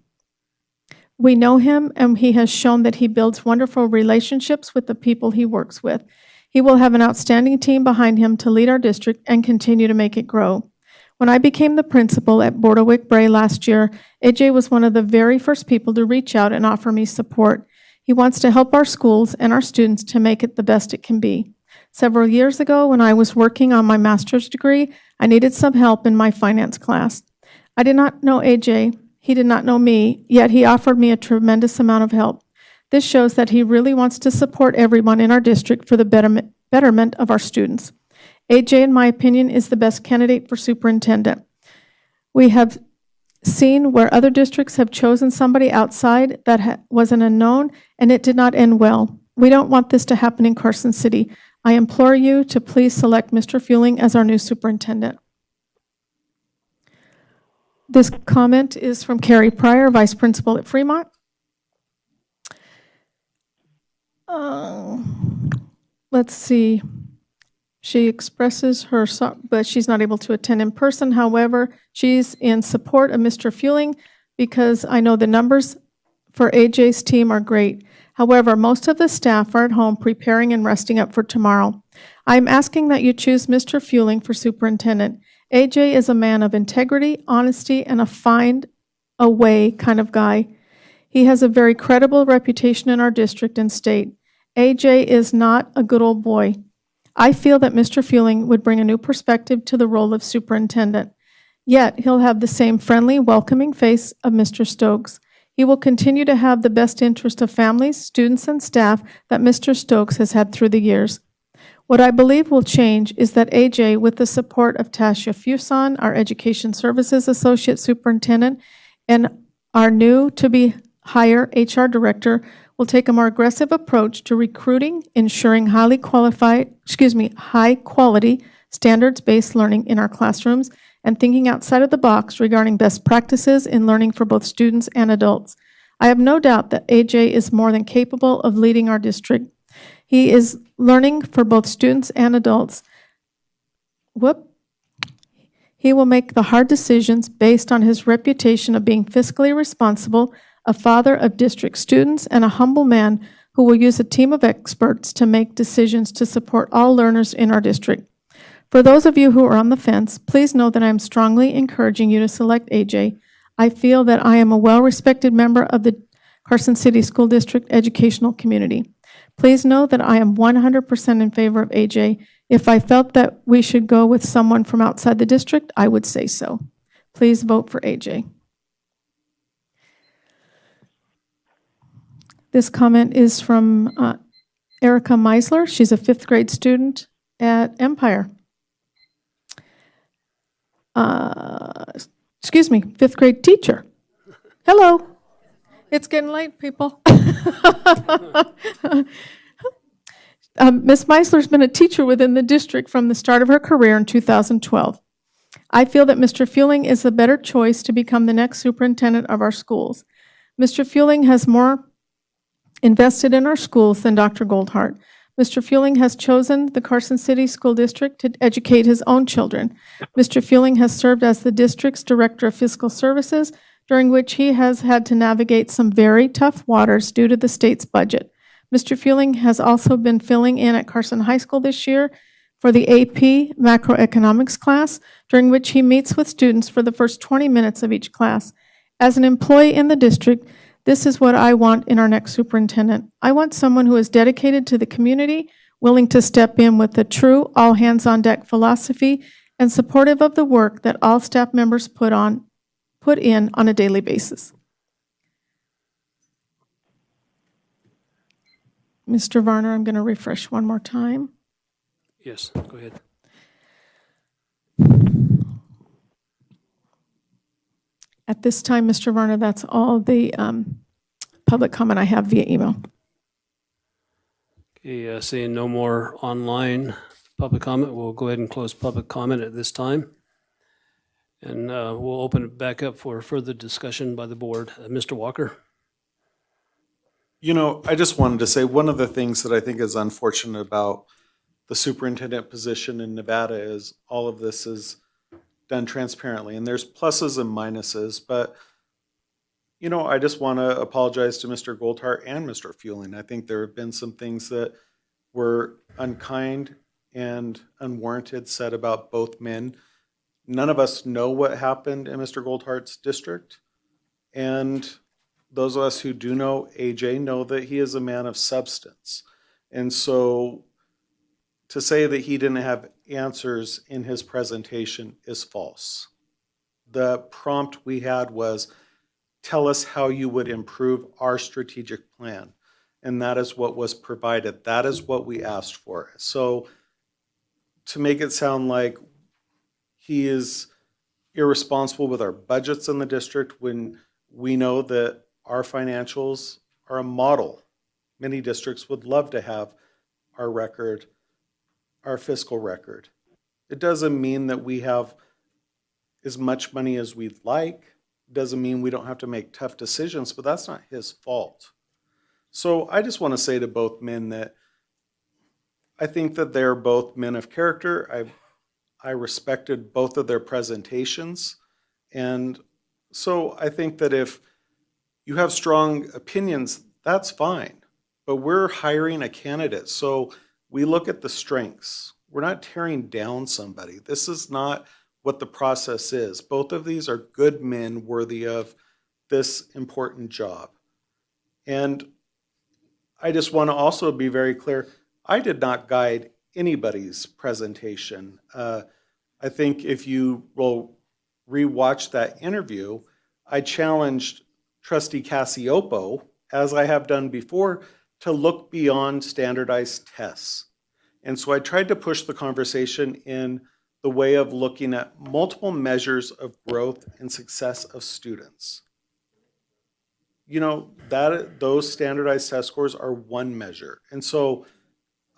we know him, and he has shown that he builds wonderful relationships with the people he works with. He will have an outstanding team behind him to lead our district and continue to make it grow. When I became the principal at Bordewick Bray last year, AJ was one of the very first people to reach out and offer me support. He wants to help our schools and our students to make it the best it can be. Several years ago, when I was working on my master's degree, I needed some help in my finance class. I did not know AJ, he did not know me, yet he offered me a tremendous amount of help. This shows that he really wants to support everyone in our district for the betterment of our students. AJ, in my opinion, is the best candidate for superintendent. We have seen where other districts have chosen somebody outside that was an unknown, and it did not end well. We don't want this to happen in Carson City. I implore you to please select Mr. Fueling as our new superintendent. This comment is from Carrie Pryor, Vice Principal at Fremont. Let's see. She expresses her, but she's not able to attend in person. However, she's in support of Mr. Fueling because I know the numbers for AJ's team are great. However, most of the staff are at home preparing and resting up for tomorrow. I'm asking that you choose Mr. Fueling for superintendent. AJ is a man of integrity, honesty, and a find a way kind of guy. He has a very credible reputation in our district and state. AJ is not a good old boy. I feel that Mr. Fueling would bring a new perspective to the role of superintendent. Yet, he'll have the same friendly, welcoming face of Mr. Stokes. He will continue to have the best interest of families, students, and staff that Mr. Stokes has had through the years. What I believe will change is that AJ, with the support of Tasha Fuson, our Education Services Associate Superintendent, and our new to-be hire HR Director, will take a more aggressive approach to recruiting, ensuring high quality, standards-based learning in our classrooms, and thinking outside of the box regarding best practices in learning for both students and adults. I have no doubt that AJ is more than capable of leading our district. He is learning for both students and adults. He will make the hard decisions based on his reputation of being fiscally responsible, a father of district students, and a humble man who will use a team of experts to make decisions to support all learners in our district. For those of you who are on the fence, please know that I am strongly encouraging you to select AJ. I feel that I am a well-respected member of the Carson City School District educational community. Please know that I am 100% in favor of AJ. If I felt that we should go with someone from outside the district, I would say so. Please vote for AJ. This comment is from Erica Meisler. She's a 5th grade student at Empire. 5th grade teacher. Hello. It's getting late, people. Ms. Meisler's been a teacher within the district from the start of her career in 2012. I feel that Mr. Fueling is the better choice to become the next superintendent of our schools. Mr. Fueling has more invested in our schools than Dr. Goldhart. Mr. Fueling has chosen the Carson City School District to educate his own children. Mr. Fueling has served as the district's Director of Fiscal Services, during which he has had to navigate some very tough waters due to the state's budget. Mr. Fueling has also been filling in at Carson High School this year for the AP Macroeconomics class, during which he meets with students for the first 20 minutes of each class. As an employee in the district, this is what I want in our next superintendent. I want someone who is dedicated to the community, willing to step in with the true all-hands-on-deck philosophy, and supportive of the work that all staff members put in on a daily basis. Mr. Varner, I'm going to refresh one more time. Yes, go ahead. At this time, Mr. Varner, that's all the public comment I have via email. Okay, seeing no more online public comment, we'll go ahead and close public comment at this time. And we'll open it back up for further discussion by the board. Mr. Walker? You know, I just wanted to say one of the things that I think is unfortunate about the superintendent position in Nevada is all of this is done transparently, and there's pluses and minuses, but you know, I just want to apologize to Mr. Goldhart and Mr. Fueling. I think there have been some things that were unkind and unwarranted said about both men. None of us know what happened in Mr. Goldhart's district, and those of us who do know AJ know that he is a man of substance. And so to say that he didn't have answers in his presentation is false. The prompt we had was, tell us how you would improve our strategic plan. And that is what was provided. That is what we asked for. So to make it sound like he is irresponsible with our budgets in the district when we know that our financials are a model. Many districts would love to have our record, our fiscal record. It doesn't mean that we have as much money as we'd like. It doesn't mean we don't have to make tough decisions, but that's not his fault. So I just want to say to both men that I think that they're both men of character. I respected both of their presentations. And so I think that if you have strong opinions, that's fine. But we're hiring a candidate. So we look at the strengths. We're not tearing down somebody. This is not what the process is. Both of these are good men worthy of this important job. And I just want to also be very clear, I did not guide anybody's presentation. I think if you will rewatch that interview, I challenged Trustee Cassiopo, as I have done before, to look beyond standardized tests. And so I tried to push the conversation in the way of looking at multiple measures of growth and success of students. You know, those standardized test scores are one measure. And so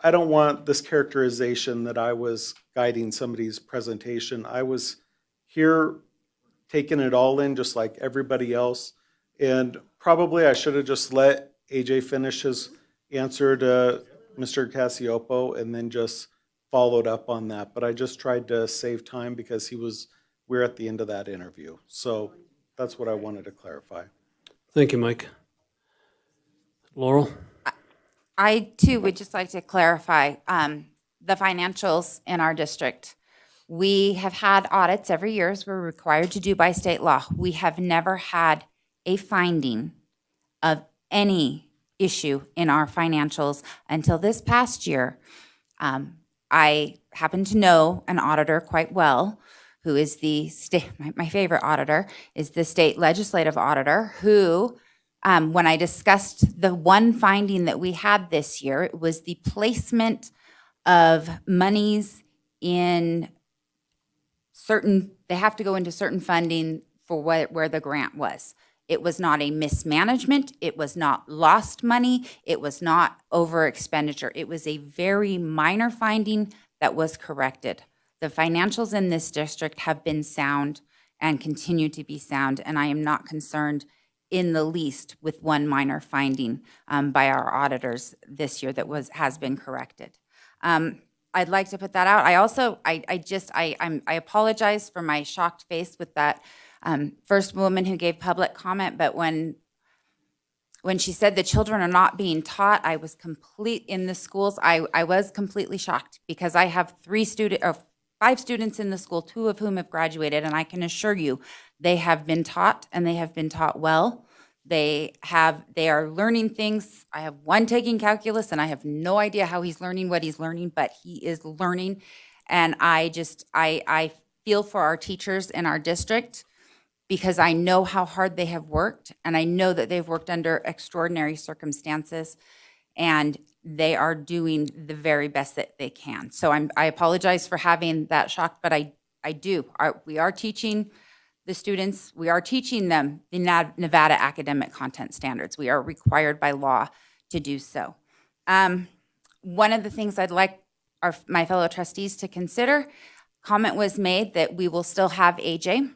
I don't want this characterization that I was guiding somebody's presentation. I was here taking it all in just like everybody else. And probably I should have just let AJ finish his answer to Mr. Cassiopo and then just followed up on that. But I just tried to save time because we're at the end of that interview. So that's what I wanted to clarify. Thank you, Mike. Laurel? I too would just like to clarify the financials in our district. We have had audits every year as we're required to do by state law. We have never had a finding of any issue in our financials until this past year. I happen to know an auditor quite well who is the state, my favorite auditor is the state legislative auditor who, when I discussed the one finding that we had this year, it was the placement of monies in certain, they have to go into certain funding for where the grant was. It was not a mismanagement. It was not lost money. It was not over expenditure. It was a very minor finding that was corrected. The financials in this district have been sound and continue to be sound, and I am not concerned in the least with one minor finding by our auditors this year that has been corrected. I'd like to put that out. I also, I apologize for my shocked face with that first woman who gave public comment, but when she said the children are not being taught, I was in the schools, I was completely shocked because I have 5 students in the school, 2 of whom have graduated, and I can assure you they have been taught and they have been taught well. They are learning things. I have one taking calculus and I have no idea how he's learning what he's learning, but he is learning. And I feel for our teachers in our district because I know how hard they have worked and I know that they've worked under extraordinary circumstances and they are doing the very best that they can. So I apologize for having that shock, but we are teaching the students, we are teaching them the Nevada academic content standards. We are required by law to do so. One of the things I'd like my fellow trustees to consider, comment was made that we will still have AJ,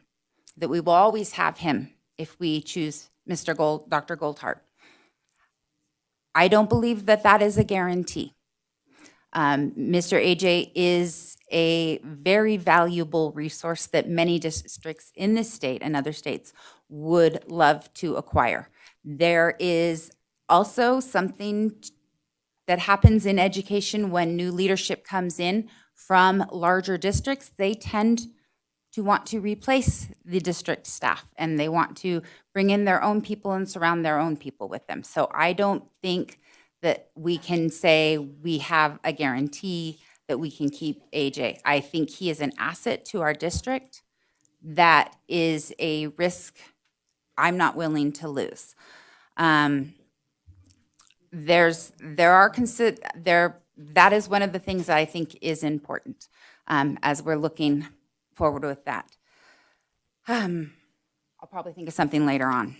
that we will always have him if we choose Dr. Goldhart. I don't believe that is a guarantee. Mr. AJ is a very valuable resource that many districts in this state and other states would love to acquire. There is also something that happens in education when new leadership comes in from larger districts. They tend to want to replace the district staff and they want to bring in their own people and surround their own people with them. So I don't think that we can say we have a guarantee that we can keep AJ. I think he is an asset to our district that is a risk I'm not willing to lose. That is one of the things that I think is important as we're looking forward with that. I'll probably think of something later on.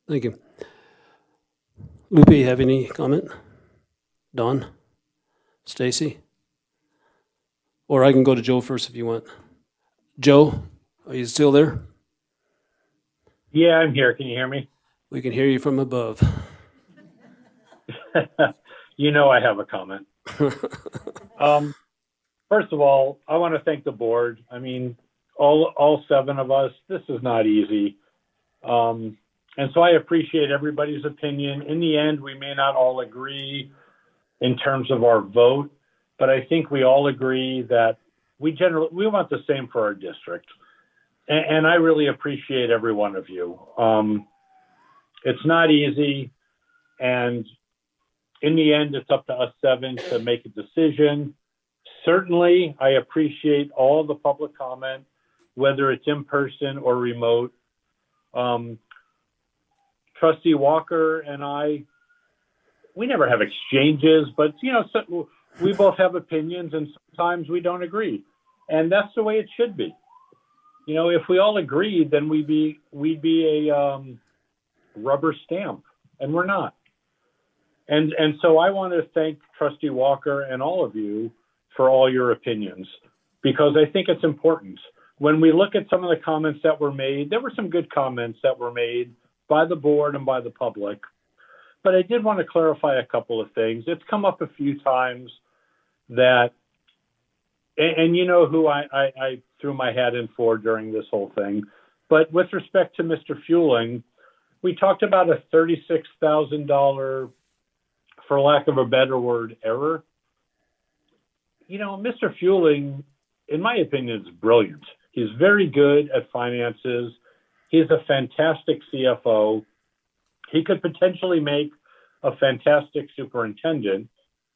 Thank you. Lupe, you have any comment? Don? Stacy? Or I can go to Joe first if you want. Joe, are you still there? Yeah, I'm here. Can you hear me? We can hear you from above. You know I have a comment. First of all, I want to thank the board. I mean, all 7 of us, this is not easy. And so I appreciate everybody's opinion. In the end, we may not all agree in terms of our vote, but I think we all agree that we want the same for our district. And I really appreciate every one of you. It's not easy. And in the end, it's up to us 7 to make a decision. Certainly, I appreciate all the public comment, whether it's in person or remote. Trustee Walker and I, we never have exchanges, but so we both have opinions, and sometimes we don't agree, and that's the way it should be. If we all agreed, then we'd be a rubber stamp, and we're not. And so I want to thank Trustee Walker and all of you for all your opinions, because I think it's important. When we look at some of the comments that were made, there were some good comments that were made by the board and by the public. But I did want to clarify a couple of things. It's come up a few times that, and you know who I threw my hat in for during this whole thing, but with respect to Mr. Fueling, we talked about a $36,000, for lack of a better word, error. Mr. Fueling, in my opinion, is brilliant. He's very good at finances. He's a fantastic CFO. He could potentially make a fantastic superintendent.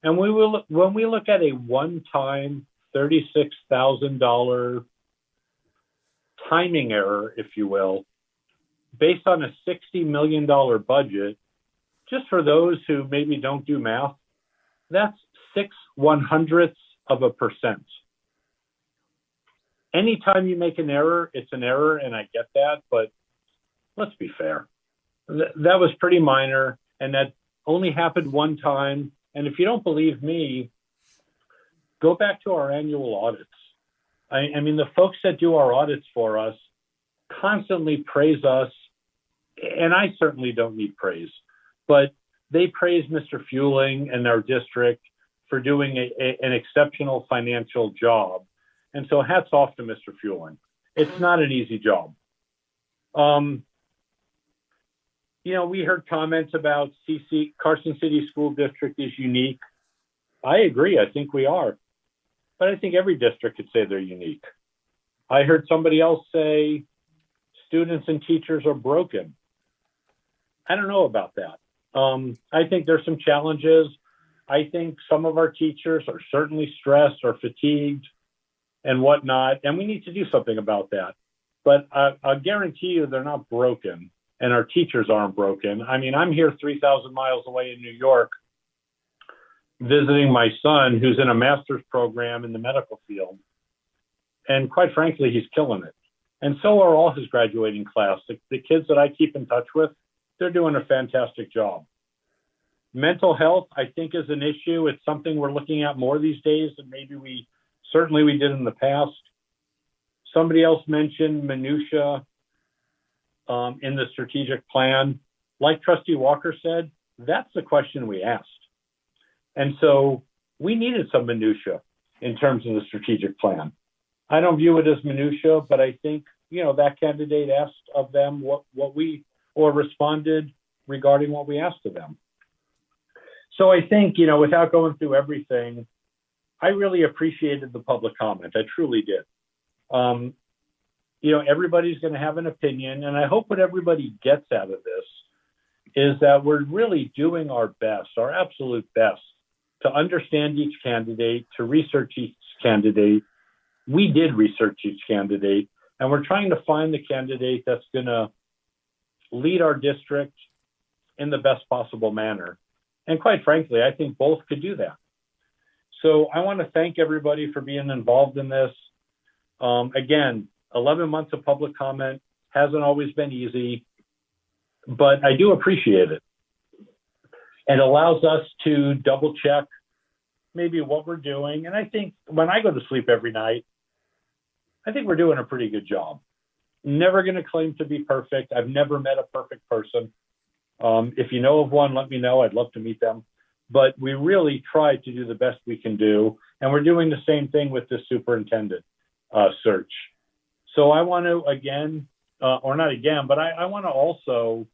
And when we look at a one-time $36,000 timing error, if you will, based on a $60 million budget, just for those who maybe don't do math, that's 6/100ths of a percent. Anytime you make an error, it's an error, and I get that, but let's be fair. That was pretty minor, and that only happened one time. And if you don't believe me, go back to our annual audits. I mean, the folks that do our audits for us constantly praise us, and I certainly don't need praise, but they praise Mr. Fueling and our district for doing an exceptional financial job. And so hats off to Mr. Fueling. It's not an easy job. We heard comments about Carson City School District is unique. I agree. I think we are. But I think every district could say they're unique. I heard somebody else say students and teachers are broken. I don't know about that. I think there's some challenges. I think some of our teachers are certainly stressed or fatigued and whatnot, and we need to do something about that. But I guarantee you they're not broken, and our teachers aren't broken. I mean, I'm here 3,000 miles away in New York visiting my son, who's in a master's program in the medical field. And quite frankly, he's killing it. And so are all his graduating class. The kids that I keep in touch with, they're doing a fantastic job. Mental health, I think, is an issue. It's something we're looking at more these days than maybe we did in the past. Somebody else mentioned minutia in the strategic plan. Like Trustee Walker said, that's the question we asked. And so we needed some minutia in terms of the strategic plan. I don't view it as minutia, but I think, that candidate asked of them or responded regarding what we asked of them. So I think, without going through everything, I really appreciated the public comment. I truly did. Everybody's going to have an opinion, and I hope what everybody gets out of this is that we're really doing our best, our absolute best, to understand each candidate, to research each candidate. We did research each candidate, and we're trying to find the candidate that's going to lead our district in the best possible manner. And quite frankly, I think both could do that. So I want to thank everybody for being involved in this. Again, 11 months of public comment hasn't always been easy, but I do appreciate it. It allows us to double check maybe what we're doing. And I think when I go to sleep every night, I think we're doing a pretty good job. Never going to claim to be perfect. I've never met a perfect person. If you know of one, let me know. I'd love to meet them. but we really tried to do the best we can do. And we're doing the same thing with the superintendent search. So I want to again, or not again, but I want to also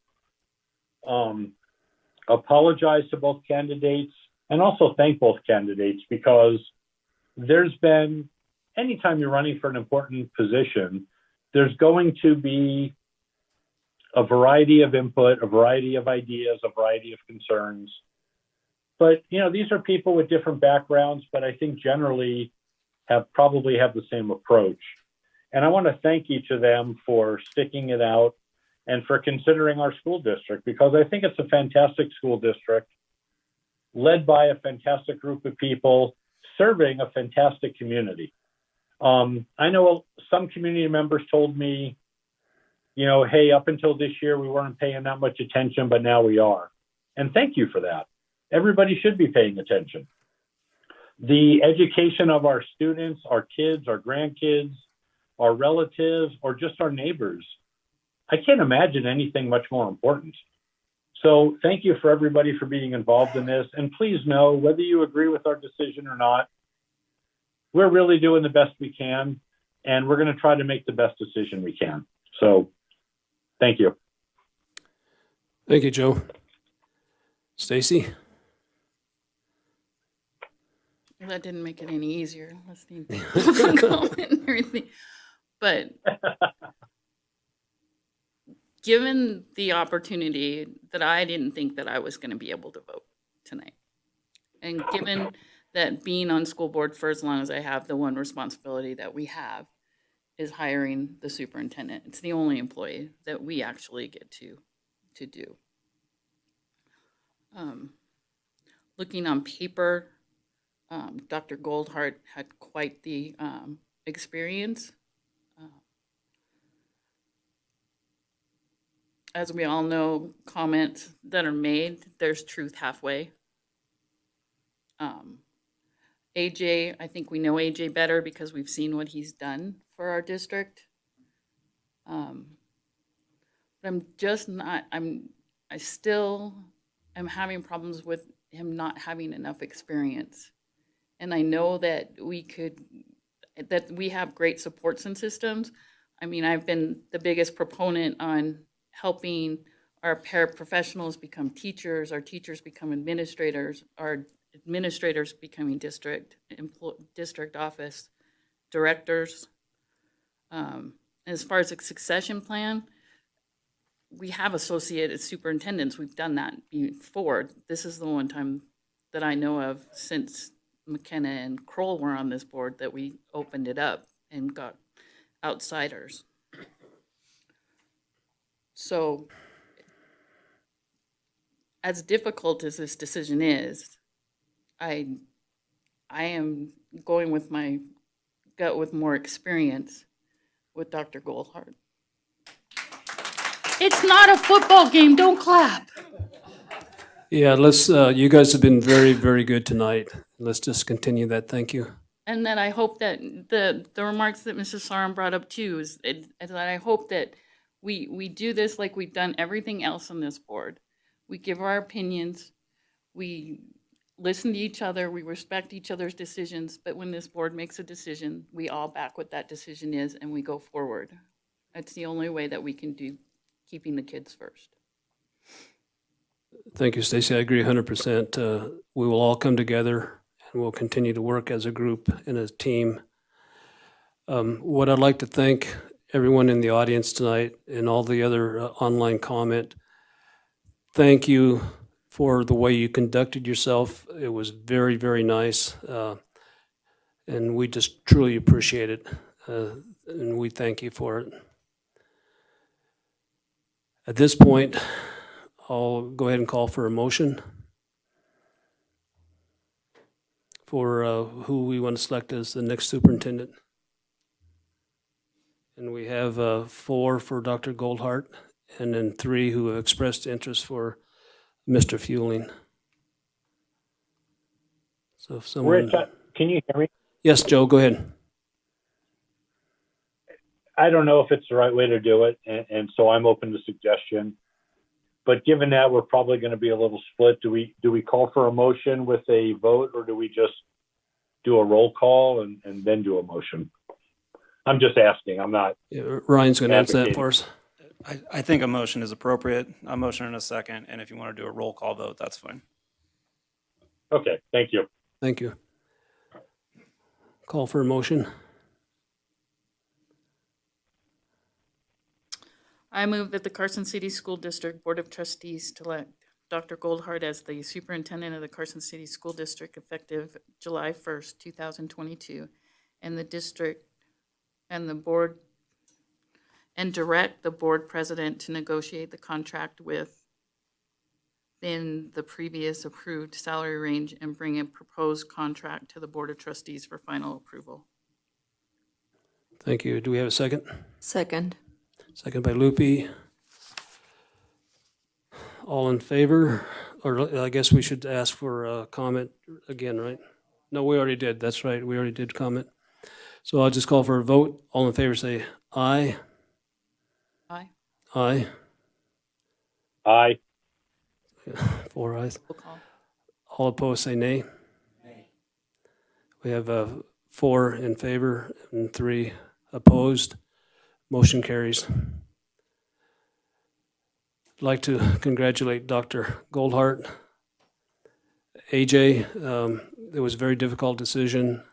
apologize to both candidates and also thank both candidates, because there's been, anytime you're running for an important position, there's going to be a variety of input, a variety of ideas, a variety of concerns. But, you know, these are people with different backgrounds, but I think generally probably have the same approach. And I want to thank each of them for sticking it out and for considering our school district, because I think it's a fantastic school district led by a fantastic group of people serving a fantastic community. I know some community members told me, you know, hey, up until this year, we weren't paying that much attention, but now we are. And thank you for that. Everybody should be paying attention. The education of our students, our kids, our grandkids, our relatives, or just our neighbors, I can't imagine anything much more important. So thank you for everybody for being involved in this. And please know, whether you agree with our decision or not, we're really doing the best we can, and we're going to try to make the best decision we can. So thank you. Thank you, Joe. Stacy? Well, that didn't make it any easier listening to the comment and everything. But given the opportunity that I didn't think that I was going to be able to vote tonight, and given that being on school board for as long as I have, the one responsibility that we have is hiring the superintendent. It's the only employee that we actually get to do. Looking on paper, Dr. Goldhart had quite the experience. As we all know, comments that are made, there's truth halfway. AJ, I think we know AJ better because we've seen what he's done for our district. But I'm just not, I still am having problems with him not having enough experience. And I know that we have great supports and systems. I mean, I've been the biggest proponent on helping our paraprofessionals become teachers, our teachers become administrators, our administrators becoming district office directors. As far as a succession plan, we have associated superintendents. We've done that before. This is the one time that I know of since McKenna and Kroll were on this board that we opened it up and got outsiders. So as difficult as this decision is, I am going with my gut with more experience with Dr. Goldhart. It's not a football game, don't clap. Yeah, let's, you guys have been very, very good tonight. Let's just continue that. Thank you. And then I hope that the remarks that Mrs. Sarum brought up too is that I hope that we do this like we've done everything else on this board. We give our opinions, we listen to each other, we respect each other's decisions, but when this board makes a decision, we all back what that decision is and we go forward. That's the only way that we can do keeping the kids first. Thank you, Stacy. I agree 100%. We will all come together and we'll continue to work as a group and as a team. What I'd like to thank everyone in the audience tonight and all the other online comment. Thank you for the way you conducted yourself. It was very, very nice. And we just truly appreciate it. And we thank you for it. At this point, I'll go ahead and call for a motion for who we want to select as the next superintendent. And we have 4 for Dr. Goldhart, and then 3 who have expressed interest for Mr. Fueling. So if someone... Rich, can you hear me? Yes, Joe, go ahead. I don't know if it's the right way to do it, and so I'm open to suggestion. But given that we're probably going to be a little split, do we call for a motion with a vote, or do we just do a roll call and then do a motion? I'm just asking. I'm not. Yeah, Ryan's going to answer that advocating. for us. I think a motion is appropriate, a motion and a second, and if you want to do a roll call vote, that's fine. Okay, thank you. Thank you. Call for a motion. I move that the Carson City School District Board of Trustees select Dr. Goldhart as the superintendent of the Carson City School District effective July 1st, 2022, and the district and the board, and direct the board president to negotiate the contract within the previous approved salary range and bring a proposed contract to the Board of Trustees for final approval. Thank you. Do we have a second? Second. Second by Loopy. All in favor? Or I guess we should ask for a comment again, right? No, we already did. That's right. We already did comment. So I'll just call for a vote. All in favor say aye. Aye. Aye. Aye. 4 ayes. Roll call. All opposed say nay. We have 4 in favor and 3 opposed. Motion carries. I'd like to congratulate Dr. Goldhart. AJ, it was a very difficult decision.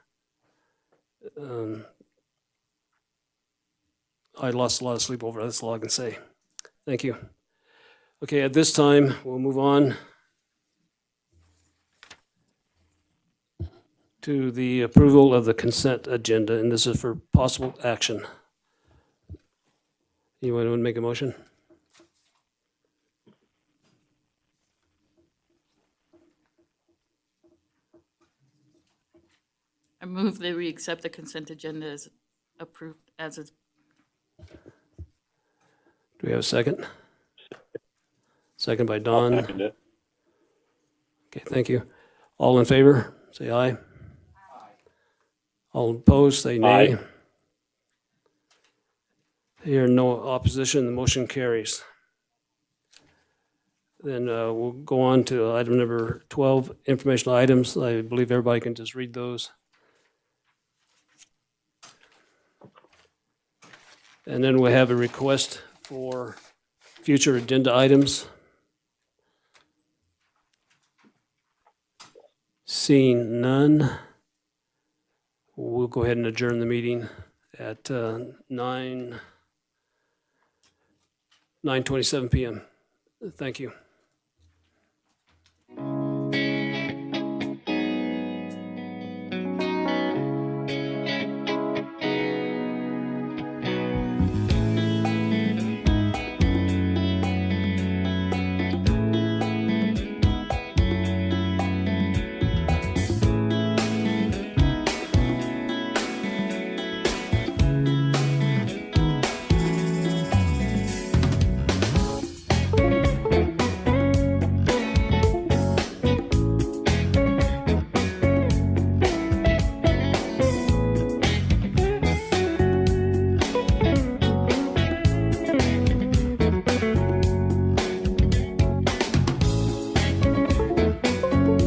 I lost a lot of sleep over it. That's all I can say. Thank you. Okay, at this time, we'll move on to the approval of the consent agenda, and this is for possible action. You want to make a motion? I move that we accept the consent agenda as approved, as it's. Do we have a second? Second by I'll Don. second it. Okay, thank you. All in favor, say aye. All opposed, say nay. Aye. Here, no opposition, the motion carries. Then we'll go on to item number 12, informational items. I believe everybody can just read those. And then we have a request for future agenda items. Seeing none, we'll go ahead and adjourn the meeting at 9:27 p.m. Thank you.